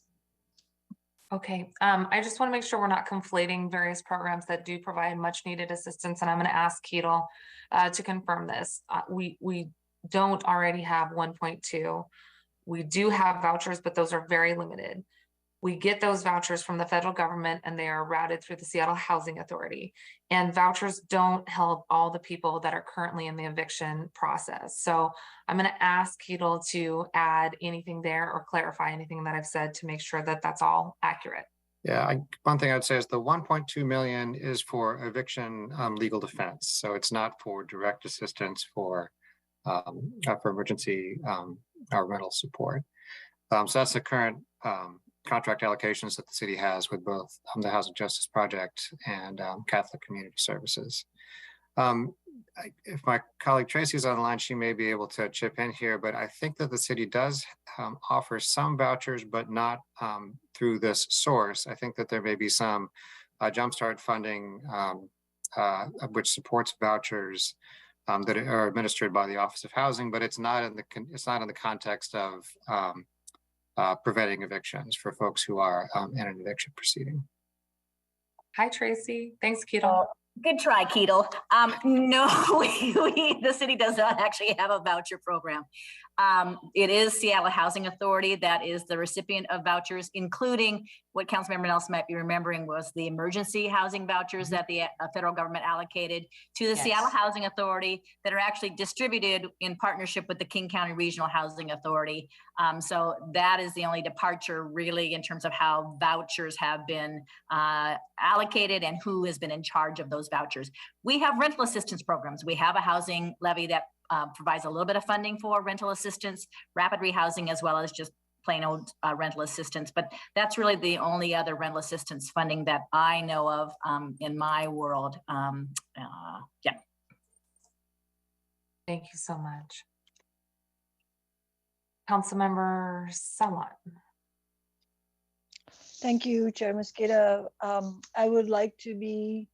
Okay, I just want to make sure we're not conflating various programs that do provide much needed assistance, and I'm going to ask Ketel to confirm this. We don't already have 1.2. We do have vouchers, but those are very limited. We get those vouchers from the federal government and they are routed through the Seattle Housing Authority. And vouchers don't help all the people that are currently in the eviction process. So I'm going to ask Ketel to add anything there or clarify anything that I've said to make sure that that's all accurate. Yeah, one thing I'd say is the 1.2 million is for eviction legal defense. So it's not for direct assistance for emergency rental support. So that's the current contract allocations that the city has with both the Housing Justice Project and Catholic Community Services. If my colleague Tracy is on the line, she may be able to chip in here, but I think that the city does offer some vouchers, but not through this source. I think that there may be some jumpstart funding which supports vouchers that are administered by the Office of Housing, but it's not in the context of preventing evictions for folks who are in an eviction proceeding. Hi, Tracy. Thanks, Ketel. Good try, Ketel. No, the city does not actually have a voucher program. It is Seattle Housing Authority that is the recipient of vouchers, including what Councilmember Nelson might be remembering was the emergency housing vouchers that the federal government allocated to the Seattle Housing Authority that are actually distributed in partnership with the King County Regional Housing Authority. So that is the only departure really in terms of how vouchers have been allocated and who has been in charge of those vouchers. We have rental assistance programs. We have a housing levy that provides a little bit of funding for rental assistance, rapid rehousing, as well as just plain old rental assistance. But that's really the only other rental assistance funding that I know of in my world. Yeah. Thank you so much. Councilmember Sawant. Thank you, Chair Mosqueda. I would like to be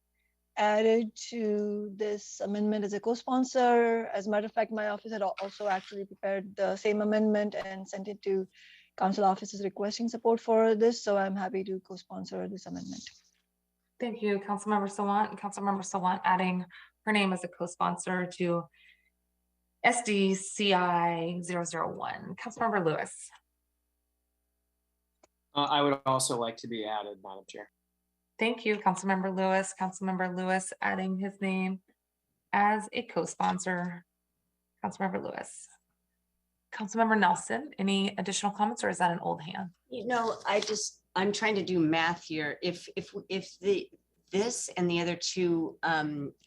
added to this amendment as a co-sponsor. As a matter of fact, my office had also actually prepared the same amendment and sent it to council offices requesting support for this. So I'm happy to co-sponsor this amendment. Thank you, Councilmember Sawant. And Councilmember Sawant adding her name as a co-sponsor to SDCI 001. Councilmember Lewis. I would also like to be added, Madam Chair. Thank you, Councilmember Lewis. Councilmember Lewis adding his name as a co-sponsor. Councilmember Lewis. Councilmember Nelson, any additional comments, or is that an old hand? You know, I'm trying to do math here. If this and the other two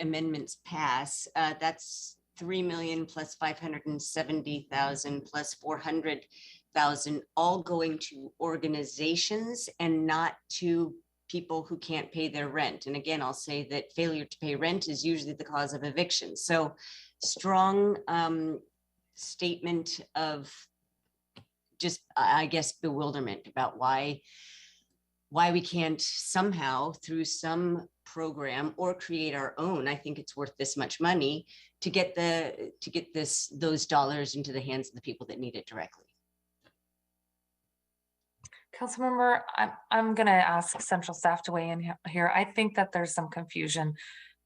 amendments pass, that's 3 million plus 570,000 plus 400,000, all going to organizations and not to people who can't pay their rent. And again, I'll say that failure to pay rent is usually the cause of eviction. So strong statement of just, I guess, bewilderment about why we can't somehow through some program or create our own. I think it's worth this much money to get those dollars into the hands of the people that need it directly. Councilmember, I'm going to ask central staff to weigh in here. I think that there's some confusion.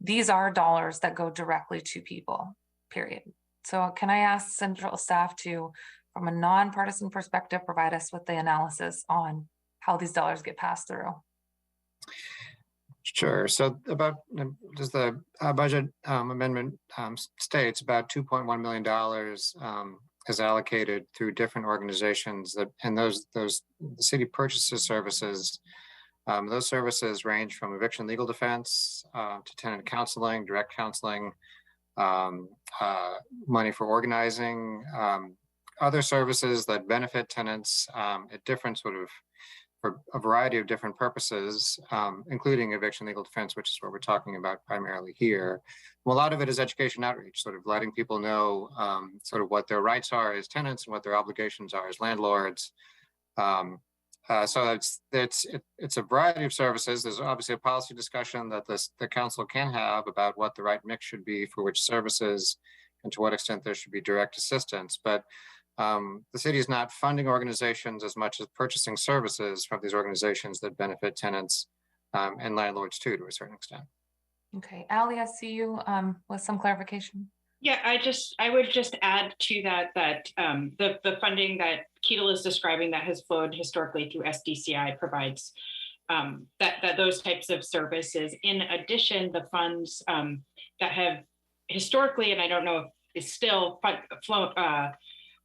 These are dollars that go directly to people, period. So can I ask central staff to, from a nonpartisan perspective, provide us with the analysis on how these dollars get passed through? Sure. So about does the budget amendment states about $2.1 million is allocated through different organizations and those the city purchases services. Those services range from eviction legal defense to tenant counseling, direct counseling, money for organizing, other services that benefit tenants at different for a variety of different purposes, including eviction legal defense, which is what we're talking about primarily here. Well, a lot of it is education outreach, sort of letting people know sort of what their rights are as tenants and what their obligations are as landlords. So it's a variety of services. There's obviously a policy discussion that the council can have about what the right mix should be for which services and to what extent there should be direct assistance. But the city is not funding organizations as much as purchasing services from these organizations that benefit tenants and landlords too, to a certain extent. Okay, Ally, I see you with some clarification. Yeah, I would just add to that the funding that Ketel is describing that has flowed historically through SDCI provides that those types of services. In addition, the funds that have historically, and I don't know if it's still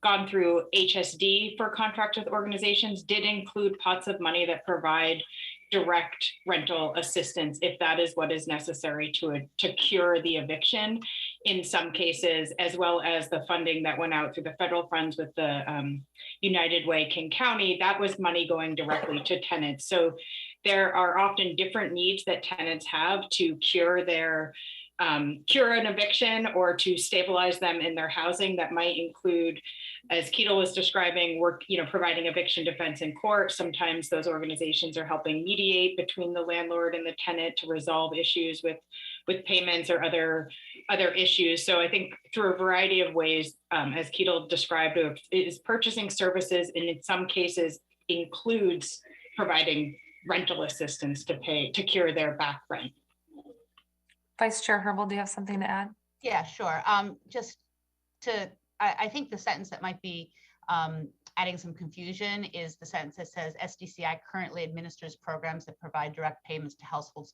gone through HSD for contract with organizations, did include pots of money that provide direct rental assistance if that is what is necessary to cure the eviction in some cases, as well as the funding that went out through the federal funds with the United Way King County. That was money going directly to tenants. So there are often different needs that tenants have to cure an eviction or to stabilize them in their housing. That might include, as Ketel was describing, providing eviction defense in court. Sometimes those organizations are helping mediate between the landlord and the tenant to resolve issues with payments or other issues. So I think through a variety of ways, as Ketel described, it is purchasing services, and in some cases includes providing rental assistance to cure their back rent. Vice Chair Herbold, do you have something to add? Yeah, sure. Just to, I think the sentence that might be adding some confusion is the sentence that says SDCI currently administers programs that provide direct payments to households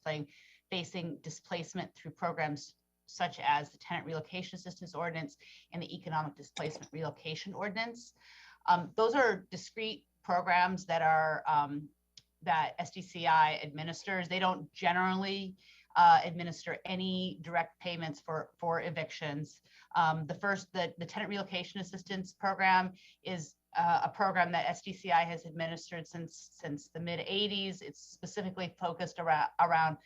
facing displacement through programs such as the Tenant Relocation Assistance Ordinance and the Economic Displacement Relocation Ordinance. Those are discrete programs that are that SDCI administers. They don't generally administer any direct payments for evictions. The Tenant Relocation Assistance Program is a program that SDCI has administered since the mid 80s. It's specifically focused around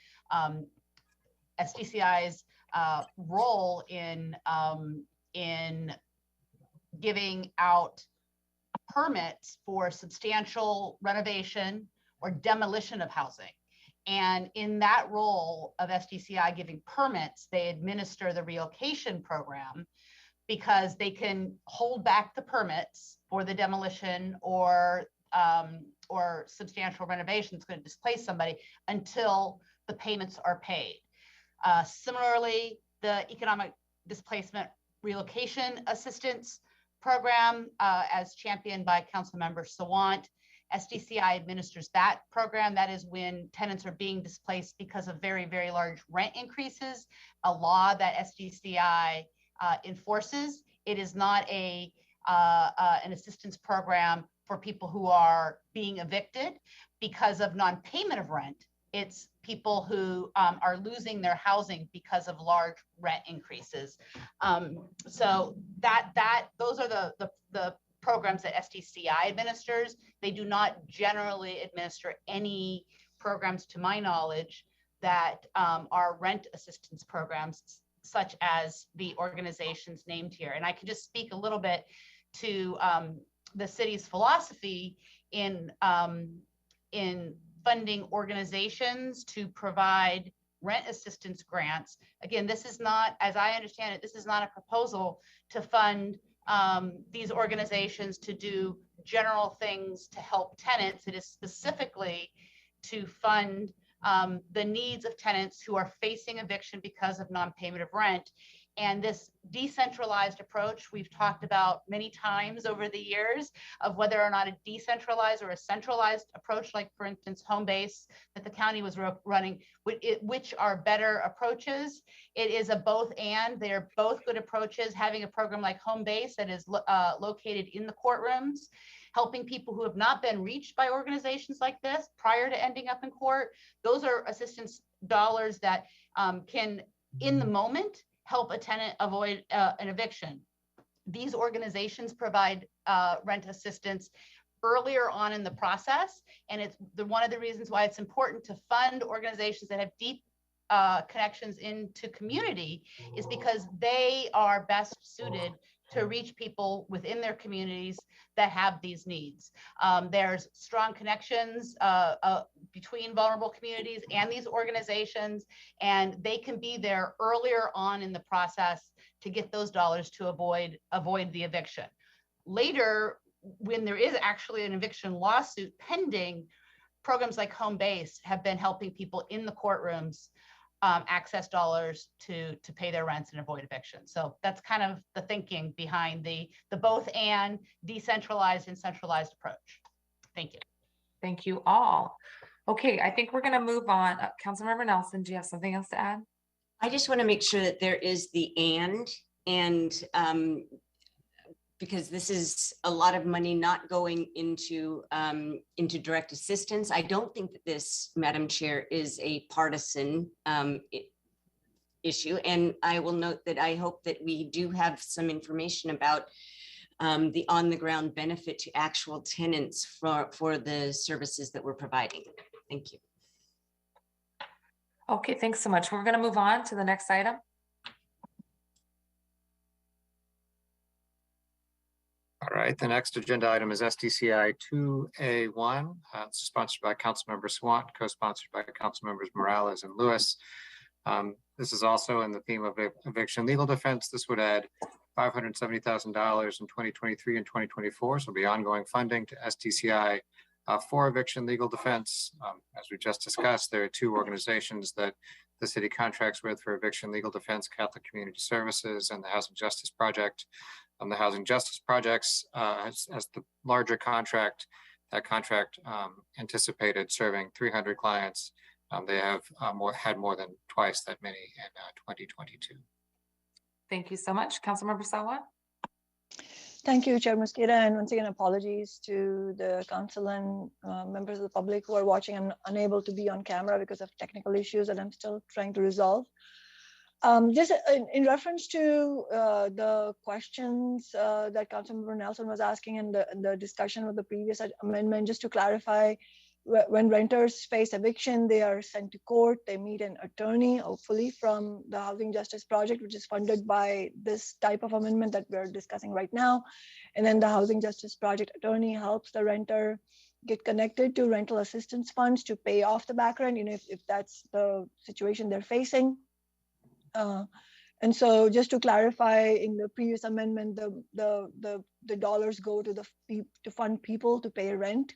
SDCI's role in giving out permits for substantial renovation or demolition of housing. And in that role of SDCI giving permits, they administer the relocation program because they can hold back the permits for the demolition or substantial renovation that's going to displace somebody until the payments are paid. Similarly, the Economic Displacement Relocation Assistance Program, as championed by Councilmember Sawant, SDCI administers that program. That is when tenants are being displaced because of very, very large rent increases, a law that SDCI enforces. It is not an assistance program for people who are being evicted because of non-payment of rent. It's people who are losing their housing because of large rent increases. So those are the programs that SDCI administers. They do not generally administer any programs, to my knowledge, that are rent assistance programs, such as the organizations named here. And I can just speak a little bit to the city's philosophy in funding organizations to provide rent assistance grants. Again, this is not, as I understand it, this is not a proposal to fund these organizations to do general things to help tenants. It is specifically to fund the needs of tenants who are facing eviction because of non-payment of rent. And this decentralized approach we've talked about many times over the years of whether or not a decentralized or a centralized approach, like for instance, home base that the county was running, which are better approaches. It is a both and. They are both good approaches. Having a program like home base that is located in the courtrooms, helping people who have not been reached by organizations like this prior to ending up in court. Those are assistance dollars that can, in the moment, help a tenant avoid an eviction. These organizations provide rent assistance earlier on in the process. And it's one of the reasons why it's important to fund organizations that have deep connections into community is because they are best suited to reach people within their communities that have these needs. There's strong connections between vulnerable communities and these organizations, and they can be there earlier on in the process to get those dollars to avoid the eviction. Later, when there is actually an eviction lawsuit pending, programs like Home Base have been helping people in the courtrooms access dollars to pay their rents and avoid eviction. So that's kind of the thinking behind the both and decentralized and centralized approach. Thank you. Thank you all. Okay, I think we're going to move on. Councilmember Nelson, do you have something else to add? I just want to make sure that there is the and because this is a lot of money not going into direct assistance. I don't think that this, Madam Chair, is a partisan issue. And I will note that I hope that we do have some information about the on-the-ground benefit to actual tenants for the services that we're providing. Thank you. Okay, thanks so much. We're going to move on to the next item. All right, the next agenda item is SDCI 2A1. It's sponsored by Councilmember Sawant, co-sponsored by Councilmembers Morales and Lewis. This is also in the theme of eviction legal defense. This would add $570,000 in 2023 and 2024. So it'll be ongoing funding to SDCI for eviction legal defense. As we just discussed, there are two organizations that the city contracts with for eviction, legal defense, Catholic Community Services, and the Housing Justice Project. The Housing Justice Projects as the larger contract. That contract anticipated serving 300 clients. They have had more than twice that many in 2022. Thank you so much. Councilmember Sawa. Thank you, Chair Mosqueda, and once again, apologies to the council and members of the public who are watching. I'm unable to be on camera because of technical issues that I'm still trying to resolve. Just in reference to the questions that Councilmember Nelson was asking and the discussion with the previous amendment, just to clarify, when renters face eviction, they are sent to court, they meet an attorney, hopefully from the Housing Justice Project, which is funded by this type of amendment that we're discussing right now. And then the Housing Justice Project attorney helps the renter get connected to rental assistance funds to pay off the back rent, if that's the situation they're facing. And so just to clarify, in the previous amendment, the dollars go to to fund people to pay rent.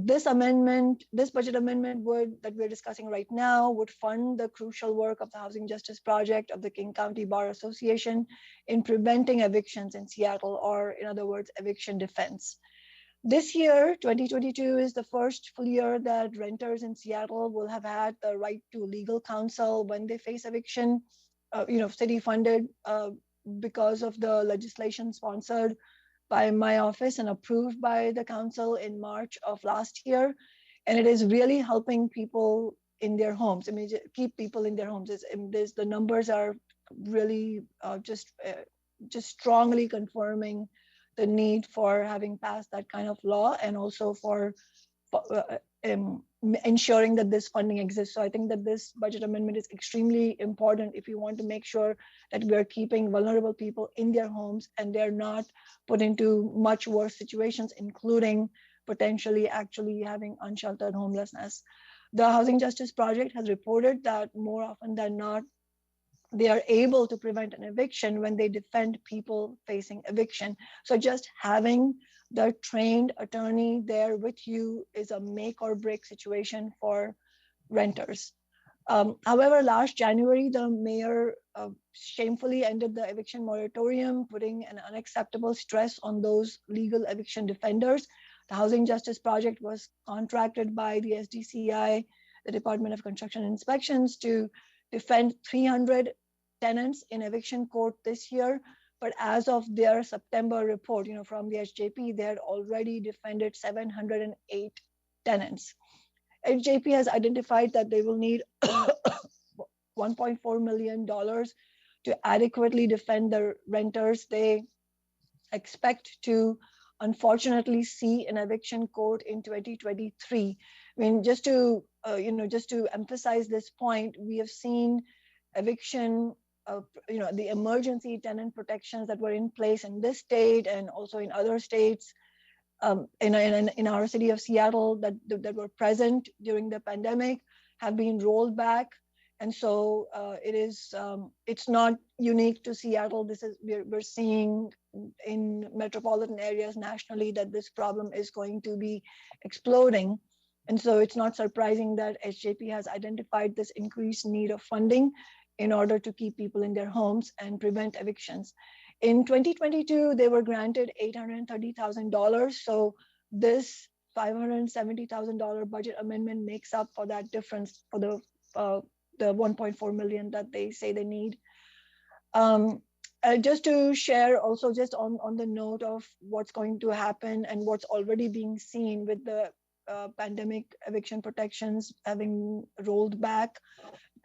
This budget amendment that we're discussing right now would fund the crucial work of the Housing Justice Project of the King County Bar Association in preventing evictions in Seattle, or in other words, eviction defense. This year, 2022, is the first full year that renters in Seattle will have had the right to legal counsel when they face eviction, city funded because of the legislation sponsored by my office and approved by the council in March of last year. And it is really helping people in their homes. I mean, keep people in their homes. The numbers are really just strongly confirming the need for having passed that kind of law, and also for ensuring that this funding exists. So I think that this budget amendment is extremely important if you want to make sure that we're keeping vulnerable people in their homes and they're not put into much worse situations, including potentially actually having unsheltered homelessness. The Housing Justice Project has reported that more often than not, they are able to prevent an eviction when they defend people facing eviction. So just having the trained attorney there with you is a make or break situation for renters. However, last January, the mayor shamefully ended the eviction moratorium, putting an unacceptable stress on those legal eviction defenders. The Housing Justice Project was contracted by the SDCI, the Department of Construction Inspections, to defend 300 tenants in eviction court this year. But as of their September report, from the HJP, they had already defended 708 tenants. HJP has identified that they will need $1.4 million to adequately defend the renters they expect to unfortunately see an eviction court in 2023. I mean, just to emphasize this point, we have seen eviction, the emergency tenant protections that were in place in this state and also in other states, in our city of Seattle that were present during the pandemic, have been rolled back. And so it's not unique to Seattle. We're seeing in metropolitan areas nationally that this problem is going to be exploding. And so it's not surprising that SJP has identified this increased need of funding in order to keep people in their homes and prevent evictions. In 2022, they were granted $830,000. So this $570,000 budget amendment makes up for that difference, for the $1.4 million that they say they need. Just to share also, just on the note of what's going to happen and what's already being seen with the pandemic eviction protections having rolled back.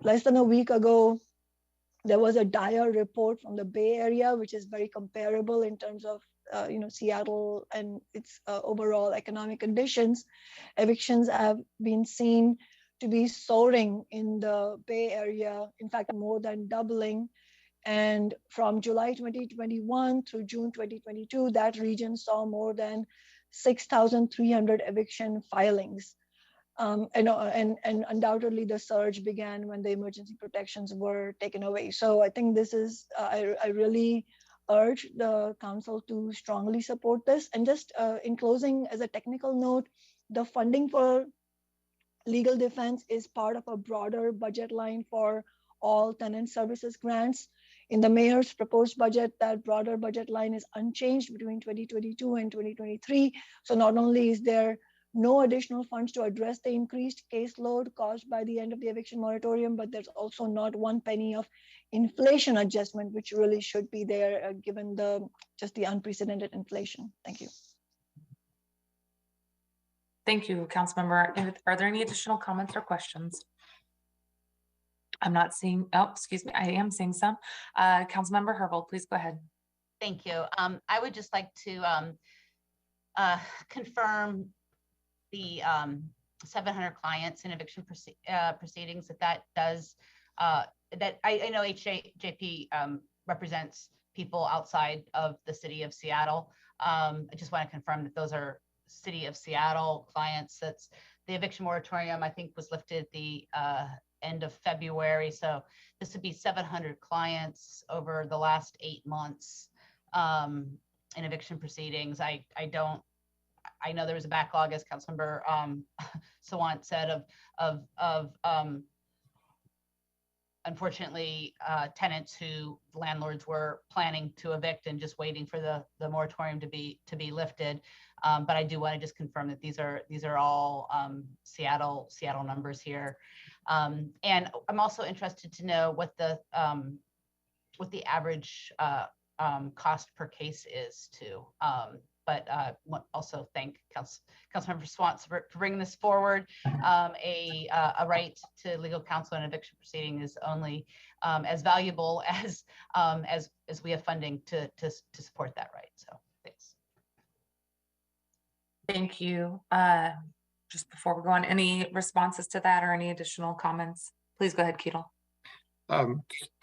Less than a week ago, there was a dire report from the Bay Area, which is very comparable in terms of Seattle and its overall economic conditions. Evictions have been seen to be soaring in the Bay Area, in fact, more than doubling. And from July 2021 through June 2022, that region saw more than 6,300 eviction filings. And undoubtedly the surge began when the emergency protections were taken away. So I think this is, I really urge the council to strongly support this. And just in closing, as a technical note, the funding for legal defense is part of a broader budget line for all tenant services grants. In the mayor's proposed budget, that broader budget line is unchanged between 2022 and 2023. So not only is there no additional funds to address the increased caseload caused by the end of the eviction moratorium, but there's also not one penny of inflation adjustment, which really should be there given just the unprecedented inflation. Thank you. Thank you, Councilmember. Are there any additional comments or questions? I'm not seeing, oh, excuse me, I am seeing some. Councilmember Herbold, please go ahead. Thank you. I would just like to confirm the 700 clients in eviction proceedings that does, that I know HJP represents people outside of the city of Seattle. I just want to confirm that those are city of Seattle clients. That's the eviction moratorium, I think, was lifted the end of February. So this would be 700 clients over the last 8 months in eviction proceedings. I know there was a backlog, as Councilmember Sawant said, of unfortunately tenants who landlords were planning to evict and just waiting for the moratorium to be lifted. But I do want to just confirm that these are all Seattle numbers here. And I'm also interested to know what the average cost per case is too. But also thank Councilmember Swanson for bringing this forward. A right to legal counsel in eviction proceeding is only as valuable as we have funding to support that right. So thanks. Thank you. Just before we go on, any responses to that or any additional comments? Please go ahead, Keatle.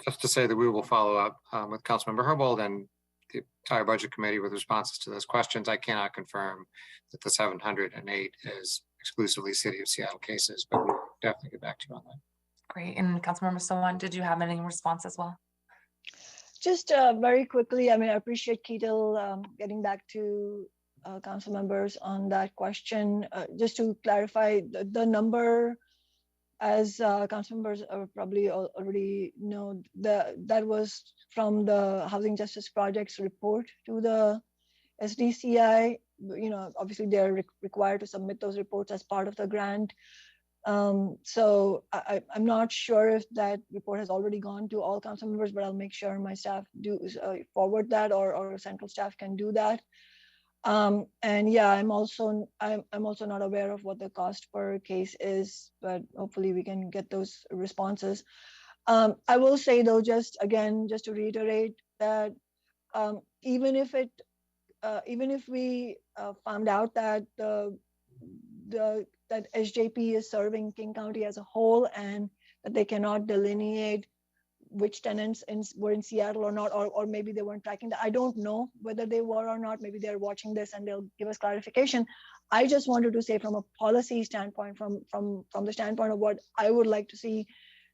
Just to say that we will follow up with Councilmember Herbold and the entire budget committee with responses to those questions. I cannot confirm that the 708 is exclusively City of Seattle cases, but we'll definitely get back to you on that. Great. And Councilmember Sawant, did you have any response as well? Just very quickly, I mean, I appreciate Keatle getting back to council members on that question. Just to clarify, the number, as council members probably already know, that was from the Housing Justice Project's report to the SDCI. You know, obviously they're required to submit those reports as part of the grant. So I'm not sure if that report has already gone to all council members, but I'll make sure my staff do forward that, or central staff can do that. And yeah, I'm also not aware of what the cost per case is, but hopefully we can get those responses. I will say though, just to reiterate that even if we found out that that SJP is serving King County as a whole and that they cannot delineate which tenants were in Seattle or not, or maybe they weren't tracking that. I don't know whether they were or not. Maybe they're watching this and they'll give us clarification. I just wanted to say from a policy standpoint, from the standpoint of what I would like to see,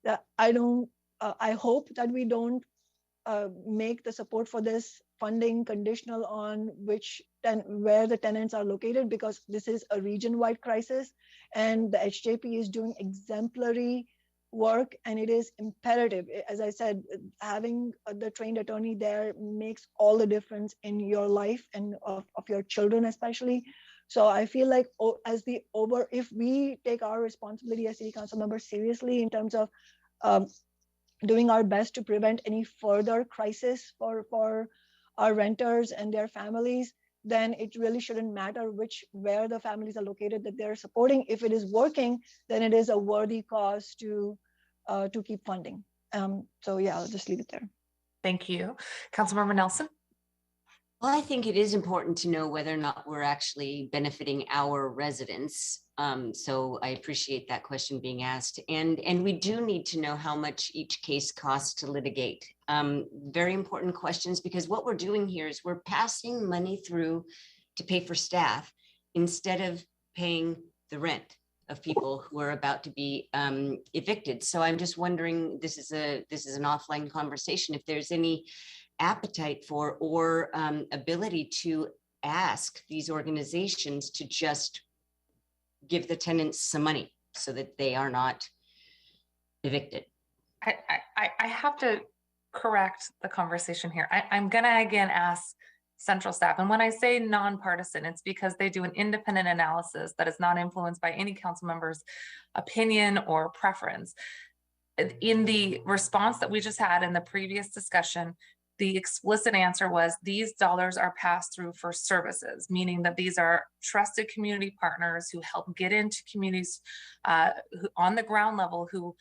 that I hope that we don't make the support for this funding conditional on where the tenants are located, because this is a region-wide crisis and the HJP is doing exemplary work, and it is imperative. As I said, having the trained attorney there makes all the difference in your life and of your children especially. So I feel like if we take our responsibility as city council members seriously in terms of doing our best to prevent any further crisis for our renters and their families, then it really shouldn't matter where the families are located that they're supporting. If it is working, then it is a worthy cause to keep funding. So yeah, I'll just leave it there. Thank you. Councilmember Nelson. Well, I think it is important to know whether or not we're actually benefiting our residents. So I appreciate that question being asked. And we do need to know how much each case costs to litigate. Very important questions, because what we're doing here is we're passing money through to pay for staff instead of paying the rent of people who are about to be evicted. So I'm just wondering, this is an offline conversation, if there's any appetite for or ability to ask these organizations to just give the tenants some money so that they are not evicted. I have to correct the conversation here. I'm gonna again ask central staff, and when I say nonpartisan, it's because they do an independent analysis that is not influenced by any council member's opinion or preference. In the response that we just had in the previous discussion, the explicit answer was these dollars are passed through for services, meaning that these are trusted community partners who help get into communities who, on the ground level, who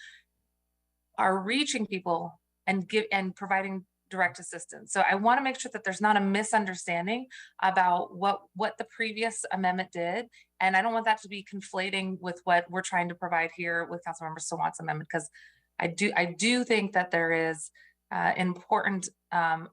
are reaching people and providing direct assistance. So I want to make sure that there's not a misunderstanding about what the previous amendment did. And I don't want that to be conflating with what we're trying to provide here with Councilmember Sawant's amendment, because I do think that there is important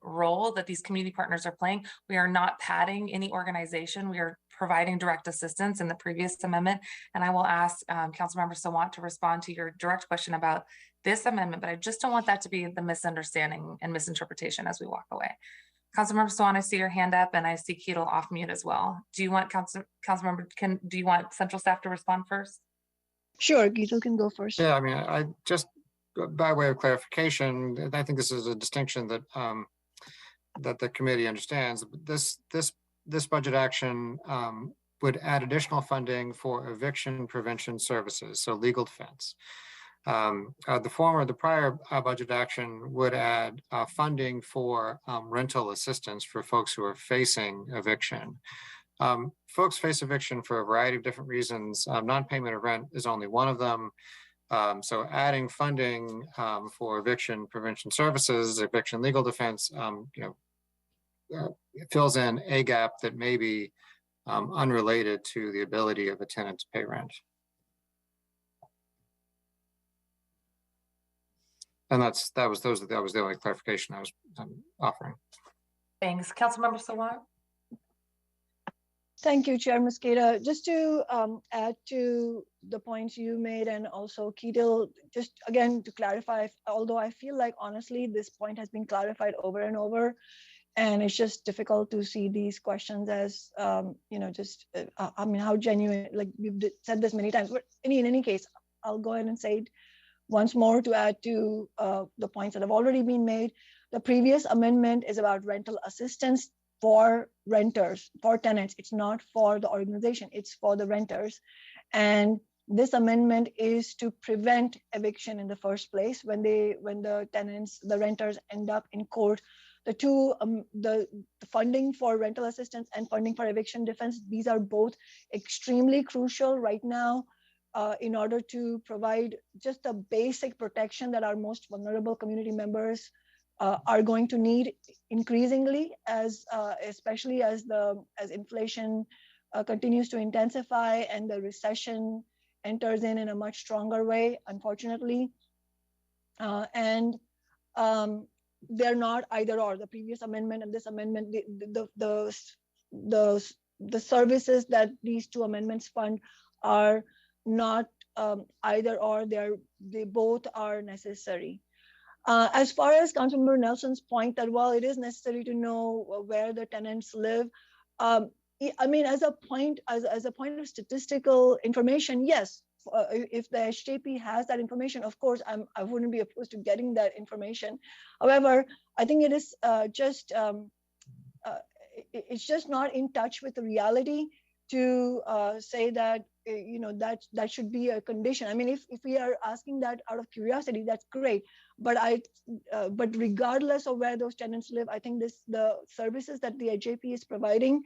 role that these community partners are playing. We are not padding any organization. We are providing direct assistance in the previous amendment. And I will ask Councilmember Sawant to respond to your direct question about this amendment, but I just don't want that to be the misunderstanding and misinterpretation as we walk away. Councilmember Sawant, I see your hand up, and I see Keatle off mute as well. Do you want Councilmember, do you want central staff to respond first? Sure, Keatle can go first. Yeah, I mean, I just, by way of clarification, I think this is a distinction that that the committee understands. This budget action would add additional funding for eviction prevention services, so legal defense. The prior budget action would add funding for rental assistance for folks who are facing eviction. Folks face eviction for a variety of different reasons. Non-payment of rent is only one of them. So adding funding for eviction prevention services, eviction legal defense, it fills in a gap that may be unrelated to the ability of a tenant to pay rent. And that was the only clarification I was offering. Thanks. Councilmember Sawant. Thank you, Chair Mosqueda. Just to add to the points you made, and also Keatle, just again to clarify, although I feel like honestly this point has been clarified over and over, and it's just difficult to see these questions as I mean, how genuine, like we've said this many times, but in any case, I'll go ahead and say it once more to add to the points that have already been made. The previous amendment is about rental assistance for renters, for tenants. It's not for the organization, it's for the renters. And this amendment is to prevent eviction in the first place when the tenants, the renters end up in court. The funding for rental assistance and funding for eviction defense, these are both extremely crucial right now in order to provide just the basic protection that our most vulnerable community members are going to need increasingly, especially as inflation continues to intensify and the recession enters in a much stronger way, unfortunately. They're not either or. The previous amendment and this amendment, the services that these two amendments fund are not either or. They both are necessary. As far as Councilmember Nelson's point that while it is necessary to know where the tenants live, I mean, as a point of statistical information, yes. If the HJP has that information, of course, I wouldn't be opposed to getting that information. However, I think it is it's just not in touch with the reality to say that that should be a condition. I mean, if we are asking that out of curiosity, that's great. But but regardless of where those tenants live, I think the services that the HJP is providing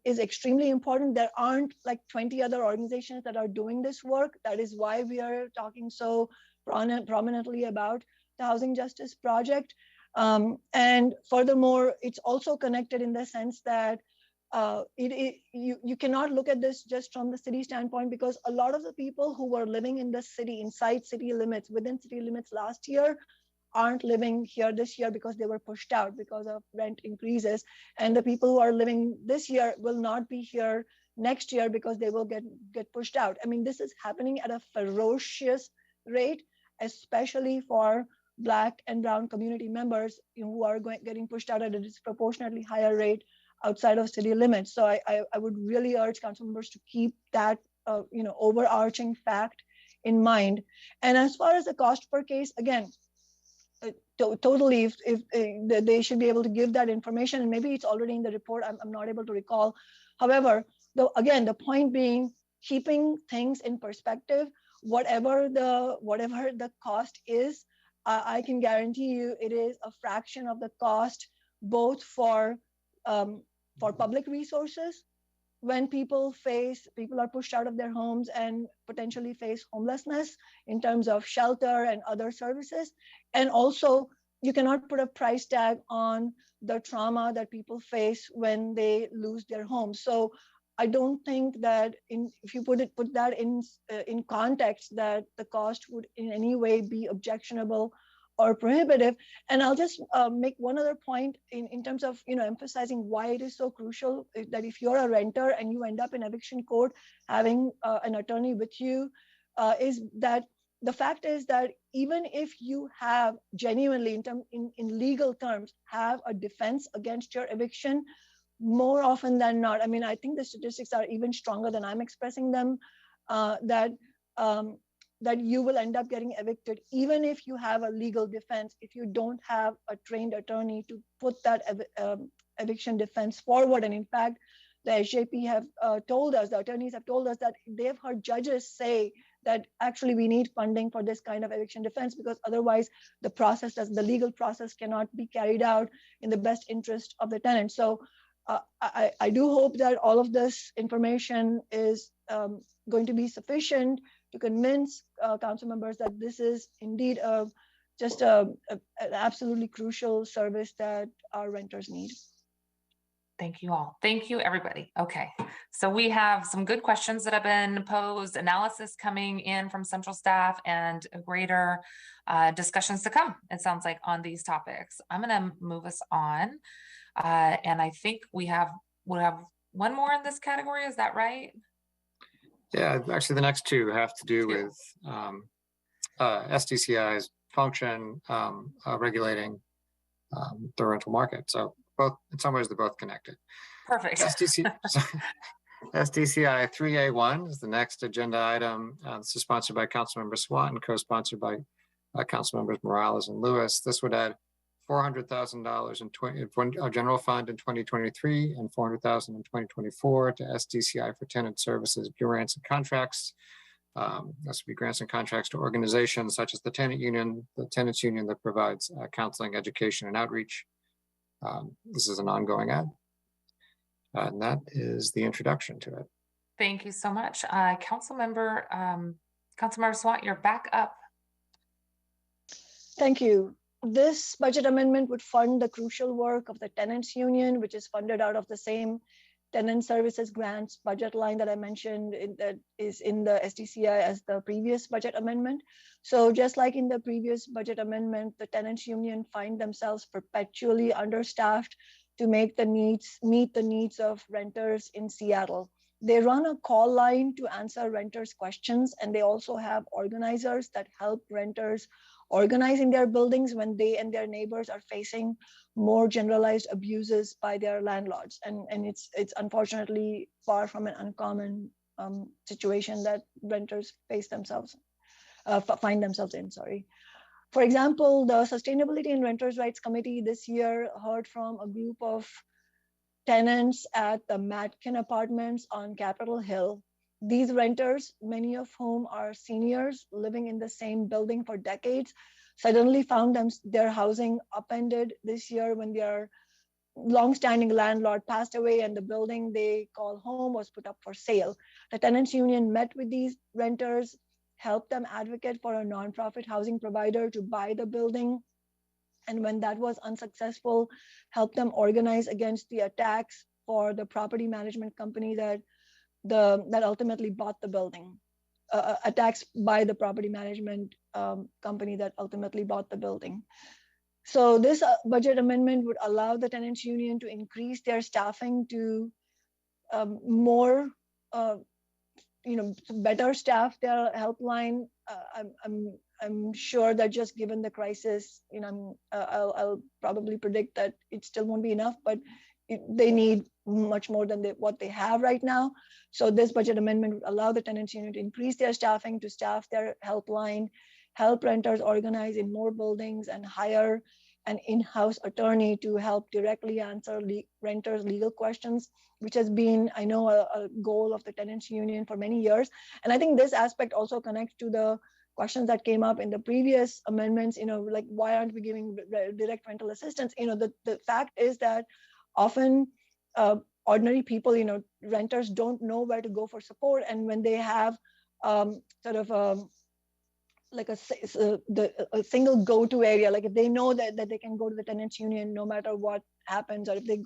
is extremely important. There aren't like 20 other organizations that are doing this work. That is why we are talking so prominently about the Housing Justice Project. And furthermore, it's also connected in the sense that you cannot look at this just from the city standpoint, because a lot of the people who were living in the city, inside city limits, within city limits last year, aren't living here this year because they were pushed out because of rent increases. And the people who are living this year will not be here next year because they will get pushed out. I mean, this is happening at a ferocious rate, especially for Black and Brown community members who are getting pushed out at a disproportionately higher rate outside of city limits. So I would really urge council members to keep that overarching fact in mind. And as far as the cost per case, again, totally, if they should be able to give that information, and maybe it's already in the report, I'm not able to recall. However, again, the point being, keeping things in perspective, whatever the cost is, I can guarantee you it is a fraction of the cost, both for public resources, when people are pushed out of their homes and potentially face homelessness in terms of shelter and other services. And also, you cannot put a price tag on the trauma that people face when they lose their homes. So I don't think that if you put that in context, that the cost would in any way be objectionable or prohibitive. And I'll just make one other point in terms of emphasizing why it is so crucial that if you're a renter and you end up in eviction court, having an attorney with you, is that the fact is that even if you have genuinely, in legal terms, have a defense against your eviction, more often than not, I mean, I think the statistics are even stronger than I'm expressing them, that you will end up getting evicted, even if you have a legal defense, if you don't have a trained attorney to put that eviction defense forward. And in fact, the SJP have told us, the attorneys have told us that they've heard judges say that actually we need funding for this kind of eviction defense, because otherwise the legal process cannot be carried out in the best interest of the tenant. So I do hope that all of this information is going to be sufficient to convince council members that this is indeed just an absolutely crucial service that our renters need. Thank you all. Thank you, everybody. Okay, so we have some good questions that have been posed, analysis coming in from central staff, and greater discussions to come, it sounds like, on these topics. I'm gonna move us on. And I think we'll have one more in this category, is that right? Yeah, actually the next two have to do with SDCI's function regulating the rental market. So both, in some ways, they're both connected. Perfect. SDCI 3A1 is the next agenda item. This is sponsored by Councilmember Swat and co-sponsored by Councilmembers Morales and Lewis. This would add $400,000 in general fund in 2023 and $400,000 in 2024 to SDCI for tenant services, grants and contracts. This would be grants and contracts to organizations such as the tenants union that provides counseling, education, and outreach. This is an ongoing ad. And that is the introduction to it. Thank you so much. Councilmember Swat, you're back up. Thank you. This budget amendment would fund the crucial work of the tenants union, which is funded out of the same tenant services grants budget line that I mentioned that is in the SDCI as the previous budget amendment. So just like in the previous budget amendment, the tenants union find themselves perpetually understaffed to meet the needs of renters in Seattle. They run a call line to answer renters' questions, and they also have organizers that help renters organize in their buildings when they and their neighbors are facing more generalized abuses by their landlords. And it's unfortunately far from an uncommon situation that renters find themselves in, sorry. For example, the Sustainability and Renters' Rights Committee this year heard from a group of tenants at the Matkin Apartments on Capitol Hill. These renters, many of whom are seniors living in the same building for decades, suddenly found their housing upended this year when their longstanding landlord passed away and the building they call home was put up for sale. The tenants union met with these renters, helped them advocate for a nonprofit housing provider to buy the building, and when that was unsuccessful, helped them organize against the attacks for the property management company that ultimately bought the building, attacks by the property management company that ultimately bought the building. So this budget amendment would allow the tenants union to increase their staffing to more, better staff their helpline. I'm sure that just given the crisis, I'll probably predict that it still won't be enough, but they need much more than what they have right now. So this budget amendment would allow the tenants union to increase their staffing to staff their helpline, help renters organize in more buildings, and hire an in-house attorney to help directly answer renters' legal questions, which has been, I know, a goal of the tenants union for many years. And I think this aspect also connects to the questions that came up in the previous amendments, like why aren't we giving direct rental assistance? The fact is that often ordinary people, renters don't know where to go for support. And when they have like a single go-to area, like if they know that they can go to the tenants union no matter what happens, or if they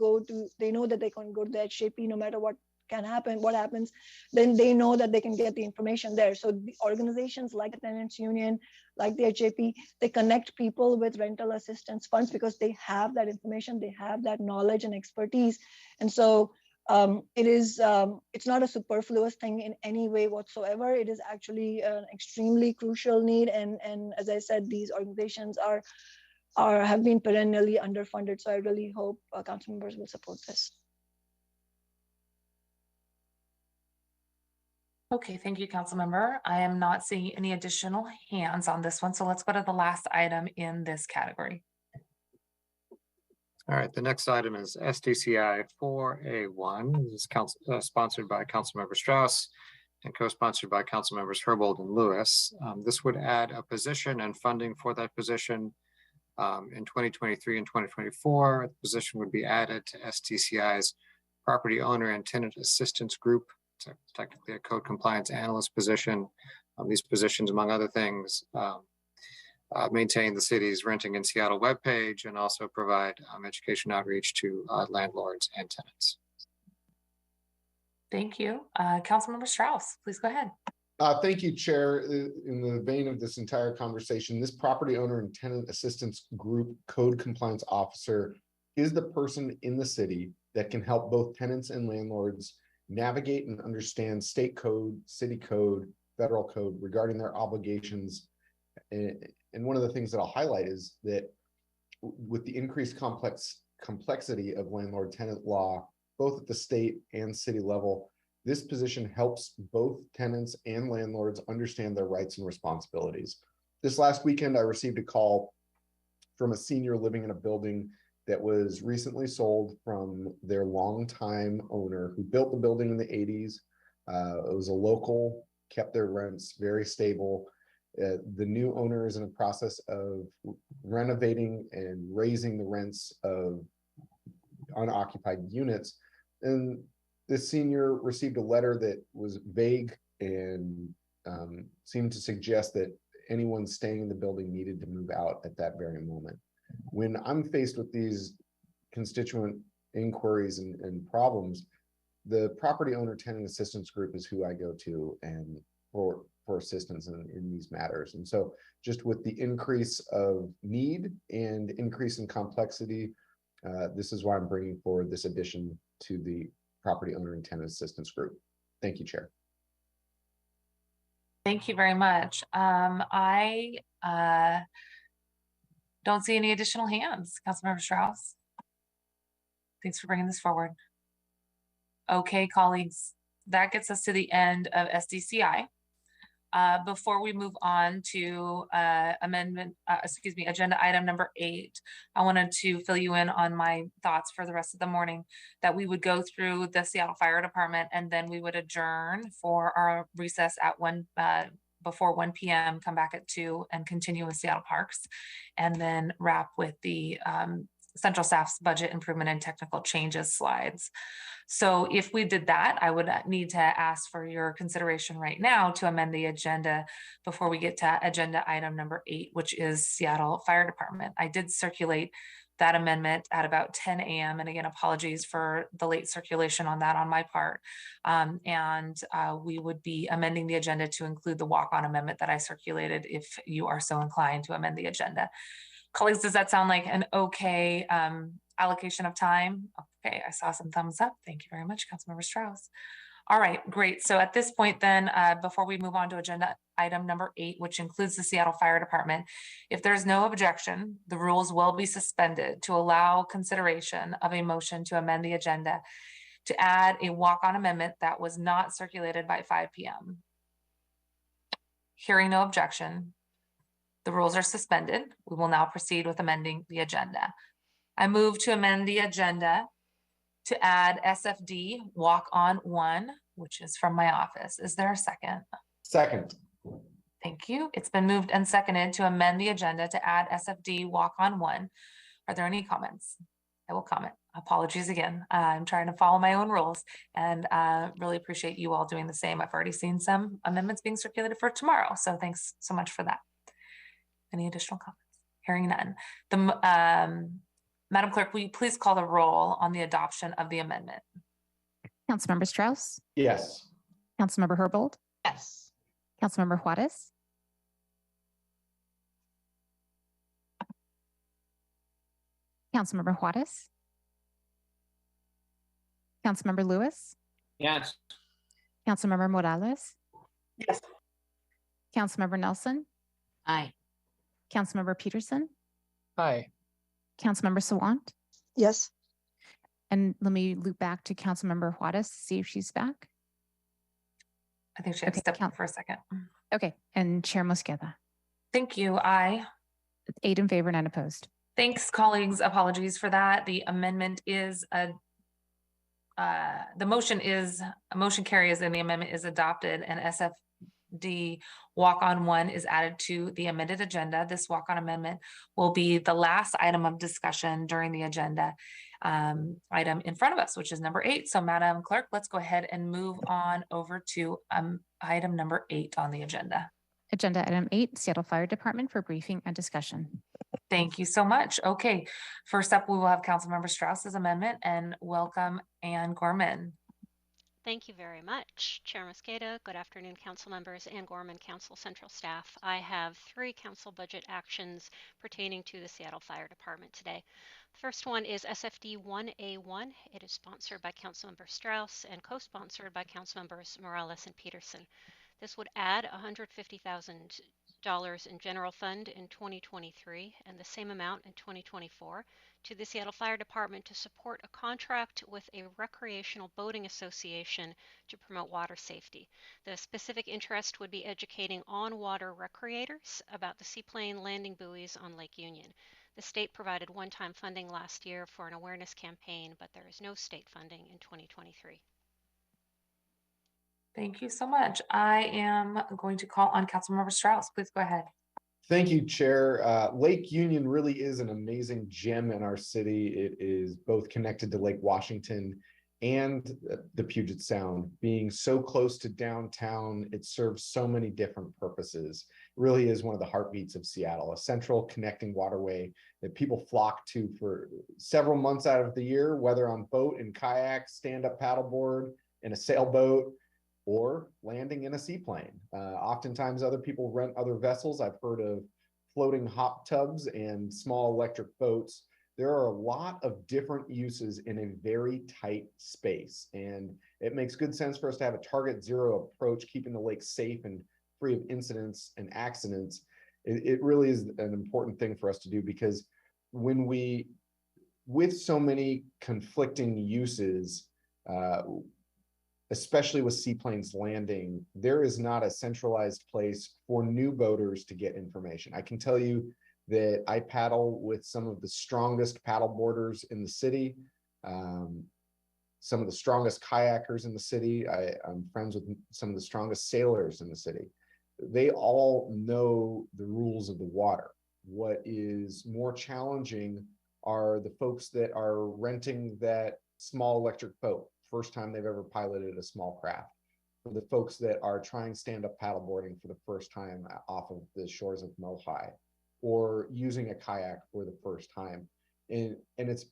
know that they can go to the HJP no matter what happens, then they know that they can get the information there. So the organizations like the tenants union, like the HJP, they connect people with rental assistance funds because they have that information, they have that knowledge and expertise. And so it's not a superfluous thing in any way whatsoever. It is actually an extremely crucial need. And as I said, these organizations have been perennially underfunded. So I really hope council members will support this. Okay, thank you, council member. I am not seeing any additional hands on this one. So let's go to the last item in this category. All right, the next item is SDCI 4A1. This is sponsored by Councilmember Strauss and co-sponsored by Councilmembers Herbold and Lewis. This would add a position and funding for that position in 2023 and 2024. The position would be added to SDCI's Property Owner and Tenant Assistance Group. It's technically a code compliance analyst position. These positions, among other things, maintain the city's Renting in Seattle webpage and also provide education outreach to landlords and tenants. Thank you. Councilmember Strauss, please go ahead. Thank you, Chair. In the vein of this entire conversation, this property owner and tenant assistance group code compliance officer is the person in the city that can help both tenants and landlords navigate and understand state code, city code, federal code regarding their obligations. And one of the things that I'll highlight is that with the increased complexity of landlord-tenant law, both at the state and city level, this position helps both tenants and landlords understand their rights and responsibilities. This last weekend, I received a call from a senior living in a building that was recently sold from their longtime owner who built the building in the 80s. It was a local, kept their rents very stable. The new owner is in the process of renovating and raising the rents of unoccupied units. And the senior received a letter that was vague and seemed to suggest that anyone staying in the building needed to move out at that very moment. When I'm faced with these constituent inquiries and problems, the property owner tenant assistance group is who I go to and for assistance in these matters. And so just with the increase of need and increase in complexity, this is why I'm bringing forward this addition to the property owner and tenant assistance group. Thank you, Chair. Thank you very much. I don't see any additional hands. Councilmember Strauss. Thanks for bringing this forward. Okay, colleagues, that gets us to the end of SDCI. Before we move on to agenda item number 8, I wanted to fill you in on my thoughts for the rest of the morning, that we would go through the Seattle Fire Department and then we would adjourn for our recess at before 1 p.m., come back at 2 and continue with Seattle Parks, and then wrap with the central staff's budget improvement and technical changes slides. So if we did that, I would need to ask for your consideration right now to amend the agenda before we get to agenda item number 8, which is Seattle Fire Department. I did circulate that amendment at about 10 a.m. And again, apologies for the late circulation on that on my part. We would be amending the agenda to include the walk-on amendment that I circulated if you are so inclined to amend the agenda. Colleagues, does that sound like an okay allocation of time? Okay, I saw some thumbs up. Thank you very much, Councilmember Strauss. All right, great. So at this point then, before we move on to agenda item number 8, which includes the Seattle Fire Department, if there's no objection, the rules will be suspended to allow consideration of a motion to amend the agenda. to add a walk-on amendment that was not circulated by 5 p.m. Hearing no objection, the rules are suspended. We will now proceed with amending the agenda. I move to amend the agenda to add SFD walk-on 1, which is from my office. Is there a second? Second. Thank you. It's been moved and seconded to amend the agenda to add SFD walk-on 1. Are there any comments? I will comment. Apologies again. I'm trying to follow my own rules and really appreciate you all doing the same. I've already seen some amendments being circulated for tomorrow. So thanks so much for that. Any additional comments? Hearing none. Madam Clerk, will you please call the roll on the adoption of the amendment? Councilmember Strauss, Yes. Councilmember Herbold, Yes. Councilmember Juarez, Councilmember Juarez, Councilmember Lewis, Yes. Councilmember Morales, Yes. Councilmember Nelson, Aye. Councilmember Peterson, Aye. Councilmember Sawant, Yes. and let me loop back to Councilmember Juarez to see if she's back. I think she had to step out for a second. Okay, and Chair Mosqueda. Thank you. Aye. 8 in favor, 9 opposed. Thanks, colleagues. Apologies for that. The amendment is the motion carries and the amendment is adopted, and SFD walk-on 1 is added to the amended agenda. This walk-on amendment will be the last item of discussion during the agenda item in front of us, which is number 8. So Madam Clerk, let's go ahead and move on over to item number 8 on the agenda. Agenda item 8, Seattle Fire Department for briefing and discussion. Thank you so much. Okay, first up, we will have Councilmember Strauss's amendment, and welcome Ann Gorman. Thank you very much, Chair Mosqueda. Good afternoon, council members and Gorman Council Central staff. I have 3 council budget actions pertaining to the Seattle Fire Department today. The first one is SFD 1A1. It is sponsored by Councilmember Strauss and co-sponsored by Councilmembers Morales and Peterson. This would add $150,000 in general fund in 2023 and the same amount in 2024 to the Seattle Fire Department to support a contract with a recreational boating association to promote water safety. The specific interest would be educating on-water recreators about the seaplane landing buoys on Lake Union. The state provided one-time funding last year for an awareness campaign, but there is no state funding in 2023. Thank you so much. I am going to call on Councilmember Strauss. Please go ahead. Thank you, Chair. Lake Union really is an amazing gem in our city. It is both connected to Lake Washington and the Puget Sound. Being so close to downtown, it serves so many different purposes. It really is one of the heartbeats of Seattle, a central connecting waterway that people flock to for several months out of the year, whether on boat and kayak, stand-up paddleboard, in a sailboat, or landing in a seaplane. Oftentimes other people rent other vessels. I've heard of floating hot tubs and small electric boats. There are a lot of different uses in a very tight space. And it makes good sense for us to have a target zero approach, keeping the lake safe and free of incidents and accidents. It really is an important thing for us to do, because when with so many conflicting uses, especially with seaplanes landing, there is not a centralized place for new boaters to get information. I can tell you that I paddle with some of the strongest paddle boarders in the city, some of the strongest kayakers in the city. I'm friends with some of the strongest sailors in the city. They all know the rules of the water. What is more challenging are the folks that are renting that small electric boat, first time they've ever piloted a small craft, for the folks that are trying stand-up paddleboarding for the first time off of the shores of Mohi, or using a kayak for the first time. And it's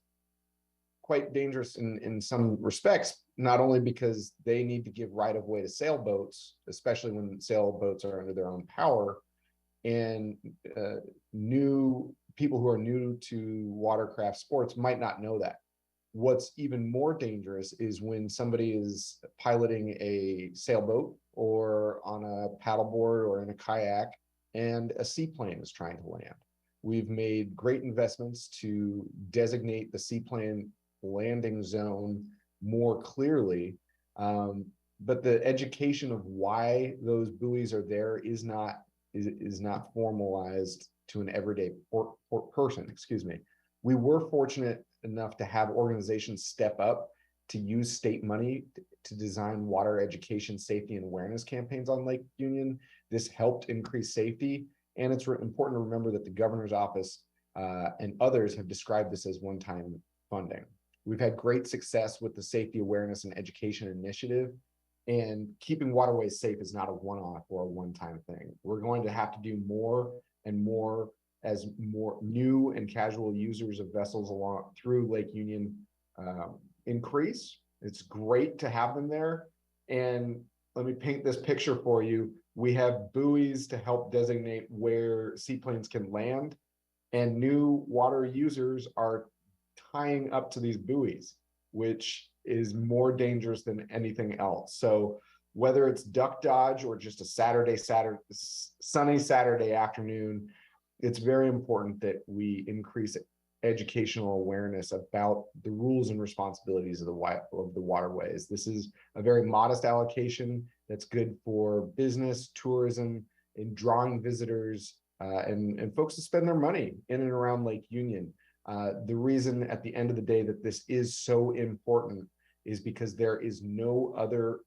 quite dangerous in some respects, not only because they need to give right of way to sailboats, especially when sailboats are under their own power, and new people who are new to watercraft sports might not know that. What's even more dangerous is when somebody is piloting a sailboat or on a paddleboard or in a kayak and a seaplane is trying to land. We've made great investments to designate the seaplane landing zone more clearly. But the education of why those buoys are there is not formalized to an everyday person. Excuse me. We were fortunate enough to have organizations step up to use state money to design water education, safety, and awareness campaigns on Lake Union. This helped increase safety. And it's important to remember that the governor's office and others have described this as one-time funding. We've had great success with the Safety Awareness and Education Initiative, and keeping waterways safe is not a one-off or a one-time thing. We're going to have to do more and more as more new and casual users of vessels along through Lake Union increase. It's great to have them there. And let me paint this picture for you. We have buoys to help designate where seaplanes can land, and new water users are tying up to these buoys, which is more dangerous than anything else. So whether it's duck dodge or just a sunny Saturday afternoon, it's very important that we increase educational awareness about the rules and responsibilities of the waterways. This is a very modest allocation that's good for business, tourism, and drawing visitors and folks to spend their money in and around Lake Union. The reason at the end of the day that this is so important is because there is no other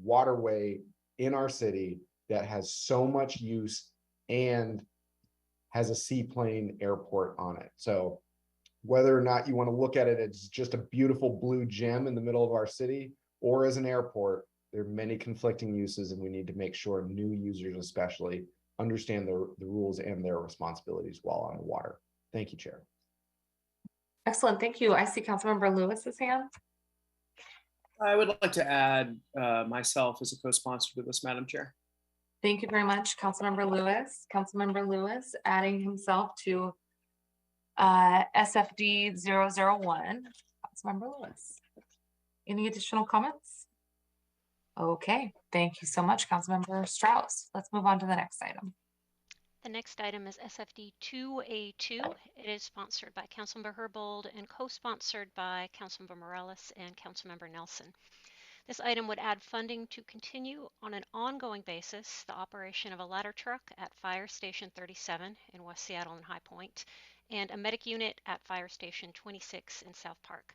waterway in our city that has so much use and has a seaplane airport on it. So whether or not you want to look at it as just a beautiful blue gem in the middle of our city or as an airport, there are many conflicting uses, and we need to make sure new users especially understand the rules and their responsibilities while on the water. Thank you, Chair. Excellent, thank you. I see Councilmember Lewis's hand. I would like to add myself as a co-sponsor to this, Madam Chair. Thank you very much, Councilmember Lewis. Councilmember Lewis adding himself to SFD 001. Councilmember Lewis. Any additional comments? Okay, thank you so much, Councilmember Strauss. Let's move on to the next item. The next item is SFD 2A2. It is sponsored by Councilmember Herbold and co-sponsored by Councilmember Morales and Councilmember Nelson. This item would add funding to continue on an ongoing basis the operation of a ladder truck at Fire Station 37 in West Seattle and High Point, and a medic unit at Fire Station 26 in South Park.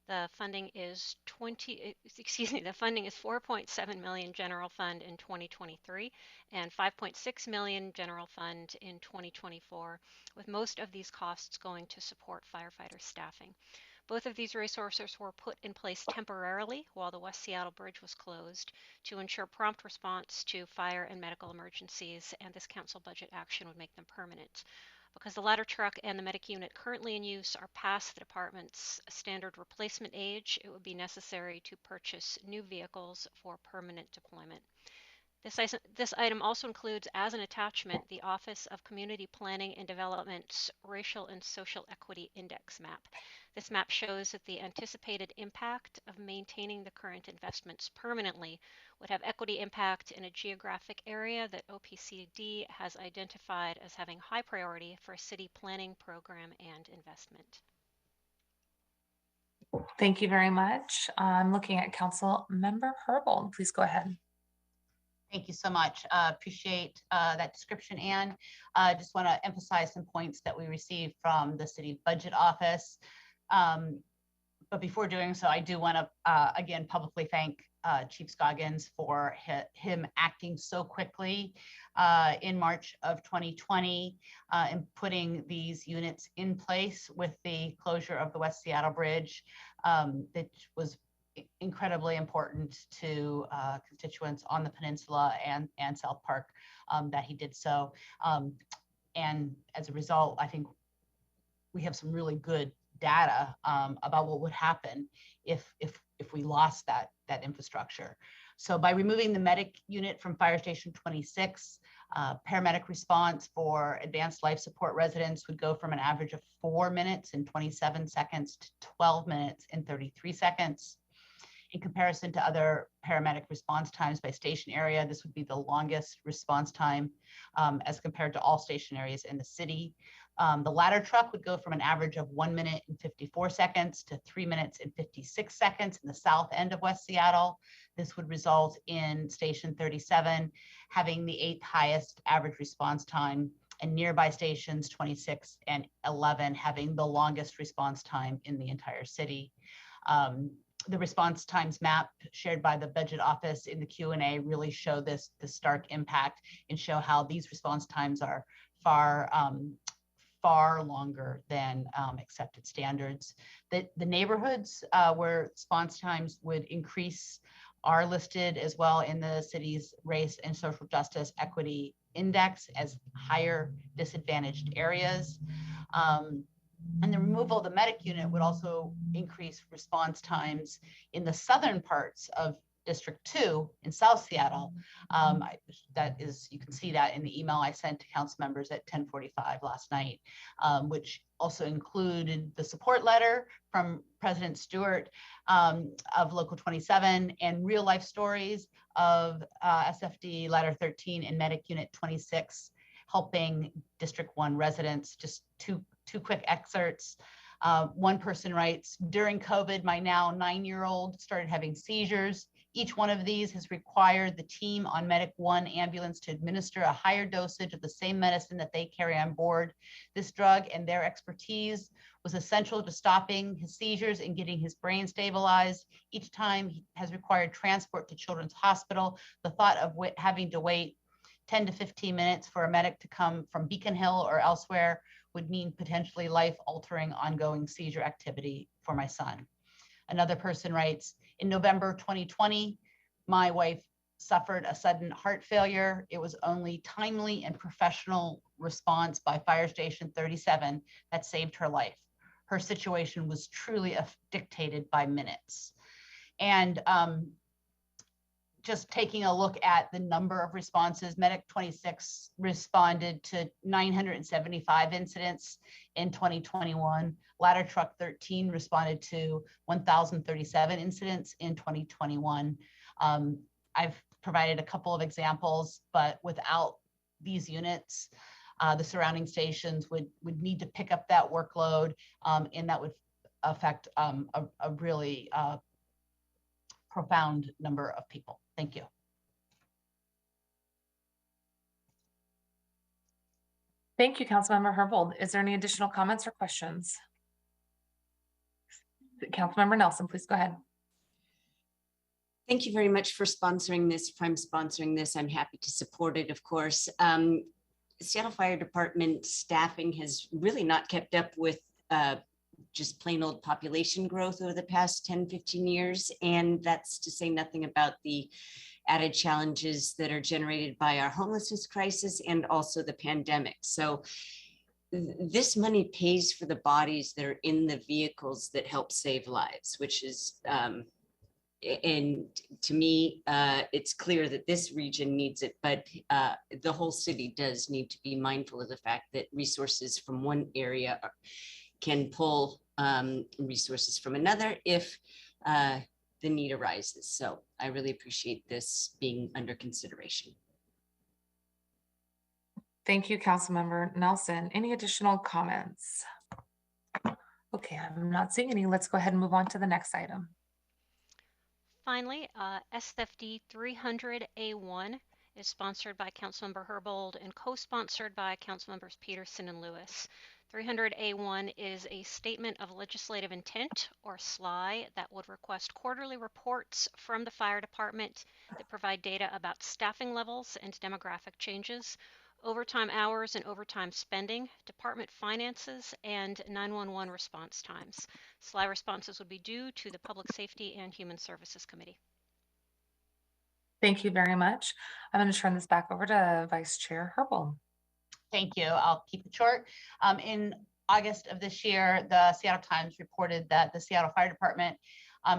The funding is the funding is 4.7 million general fund in 2023 and 5.6 million general fund in 2024, with most of these costs going to support firefighter staffing. Both of these resources were put in place temporarily while the West Seattle Bridge was closed to ensure prompt response to fire and medical emergencies, and this council budget action would make them permanent. Because the ladder truck and the medic unit currently in use are past the department's standard replacement age, it would be necessary to purchase new vehicles for permanent deployment. This item also includes, as an attachment, the Office of Community Planning and Development's Racial and Social Equity Index map. This map shows that the anticipated impact of maintaining the current investments permanently would have equity impact in a geographic area that OPCD has identified as having high priority for a city planning program and investment. Thank you very much. I'm looking at Councilmember Herbold. Please go ahead. Thank you so much. Appreciate that description, Anne. Just want to emphasize some points that we received from the City Budget Office. But before doing so, I do want to again publicly thank Chief Scoggins for him acting so quickly in March of 2020 and putting these units in place with the closure of the West Seattle Bridge. That was incredibly important to constituents on the peninsula and South Park that he did so. And as a result, I think we have some really good data about what would happen if we lost that infrastructure. So by removing the medic unit from Fire Station 26, paramedic response for advanced life support residents would go from an average of 4 minutes and 27 seconds to 12 minutes and 33 seconds. In comparison to other paramedic response times by station area, this would be the longest response time as compared to all station areas in the city. The ladder truck would go from an average of 1 minute and 54 seconds to 3 minutes and 56 seconds in the south end of West Seattle. This would result in Station 37 having the 8th highest average response time, and nearby stations 26 and 11 having the longest response time in the entire city. The response times map shared by the budget office in the Q&A really show this stark impact and show how these response times are far longer than accepted standards. The neighborhoods where response times would increase are listed as well in the city's race and social justice equity index as higher disadvantaged areas. And the removal of the medic unit would also increase response times in the southern parts of District 2 in South Seattle. That is, you can see that in the email I sent to council members at 10:45 last night, which also included the support letter from President Stewart of Local 27 and real life stories of SFD Ladder 13 and Medic Unit 26 helping District 1 residents. Just two quick excerpts. One person writes, during COVID, my now 9-year-old started having seizures. Each one of these has required the team on Medic 1 ambulance to administer a higher dosage of the same medicine that they carry on board. This drug and their expertise was essential to stopping his seizures and getting his brain stabilized. Each time he has required transport to Children's Hospital. The thought of having to wait 10 to 15 minutes for a medic to come from Beacon Hill or elsewhere would mean potentially life-altering ongoing seizure activity for my son. Another person writes, in November 2020, my wife suffered a sudden heart failure. It was only timely and professional response by Fire Station 37 that saved her life. Her situation was truly dictated by minutes. And just taking a look at the number of responses, Medic 26 responded to 975 incidents in 2021. Ladder Truck 13 responded to 1,037 incidents in 2021. I've provided a couple of examples, but without these units, the surrounding stations would need to pick up that workload, and that would affect a really profound number of people. Thank you. Thank you, Councilmember Herbold. Is there any additional comments or questions? Councilmember Nelson, please go ahead. Thank you very much for sponsoring this. If I'm sponsoring this, I'm happy to support it, of course. Seattle Fire Department staffing has really not kept up with just plain old population growth over the past 10, 15 years. And that's to say nothing about the added challenges that are generated by our homelessness crisis and also the pandemic. So this money pays for the bodies that are in the vehicles that help save lives, which is, and to me, it's clear that this region needs it, but the whole city does need to be mindful of the fact that resources from one area can pull resources from another if the need arises. So I really appreciate this being under consideration. Thank you, Councilmember Nelson. Any additional comments? Okay, I'm not seeing any. Let's go ahead and move on to the next item. Finally, SFD 300A1 is sponsored by Councilmember Herbold and co-sponsored by Councilmembers Peterson and Lewis. 300A1 is a statement of legislative intent, or SLI, that would request quarterly reports from the fire department that provide data about staffing levels and demographic changes, overtime hours and overtime spending, department finances, and 911 response times. SLI responses would be due to the Public Safety and Human Services Committee. Thank you very much. I'm going to turn this back over to Vice Chair Herbold. Thank you. I'll keep it short. In August of this year, the Seattle Times reported that the Seattle Fire Department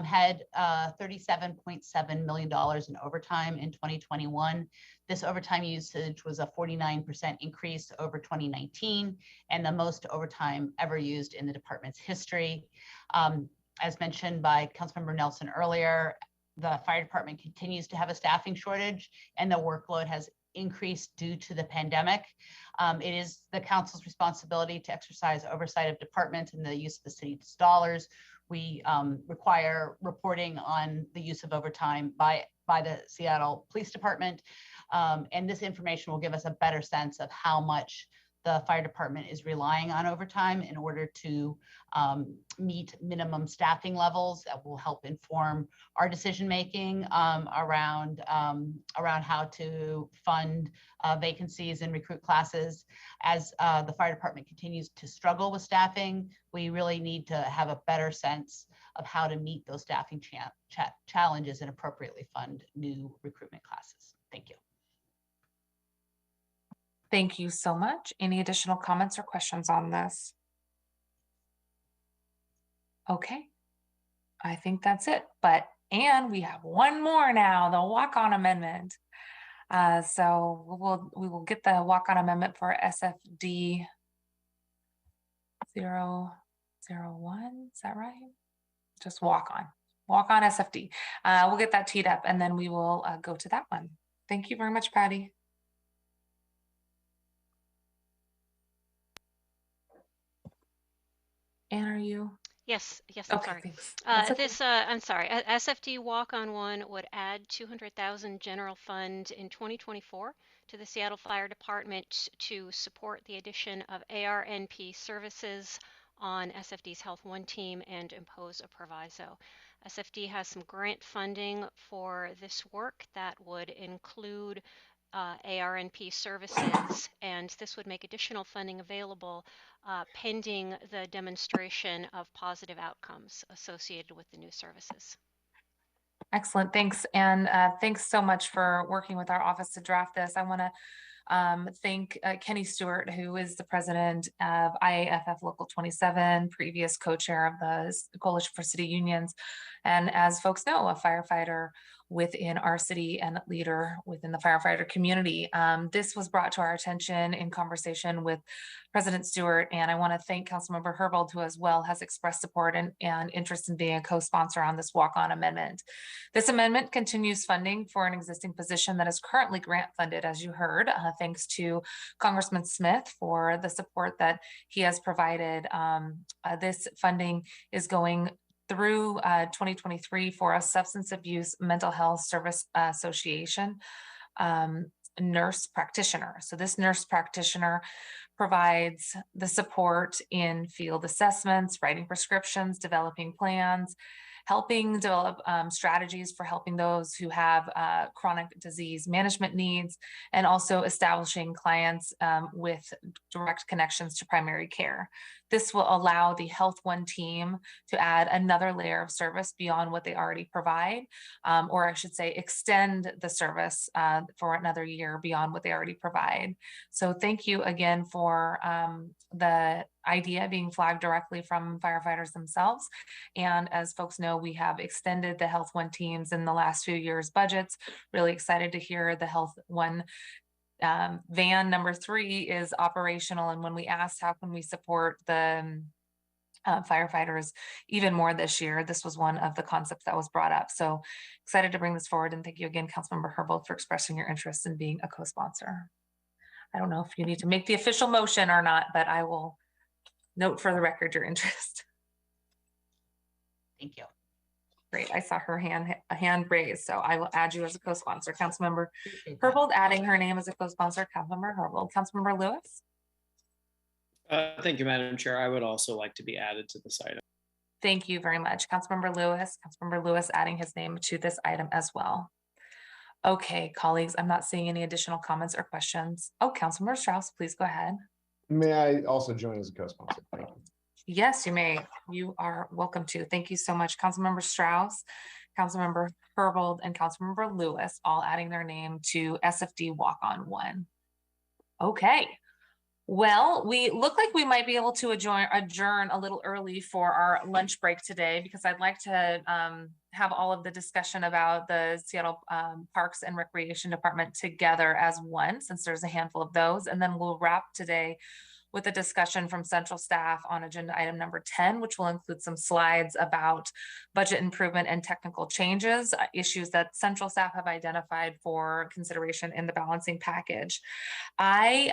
had $37.7 million in overtime in 2021. This overtime usage was a 49% increase over 2019 and the most overtime ever used in the department's history. As mentioned by Councilmember Nelson earlier, the fire department continues to have a staffing shortage and the workload has increase due to the pandemic. It is the council's responsibility to exercise oversight of departments and the use of the city's dollars. We require reporting on the use of overtime by the Seattle Police Department. And this information will give us a better sense of how much the fire department is relying on overtime in order to meet minimum staffing levels that will help inform our decision-making around how to fund vacancies and recruit classes. As the fire department continues to struggle with staffing, we really need to have a better sense of how to meet those staffing challenges and appropriately fund new recruitment classes. Thank you. Thank you so much. Any additional comments or questions on this? Okay, I think that's it. And we have one more now, the walk-on amendment. So we will get the walk-on amendment for SFD 001. Is that right? Just walk-on SFD. We'll get that teed up and then we will go to that one. Thank you very much, Patty. Anne, are you? Yes, Okay, I'm sorry. thanks. That's okay. I'm sorry. SFD walk-on one would add $200,000 general fund in 2024 to the Seattle Fire Department to support the addition of ARNP services on SFD's Health One team and impose a proviso. SFD has some grant funding for this work that would include ARNP services, and this would make additional funding available pending the demonstration of positive outcomes associated with the new services. Excellent, thanks. And thanks so much for working with our office to draft this. I want to thank Kenny Stewart, who is the president of IAFF Local 27, previous co-chair of the Coalition for City Unions, and as folks know, a firefighter within our city and leader within the firefighter community. This was brought to our attention in conversation with President Stewart, and I want to thank Councilmember Herbold, who as well has expressed support and interest in being a co-sponsor on this walk-on amendment. This amendment continues funding for an existing position that is currently grant funded, as you heard, thanks to Congressman Smith for the support that he has provided. This funding is going through 2023 for a Substance Abuse Mental Health Service Association nurse practitioner. So this nurse practitioner provides the support in field assessments, writing prescriptions, developing plans, helping develop strategies for helping those who have chronic disease management needs, and also establishing clients with direct connections to primary care. This will allow the Health One team to add another layer of service beyond what they already provide, or I should say extend the service for another year beyond what they already provide. So thank you again for the idea being flagged directly from firefighters themselves. And as folks know, we have extended the Health One teams in the last few years' budgets. Really excited to hear the Health One van number 3 is operational. And when we asked how can we support the firefighters even more this year, this was one of the concepts that was brought up. So excited to bring this forward. And thank you again, Councilmember Herbold, for expressing your interest in being a co-sponsor. I don't know if you need to make the official motion or not, but I will note for the record your interest. Thank you. Great, I saw her hand raised, so I will add you as a co-sponsor. Councilmember Herbold adding her name as a co-sponsor. Councilmember Herbold. Councilmember Lewis. Thank you, Madam Chair. I would also like to be added to this item. Thank you very much. Councilmember Lewis adding his name to this item as well. Okay, colleagues, I'm not seeing any additional comments or questions. Oh, Councilmember Strauss, please go ahead. May I also join as a co-sponsor? Thank you. Yes, you may. You are welcome to. Thank you so much. Councilmember Strauss, Councilmember Herbold, and Councilmember Lewis all adding their name to SFD walk-on 1. Okay. Well, we look like we might be able to adjourn a little early for our lunch break today, because I'd like to have all of the discussion about the Seattle Parks and Recreation Department together as one, since there's a handful of those. And then we'll wrap today with a discussion from central staff on agenda item number 10, which will include some slides about budget improvement and technical changes, issues that central staff have identified for consideration in the balancing package. I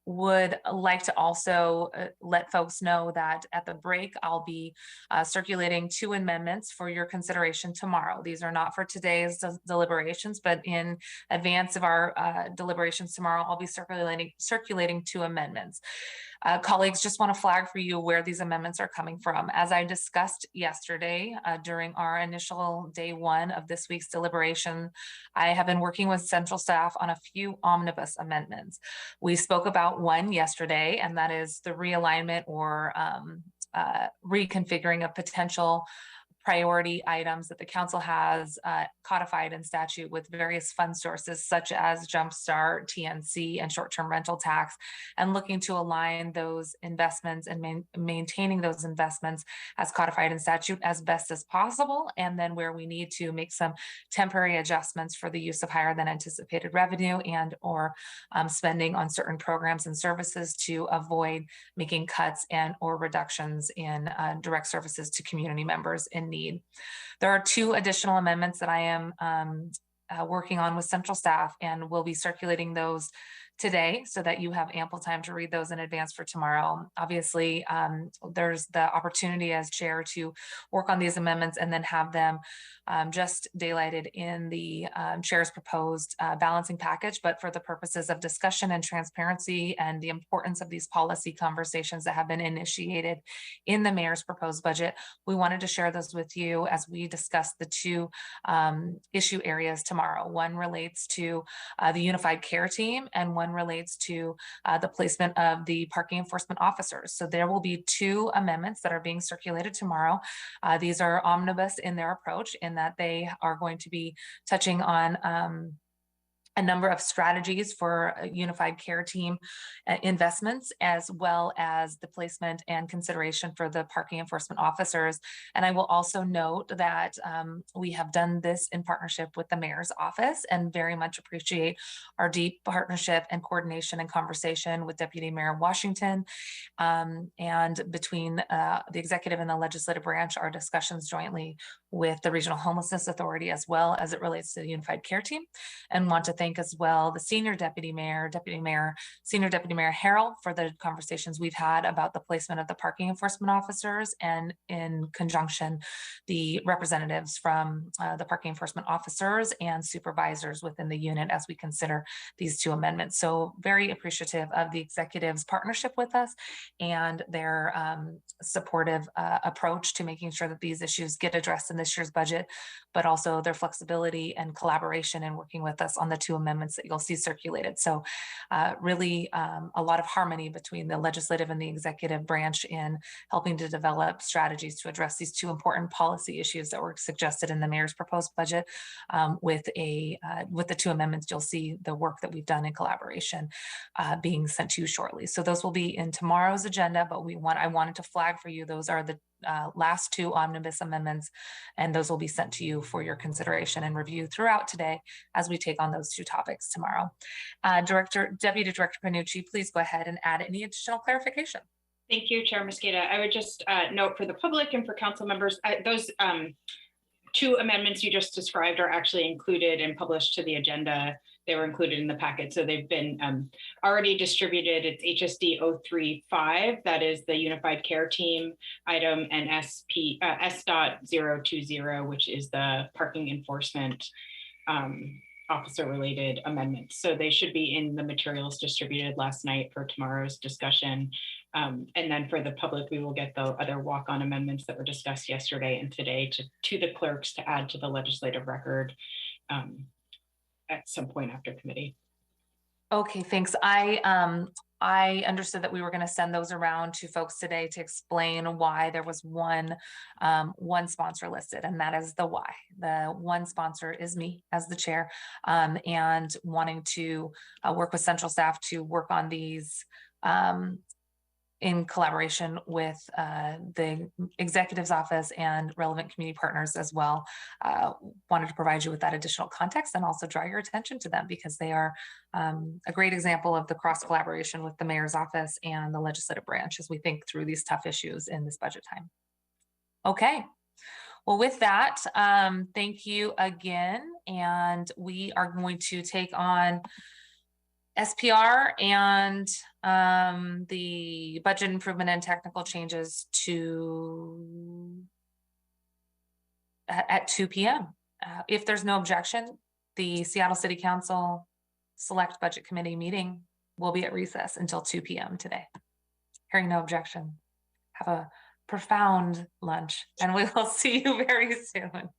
would like to also let folks know that at the break, I'll be circulating 2 amendments for your consideration tomorrow. These are not for today's deliberations, but in advance of our deliberations tomorrow, I'll be circulating 2 amendments. Colleagues, just want to flag for you where these amendments are coming from. As I discussed yesterday during our initial day 1 of this week's deliberation, I have been working with central staff on a few omnibus amendments. We spoke about one yesterday, and that is the realignment or reconfiguring of potential priority items that the council has codified in statute with various fund sources such as Jumpstart, TNC, and short-term rental tax, and looking to align those investments and maintaining those investments as codified in statute as best as possible. And then where we need to make some temporary adjustments for the use of higher than anticipated revenue and or spending on certain programs and services to avoid making cuts and or reductions in direct services to community members in need. There are 2 additional amendments that I am working on with central staff, and we'll be circulating those today so that you have ample time to read those in advance for tomorrow. Obviously, there's the opportunity as chair to work on these amendments and then have them just daylighted in the chair's proposed balancing package. But for the purposes of discussion and transparency and the importance of these policy conversations that have been initiated in the mayor's proposed budget, we wanted to share those with you as we discuss the 2 issue areas tomorrow. One relates to the unified care team, and one relates to the placement of the parking enforcement officers. So there will be 2 amendments that are being circulated tomorrow. These are omnibus in their approach in that they are going to be touching on a number of strategies for a unified care team investments, as well as the placement and consideration for the parking enforcement officers. And I will also note that we have done this in partnership with the mayor's office and very much appreciate our deep partnership and coordination and conversation with Deputy Mayor Washington. And between the executive and the legislative branch, our discussions jointly with the Regional Homelessness Authority, as well as it relates to the unified care team. And want to thank as well the Senior Deputy Mayor Harrell for the conversations we've had about the placement of the parking enforcement officers, and in conjunction, the representatives from the parking enforcement officers and supervisors within the unit as we consider these 2 amendments. So very appreciative of the executive's partnership with us and their supportive approach to making sure that these issues get addressed in this year's budget, but also their flexibility and collaboration in working with us on the 2 amendments that you'll see circulated. So really a lot of harmony between the legislative and the executive branch in helping to develop strategies to address these 2 important policy issues that were suggested in the mayor's proposed budget. With the 2 amendments, you'll see the work that we've done in collaboration being sent to you shortly. So those will be in tomorrow's agenda, but I wanted to flag for you, those are the last 2 omnibus amendments, and those will be sent to you for your consideration and review throughout today as we take on those 2 topics tomorrow. Deputy Director Panucci, please go ahead and add any additional clarification. Thank you, Chair Mosqueda. I would just note for the public and for council members, those 2 amendments you just described are actually included and published to the agenda. They were included in the packet, so they've been already distributed. It's HSD 035, that is the unified care team item, and S.020, which is the parking enforcement officer related amendments. So they should be in the materials distributed last night for tomorrow's discussion. And then for the public, we will get the other walk-on amendments that were discussed yesterday and today to the clerks to add to the legislative record at some point after committee. Okay, thanks. I understood that we were going to send those around to folks today to explain why there was one sponsor listed, and that is the why. The one sponsor is me as the chair, and wanting to work with central staff to work on these in collaboration with the executive's office and relevant community partners as well. Wanted to provide you with that additional context and also draw your attention to them because they are a great example of the cross collaboration with the mayor's office and the legislative branch as we think through these tough issues in this budget time. Okay. Well, with that, thank you again. And we are going to take on SPR and the budget improvement and technical changes at 2 p.m. If there's no objection, the Seattle City Council Select Budget Committee meeting will be at recess until 2 p.m. today. Hearing no objection, have a profound lunch and we will see you very soon.